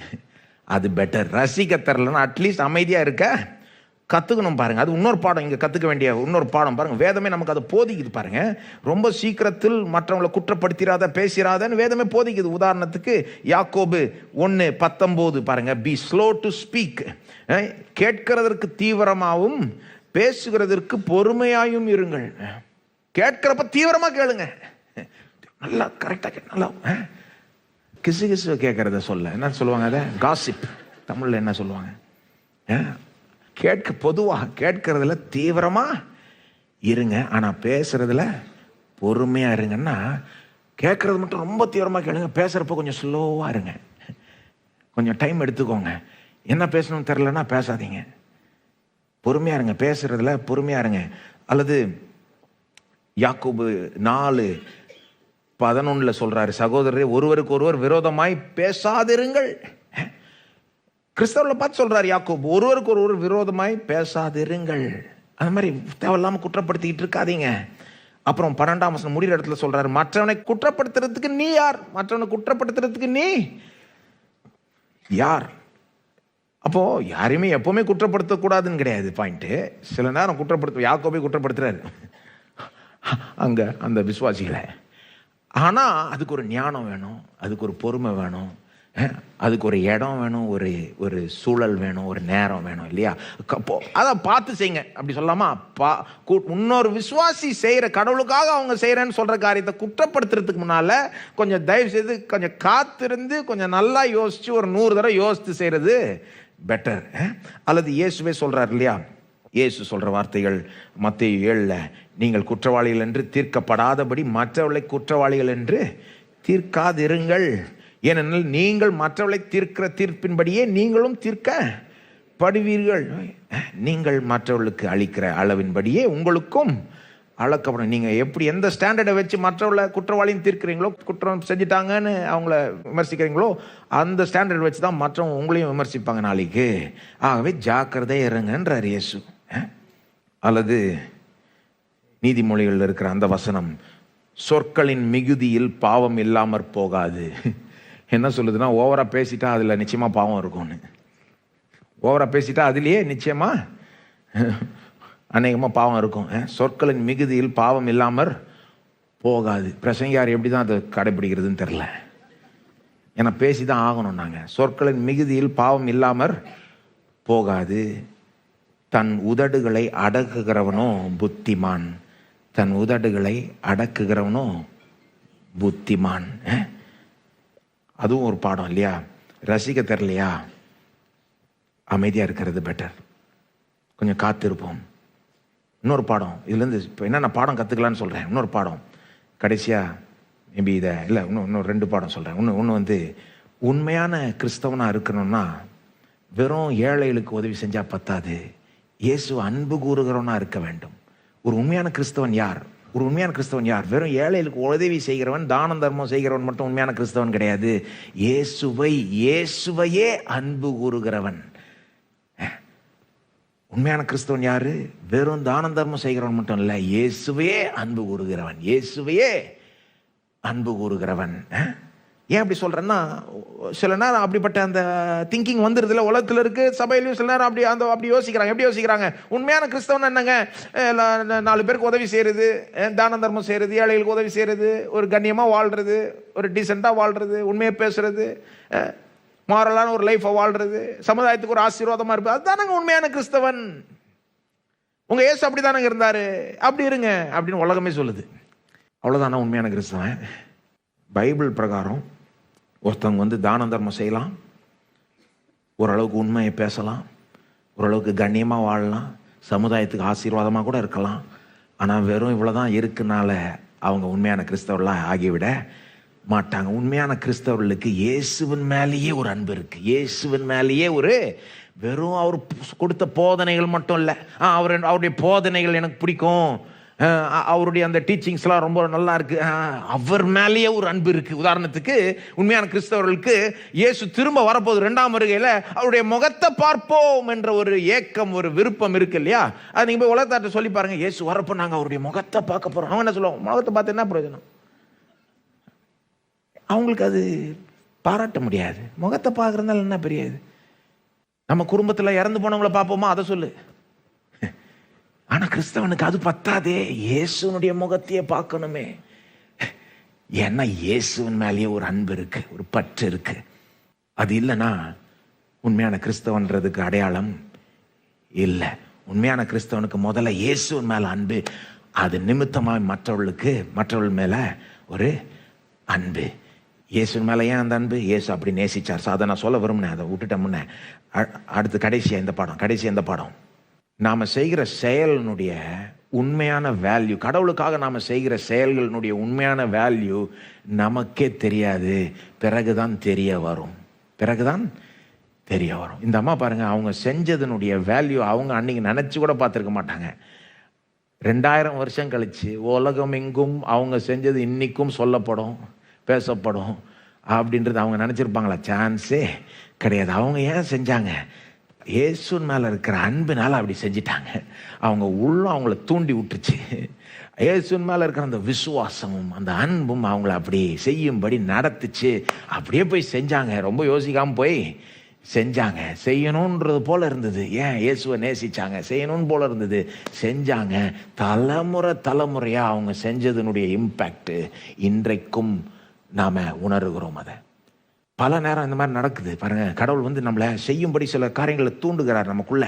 அது பெட்டர். ரசிக்க தரலன்னா அட்லீஸ்ட் அமைதியா இருக்க கற்றுக்கணும் பாருங்க. அது இன்னொரு பாடம், இங்கே கற்றுக்க வேண்டிய இன்னொரு பாடம் பாருங்க. வேதமே நமக்கு அதை போதிக்குது பாருங்க. ரொம்ப சீக்கிரத்தில் மற்றவங்களை குற்றப்படுத்திடாத, பேசிடாதன்னு வேதமே போதிக்குது. உதாரணத்துக்கு யாக்கோபு 1:19 பாருங்க. பி ஸ்லோ டு ஸ்பீக், கேட்கிறதற்கு தீவிரமாகவும் பேசுகிறதற்கு பொறுமையாயும் இருங்கள். கேட்கிறப்ப தீவிரமா கேளுங்க, நல்லா கரெக்டா நல்லா கிசு கிசு கேட்கறத சொல்ல என்ன சொல்லுவாங்க, அதை காசிப் தமிழ்ல என்ன சொல்லுவாங்க, பொதுவாக கேட்கறதுல தீவிரமா இருங்க, ஆனா பேசுறதுல பொறுமையா இருங்கன்னா, கேட்கறது மட்டும் ரொம்ப தீவிரமா கேளுங்க, பேசுறப்ப கொஞ்சம் ஸ்லோவா இருங்க, கொஞ்சம் டைம் எடுத்துக்கோங்க. என்ன பேசணும்னு தெரியலன்னா பேசாதீங்க, பொறுமையா இருங்க, பேசுறதுல பொறுமையா இருங்க. அல்லது யாக்கோபு 4:11 சொல்றாரு, சகோதரரே ஒருவருக்கு ஒருவர் விரோதமாய் பேசாதிருங்கள். கிறிஸ்தவர்களை பார்த்து சொல்றாரு யாக்கோபு, ஒருவருக்கு ஒருவர் விரோதமாய் பேசாதிருங்கள். அந்த மாதிரி தேவையில்லாம குற்றப்படுத்திக்கிட்டு இருக்காதீங்க. அப்புறம் 12ஆம் வசனம் முடிகிற இடத்துல சொல்றாரு, மற்றவனை குற்றப்படுத்துறதுக்கு நீ யார்? மற்றவனை குற்றப்படுத்துறதுக்கு நீ யார்? அப்போ யாரையுமே எப்பவுமே குற்றப்படுத்த கூடாதுன்னு கிடையாது பாயிண்ட். சில நேரம் யாக்கோபை குற்றப்படுத்துறாரு அங்க அந்த விசுவாசிகளை. ஆனா அதுக்கு ஒரு ஞானம் வேணும், அதுக்கு ஒரு பொறுமை வேணும், அதுக்கு ஒரு இடம் வேணும், ஒரு சூழல் வேணும், ஒரு நேரம் வேணும் இல்லையா? அதான் பார்த்து செய்யுங்க. அப்படி சொல்லாமா, இன்னொரு விசுவாசி செய்யற, கடவுளுக்காக அவங்க செய்யறேன்னு சொல்ற காரியத்தை குற்றப்படுத்துறதுக்கு முன்னால கொஞ்சம் தயவு செய்து கொஞ்சம் காத்திருந்து கொஞ்சம் நல்லா யோசிச்சு ஒரு 100 தடவை யோசித்து செய்யறது பெட்டர். அல்லது இயேசுவே சொல்றாரு இல்லையா, இயேசு சொல்ற வார்த்தைகள் மத்தேயு 7, நீங்கள் குற்றவாளிகள் என்று தீர்க்கப்படாதபடி மற்றவர்களை குற்றவாளிகள் என்று தீர்க்காதிருங்கள். ஏனென்றால் நீங்கள் மற்றவர்களை தீர்க்கிற தீர்ப்பின்படியே நீங்களும் தீர்க்கப்படுவீர்கள். நீங்கள் மற்றவர்களுக்கு அளிக்கிற அளவின்படியே உங்களுக்கும் அளக்கப்படும். நீங்க எப்படி எந்த ஸ்டாண்டர்டை வச்சு மற்றவர்களை குற்றவாளியும் தீர்க்கிறீங்களோ, குற்றம் செஞ்சுட்டாங்கன்னு அவங்கள விமர்சிக்கிறீங்களோ, அந்த ஸ்டாண்டர்ட் வச்சு தான் மற்றவங்க உங்களையும் விமர்சிப்பாங்க நாளைக்கு. ஆகவே ஜாக்கிரதை இருங்கன்றார் இயேசு. அல்லது நீதிமொழிகள் இருக்கிற அந்த வசனம், சொற்களின் மிகுதியில் பாவம் இல்லாமற் போகாது. என்ன சொல்லுதுன்னா, ஓவரா பேசிட்டா அதுல நிச்சயமா பாவம் இருக்கும்னு. ஓவரா பேசிட்டா அதுலயே நிச்சயமா அநேகமா பாவம் இருக்கும். சொற்களின் மிகுதியில் பாவம் இல்லாமற் போகாது. பிரசங்கியார் எப்படிதான் அதை கடைபிடிக்கிறதுன்னு தெரியல. ஏன்னா பேசிதான் ஆகணும். நாங்க சொற்களின் மிகுதியில் பாவம் இல்லாமற் போகாது. தன் உதடுகளை அடக்குகிறவனோ புத்திமான். தன் உதடுகளை அடக்குகிறவனோ புத்திமான். அதுவும் ஒரு பாடம் இல்லையா? ரசிக்க தெரியலையா, அமைதியா இருக்கிறது பெட்டர், கொஞ்சம் காத்திருப்போம். இன்னொரு பாடம் இதுலேருந்து இப்போ என்னென்ன பாடம் கற்றுக்கலான்னு சொல்கிறேன். இன்னொரு பாடம் கடைசியாக மேபி இதை இல்லை, இன்னும் 2 பாடம் சொல்கிறேன். ஒன்று உண்மையான கிறிஸ்தவனாக இருக்கணும்னா வெறும் ஏழைகளுக்கு உதவி செஞ்சால் பத்தாது, இயேசு அன்பு கூறுகிறவனாக இருக்க வேண்டும். ஒரு உண்மையான கிறிஸ்தவன் யார்? வெறும் ஏழைகளுக்கு உதவி செய்கிறவன், தானம் தர்மம் செய்கிறவன் மட்டும் உண்மையான கிறிஸ்தவன் கிடையாது. இயேசுவையே அன்பு கூறுகிறவன். உண்மையான கிறிஸ்தவன் யாரு? வெறும் தானம் தர்மம் செய்கிறவன் மட்டும் இல்ல, இயேசுவையே அன்பு கூறுகிறவன். ஏன் அப்படி சொல்றேன்னா, சில நேரம் அப்படிப்பட்ட அந்த திங்கிங் வந்துருதுல, உலகத்தில் இருக்கு, சபையிலையும் சில நேரம் அப்படி யோசிக்கிறாங்க. எப்படி யோசிக்கிறாங்க? உண்மையான கிறிஸ்தவன் என்னங்க, 4 பேருக்கு உதவி செய்யறது, தான தர்மம் செய்யறது, ஏழைகளுக்கு உதவி செய்யறது, ஒரு கண்ணியமா வாழ்றது, ஒரு டீசெண்டா வாழ்றது, உண்மையை பேசுறது, மாரலான ஒரு லைஃபை வாழ்றது, சமுதாயத்துக்கு ஒரு ஆசீர்வாதமா இருப்பது, அதுதானங்க உண்மையான கிறிஸ்தவன். உங்க இயேசு அப்படிதானங்க இருந்தாரு, அப்படி இருங்க அப்படின்னு உலகமே சொல்லுது. அவ்வளவுதானா உண்மையான கிறிஸ்தவன்? பைபிள் பிரகாரம் ஒருத்தவங்க தான தர்மம் செய்யலாம், ஓரளவுக்கு உண்மையை பேசலாம், ஓரளவுக்கு கண்ணியமாக வாழலாம், சமுதாயத்துக்கு ஆசீர்வாதமாக கூட இருக்கலாம். ஆனால் வெறும் இவ்வளோதான் இருக்குனால அவங்க உண்மையான கிறிஸ்தவர்களாக ஆகிவிட மாட்டாங்க. உண்மையான கிறிஸ்தவர்களுக்கு இயேசுவின் மேலேயே ஒரு அன்பு இருக்கு. இயேசுவின் மேலேயே வெறும் அவர் கொடுத்த போதனைகள் மட்டும் இல்லை, அவருடைய போதனைகள் எனக்கு பிடிக்கும், அவருடைய அந்த டீச்சிங்ஸ்லாம் ரொம்ப நல்லா இருக்கு, அவர் மேலேயே ஒரு அன்பு இருக்கு. உதாரணத்துக்கு உண்மையான கிறிஸ்தவர்களுக்கு இயேசு திரும்ப வரப்போது 2ஆம் வருகையில் அவருடைய முகத்தை பார்ப்போம் என்ற ஒரு ஏக்கம், ஒரு விருப்பம் இருக்கு இல்லையா? அது நீங்க போய் உலகத்தாட்ட சொல்லி பாருங்க, இயேசு வரப்போ நாங்கள் அவருடைய முகத்தை பார்க்க போறோம். அவங்க என்ன சொல்லுவாங்க? முகத்தை பார்த்து என்ன பிரயோஜனம்? அவங்களுக்கு அது பாராட்ட முடியாது. முகத்தை பார்க்கறதுனால என்ன பெரியது? நம்ம குடும்பத்தில் இறந்து போனவங்களை பார்ப்போமா? அதை சொல்லு. ஆனா கிறிஸ்தவனுக்கு அது பத்தாதே, இயேசுனுடைய முகத்தையே பார்க்கணுமே. ஏன்னா இயேசுவின் மேலேயே ஒரு அன்பு இருக்கு, ஒரு பற்று இருக்கு. அது இல்லைன்னா உண்மையான கிறிஸ்தவன்றதுக்கு அடையாளம் இல்லை. உண்மையான கிறிஸ்தவனுக்கு முதல்ல இயேசுவின் மேல அன்பு, அது நிமித்தமாக மற்றவர்கள் மேல ஒரு அன்பு. இயேசுவின் மேல ஏன் அந்த அன்பு? இயேசு அப்படி நேசிச்சார். அதை நான் சொல்ல விரும்பினேன், அதை விட்டுட்டேன் முன்ன. அடுத்து கடைசியா இந்த பாடம் நாம செய்கிற செயலினுடைய உண்மையான வேல்யூ, கடவுளுக்காக நாம செய்கிற செயல்களினுடைய உண்மையான வேல்யூ நமக்கே தெரியாது, பிறகுதான் தெரிய வரும். இந்த அம்மா பாருங்க, அவங்க செஞ்சதனுடைய வேல்யூ அவங்க அன்னைக்கு நினைச்சு கூட பார்த்துருக்க மாட்டாங்க. 2000 வருஷம் கழிச்சு உலகம் எங்கும் அவங்க செஞ்சது இன்னைக்கும் சொல்லப்படும், பேசப்படும் அப்படின்றது அவங்க நினைச்சிருப்பாங்களா? சான்ஸே கிடையாது. அவங்க ஏன் செஞ்சாங்க? இயேசுவின் மேல இருக்கிற அன்புனால அப்படி செஞ்சிட்டாங்க. அவங்க அவங்கள தூண்டி விட்டுச்சு. இயேசுவின் மேல இருக்கிற அந்த விசுவாசமும் அந்த அன்பும் அவங்கள அப்படி செய்யும்படி நடத்துச்சு. அப்படியே போய் செஞ்சாங்க, ரொம்ப யோசிக்காம போய் செஞ்சாங்க. செய்யணுன்றது போல இருந்தது. ஏன்? இயேசுவை நேசிச்சாங்க, செய்யணும்னு போல இருந்தது, செஞ்சாங்க. தலைமுறையா அவங்க செஞ்சதனுடைய இம்பேக்ட் இன்றைக்கும் நாம உணர்கிறோம். அதை பல நேரம் இந்த மாதிரி நடக்குது பாருங்க. கடவுள் நம்மளை செய்யும்படி சில காரியங்களை தூண்டுகிறார் நமக்குள்ள.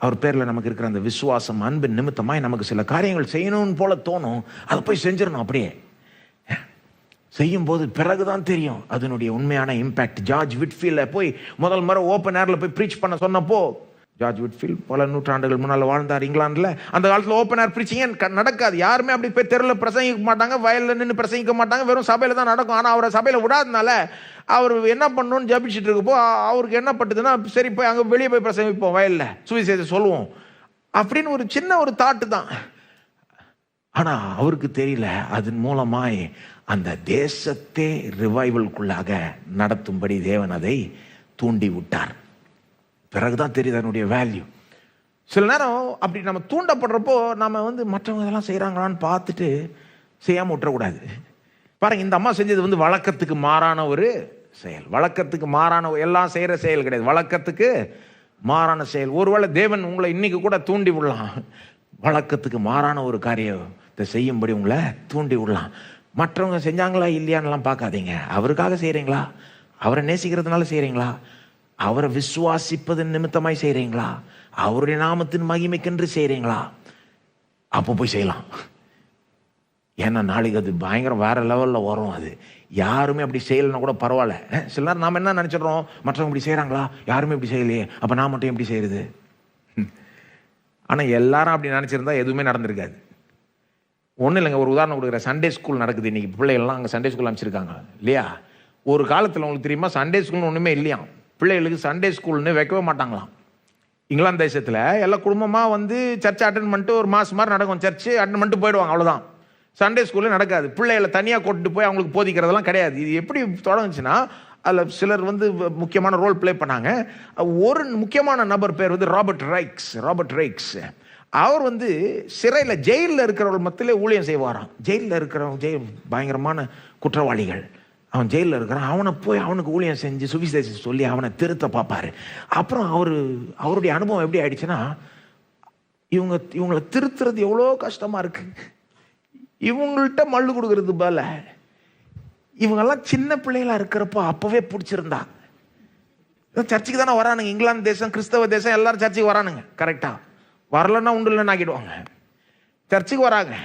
அவர் பேர்ல நமக்கு இருக்கிற அந்த விசுவாசம், அன்பு நிமித்தமாய் நமக்கு சில காரியங்கள் செய்யணும்னு போல தோணும். அதை போய் செஞ்சிடணும். அப்படியே செய்யும் போது பிறகுதான் தெரியும் அதனுடைய உண்மையான இம்பாக்ட். ஜார்ஜ் விட்ஃபீல்ட போய் முதல் முறை ஓப்பன் ஏர்ல போய் ப்ரீச் பண்ண சொன்னப்போ, ஜார்ஜ் விட்ஃபீல்ட் பல நூற்றாண்டுகள் முன்னால் வாழ்ந்தார் இங்கிலாந்துல. அந்த காலத்தில் ஓப்பன் ஏர் ப்ரீச்சிங்கே நடக்காது. யாருமே அப்படி போய் தெருவில் பிரசங்கிக்க மாட்டாங்க, வயலில் நின்று பிரசங்கிக்க மாட்டாங்க, வெறும் சபையில தான் நடக்கும். ஆனால் அவரை சபையில் விடாதனால அவர் என்ன பண்ணணும்னு ஜபிச்சுட்டு இருக்கப்போ அவருக்கு என்ன பட்டுதுன்னா, சரி போய் அங்கே வெளியே போய் பிரசங்கிப்போம், வயலில் சுவிசேஷம் சொல்லுவோம் அப்படின்னு ஒரு சின்ன ஒரு தாட்டு தான். ஆனா அவருக்கு தெரியல, அதன் மூலமாய் அந்த தேசத்தை ரிவைவல்குள்ளாக நடத்தும்படி தேவன் அதை தூண்டி விட்டார். பிறகுதான் தெரியுது அதனுடைய வேல்யூ. சில நேரம் அப்படி நம்ம தூண்டப்படுறப்போ நம்ம மற்றவங்க இதெல்லாம் செய்யறாங்களான்னு பார்த்துட்டு செய்யாம விட்டுறக்கூடாது. பாருங்க, இந்த அம்மா செஞ்சது வழக்கத்துக்கு மாறான ஒரு செயல். வழக்கத்துக்கு மாறான எல்லாம் செய்யற செயல் கிடையாது, வழக்கத்துக்கு மாறான செயல். ஒருவேளை தேவன் உங்களை இன்னைக்கு கூட தூண்டி விடலாம், வழக்கத்துக்கு மாறான ஒரு காரியத்தை செய்யும்படி உங்களை தூண்டி விடலாம். மற்றவங்க செஞ்சாங்களா இல்லையான்லாம் பார்க்காதீங்க. அவருக்காக செய்யறீங்களா? அவரை நேசிக்கிறதுனால செய்யறீங்களா? அவரை விசுவாசிப்பதன் நிமித்தமாய் செய்யறீங்களா? அவருடைய நாமத்தின் மகிமைக்கென்று செய்யறீங்களா? அப்போ போய் செய்யலாம். ஏன்னா நாளைக்கு அது பயங்கரம் வேற லெவலில் வரும். அது யாருமே அப்படி செய்யலைன்னா கூட பரவாயில்ல. சில நேரம் நாம் என்ன நினச்சிடறோம், மற்றவங்க இப்படி செய்கிறாங்களா, யாருமே இப்படி செய்யலையே, அப்போ நான் மட்டும் எப்படி செய்யறது? ஆனால் எல்லாரும் அப்படி நினச்சிருந்தா எதுவுமே நடந்திருக்காது. ஒன்றும் இல்லைங்க, ஒரு உதாரணம் கொடுக்குற. சண்டே ஸ்கூல் நடக்குது இன்னைக்கு. பிள்ளைகள்லாம் அங்கே சண்டே ஸ்கூல் அமைச்சிருக்காங்க இல்லையா? ஒரு காலத்தில் உங்களுக்கு தெரியுமா, சண்டே ஸ்கூல்னு ஒன்றுமே இல்லையா. பிள்ளைகளுக்கு சண்டே ஸ்கூல்னு வைக்கவே மாட்டாங்களாம். இங்கிலாந்து தேசத்தில் எல்லாம் குடும்பமாக சர்ச் அட்டன் பண்ணிட்டு ஒரு மாதம் மாதிரி நடக்கும். சர்ச்சு அட்டன் பண்ணிட்டு போயிடுவாங்க, அவ்வளோதான். சண்டே ஸ்கூலில் நடக்காது. பிள்ளைகளை தனியாக கொண்டுட்டு போய் அவங்களுக்கு போதிக்கிறதெல்லாம் கிடையாது. இது எப்படி தொடங்குச்சுன்னா, அதில் சிலர் முக்கியமான ரோல் பிளே பண்ணாங்க. ஒரு முக்கியமான நபர் பேர் ராபர்ட் ரைக்ஸ். அவர் சிறையில் ஜெயிலில் இருக்கிறவர்கள் மத்தியிலே ஊழியம் செய்வாராம். ஜெயிலில் இருக்கிறவங்க பயங்கரமான குற்றவாளிகள், அவன் ஜெயிலில் இருக்கிறான். அவனை போய் அவனுக்கு ஊழியம் செஞ்சு சுவிசேஷம் சொல்லி அவனை திருத்த பார்ப்பாரு. அப்புறம் அவருடைய அனுபவம் எப்படி ஆயிடுச்சுன்னா, இவங்களை திருத்துறது எவ்வளோ கஷ்டமாக இருக்கு. இவங்கள்ட்ட மல்லு கொடுக்கறது போல இவங்கெல்லாம் சின்ன பிள்ளைகளா இருக்கிறப்போ அப்பவே பிடிச்சிருந்தா. சர்ச்சுக்கு தானே வரானுங்க, இங்கிலாந்து தேசம் கிறிஸ்தவ தேசம், எல்லாரும் சர்ச்சுக்கு வரானுங்க. கரெக்டா? வரலன்னா உண்டு இல்லைன்னு ஆக்கிடுவாங்க. சர்ச்சுக்கு வராங்க.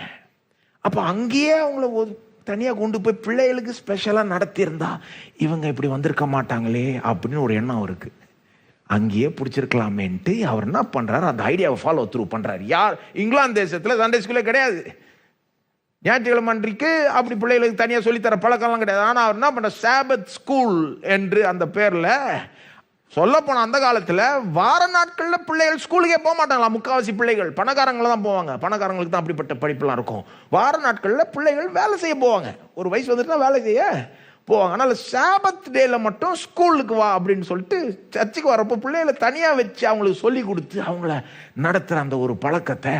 அப்போ அங்கேயே அவங்கள தனியாக கொண்டு போய் பிள்ளைகளுக்கு ஸ்பெஷலாக நடத்தியிருந்தா இவங்க இப்படி வந்திருக்க மாட்டாங்களே அப்படின்னு ஒரு எண்ணம் அவருக்கு. அங்கேயே பிடிச்சிருக்கலாமேன்ட்டு அவர் என்ன பண்றாரு, அந்த ஐடியாவை ஃபாலோ த்ரூ பண்றாரு. யார்? இங்கிலாந்து தேசத்தில் சண்டே ஸ்கூலே கிடையாது. ஞாயிற்றுக்கிழமை அன்றைக்கு அப்படி பிள்ளைகளுக்கு தனியாக சொல்லித்தர பழக்கம்லாம் கிடையாது. ஆனால் அவர் என்ன பண்ண, சாபத் ஸ்கூல் என்று அந்த பேரில் சொல்ல போன அந்த காலத்தில் வார நாட்களில் பிள்ளைகள் ஸ்கூலுக்கே போக மாட்டாங்களா. முக்கால்வாசி பிள்ளைகள் பணக்காரங்களை தான் போவாங்க. பணக்காரங்களுக்கு தான் அப்படிப்பட்ட படிப்புலாம் இருக்கும். வார நாட்களில் பிள்ளைகள் வேலை செய்ய போவாங்க. ஒரு வயசு வந்துட்டுனா வேலை செய்ய போவாங்க. அதனால் சாபத் டேல மட்டும் ஸ்கூலுக்கு வா அப்படின்னு சொல்லிட்டு சர்ச்சுக்கு வரப்போ பிள்ளைகளை தனியாக வச்சு அவங்களுக்கு சொல்லி கொடுத்து அவங்கள நடத்துகிற அந்த ஒரு பழக்கத்தை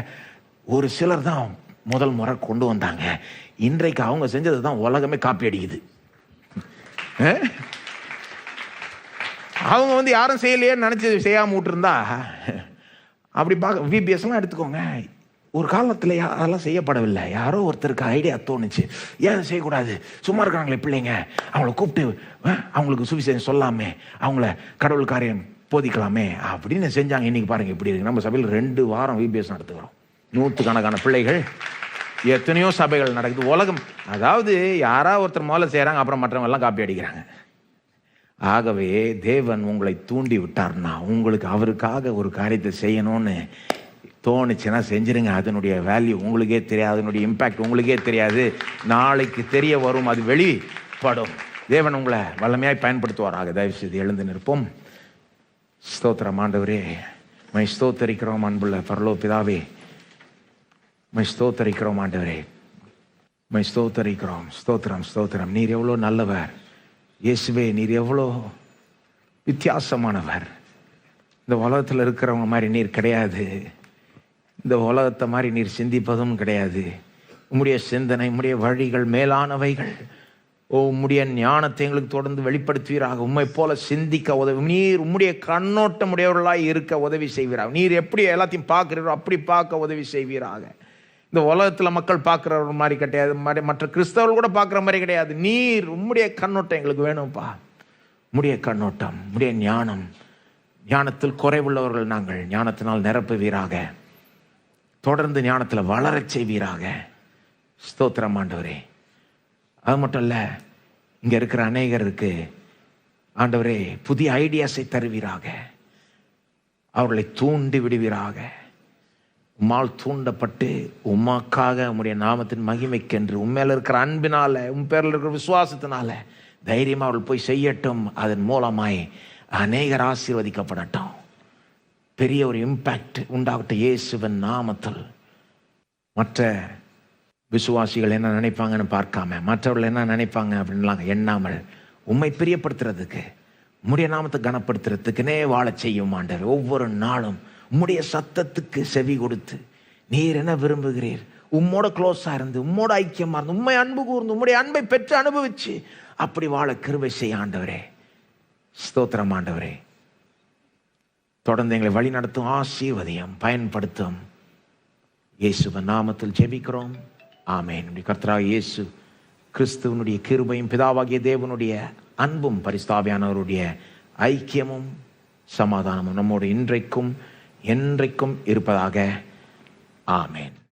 ஒரு சிலர் தான் முதல் முறை கொண்டு வந்தாங்க. இன்றைக்கு அவங்க செஞ்சது தான் உலகமே காப்பி அடிக்குது. அவங்க யாரும் செய்யலையே நினைச்சு செய்யாம விட்டுருந்தா அப்படி பார்க்க. விபிஎஸ்லாம் எடுத்துக்கோங்க. ஒரு காலத்தில் அதெல்லாம் செய்யப்படவில்லை. யாரோ ஒருத்தருக்கு ஐடியா தோணுச்சு, ஏன் செய்யக்கூடாது, சும்மா இருக்கிறாங்களே பிள்ளைங்க, அவங்கள கூப்பிட்டு அவங்களுக்கு சுவிசேஷம் சொல்லாமே, அவங்கள கடவுள் காரியம் போதிக்கலாமே அப்படின்னு செஞ்சாங்க. இன்னைக்கு பாருங்க எப்படி இருக்கு. நம்ம சபையில் 2 வாரம் VBS நடத்துகிறோம். 100கணக்கான பிள்ளைகள், எத்தனையோ சபைகள் நடக்குது. உலகம், அதாவது யாராவது ஒருத்தர் முதல்ல செய்கிறாங்க, அப்புறம் மற்றவங்க எல்லாம் காப்பி அடிக்கிறாங்க. ஆகவே தேவன் உங்களை தூண்டி விட்டார்னா, உங்களுக்கு அவருக்காக ஒரு காரியத்தை செய்யணும்னு தோணுச்சுன்னா செஞ்சிருங்க. அதனுடைய வேல்யூ உங்களுக்கே தெரியாது, அதனுடைய இம்பேக்ட் உங்களுக்கே தெரியாது. நாளைக்கு தெரிய வரும், அது வெளிப்படும். தேவன் உங்களை வல்லமையாய் பயன்படுத்துவாராக. தயவு செய்து எழுந்து நிற்போம். ஸ்தோத்திரம் ஆண்டவரே, மை ஸ்தோத்தரிக்கிறோம். அன்புள்ள பரலோக பிதாவே, மை ஸ்தோத்தரிக்கிறோம் ஆண்டவரே, மை ஸ்தோத்தரிக்கிறோம். ஸ்தோத்திரம் ஸ்தோத்திரம். நீர் எவ்வளோ நல்லவர் இயேசுவே, நீர் எவ்வளோ வித்தியாசமானவர். இந்த உலகத்தில் இருக்கிறவங்க மாதிரி நீர் கிடையாது. இந்த உலகத்தை மாதிரி நீர் சிந்திப்பதும் கிடையாது. உம்முடைய சிந்தனை, உம்முடைய வழிகள் மேலானவைகள். உம்முடைய ஞானத்தை எங்களுக்கு தொடர்ந்து வெளிப்படுத்துவீராக. உம்மை போல சிந்திக்க உதவி, நீர் உம்முடைய கண்ணோட்டம் உடையவர்களாய் இருக்க உதவி செய்வீராக. நீர் எப்படி எல்லாத்தையும் பார்க்கிறீரோ அப்படி பார்க்க உதவி செய்வீராக. இந்த உலகத்தில் மக்கள் பார்க்குற மாதிரி கிடையாது, மற்ற கிறிஸ்தவர்கள் கூட பார்க்குற மாதிரி கிடையாது. நீர் உம்முடைய கண்ணோட்டம் எங்களுக்கு வேணும்ப்பா. உம்முடைய கண்ணோட்டம், உம்முடைய ஞானம். ஞானத்தில் குறைவுள்ளவர்கள் நாங்கள், ஞானத்தினால் நிரப்புவீராக. தொடர்ந்து ஞானத்தில் வளரச் செய்வீராக. ஸ்தோத்திரம் ஆண்டவரே. அது மட்டும் இல்லை, இங்கே இருக்கிற அநேகருக்கு ஆண்டவரே புதிய ஐடியாஸை தருவீராக. அவர்களை தூண்டி விடுவீராக. உம்மால் தூண்டப்பட்டு உம்மாக்காக உம்முடைய நாமத்தின் மகிமைக்கென்று உண்மையில இருக்கிற அன்பினால, உன் பேரில் இருக்கிற விசுவாசத்தினால தைரியமாக அவர்கள் போய் செய்யட்டும். அதன் மூலமாய் அநேகர் ஆசீர்வதிக்கப்படட்டும். பெரிய ஒரு இம்பேக்ட் உண்டாகட்டும் இயேசுவின் நாமத்தில். மற்ற விசுவாசிகள் என்ன நினைப்பாங்கன்னு பார்க்காம, மற்றவர்கள் என்ன நினைப்பாங்க அப்படின்லாம் எண்ணாமல், உம்மை பிரியப்படுத்துறதுக்கு, உம்முடைய நாமத்தை கனப்படுத்துறதுக்குனே வாழ செய்யும் ஆண்டவர். ஒவ்வொரு நாளும் உம்முடைய சத்தத்துக்கு செவி கொடுத்து, நீர் என்ன விரும்புகிறீர், உம்மோட க்ளோஸாக இருந்து, உம்மோட ஐக்கியமாக இருந்து, உண்மை அன்பு கூர்ந்து, உம்முடைய அன்பை பெற்று அனுபவிச்சு அப்படி வாழ கிருபை செய்ய ஆண்டவரே. ஸ்தோத்திரம் ஆண்டவரே. தொடர்ந்து எங்களை வழி நடத்தும், ஆசீர்வதியும், பயன்படுத்தும். இயேசுவின் நாமத்தில் ஜெபிக்கிறோம். ஆமென். கர்த்தராகிய இயேசு கிறிஸ்துவனுடைய கிருபையும், பிதாவாகிய தேவனுடைய அன்பும், பரிசுத்த ஆவியானவருடைய ஐக்கியமும் சமாதானமும் நம்மோடு இன்றைக்கும் என்றைக்கும் இருப்பதாக. ஆமென்.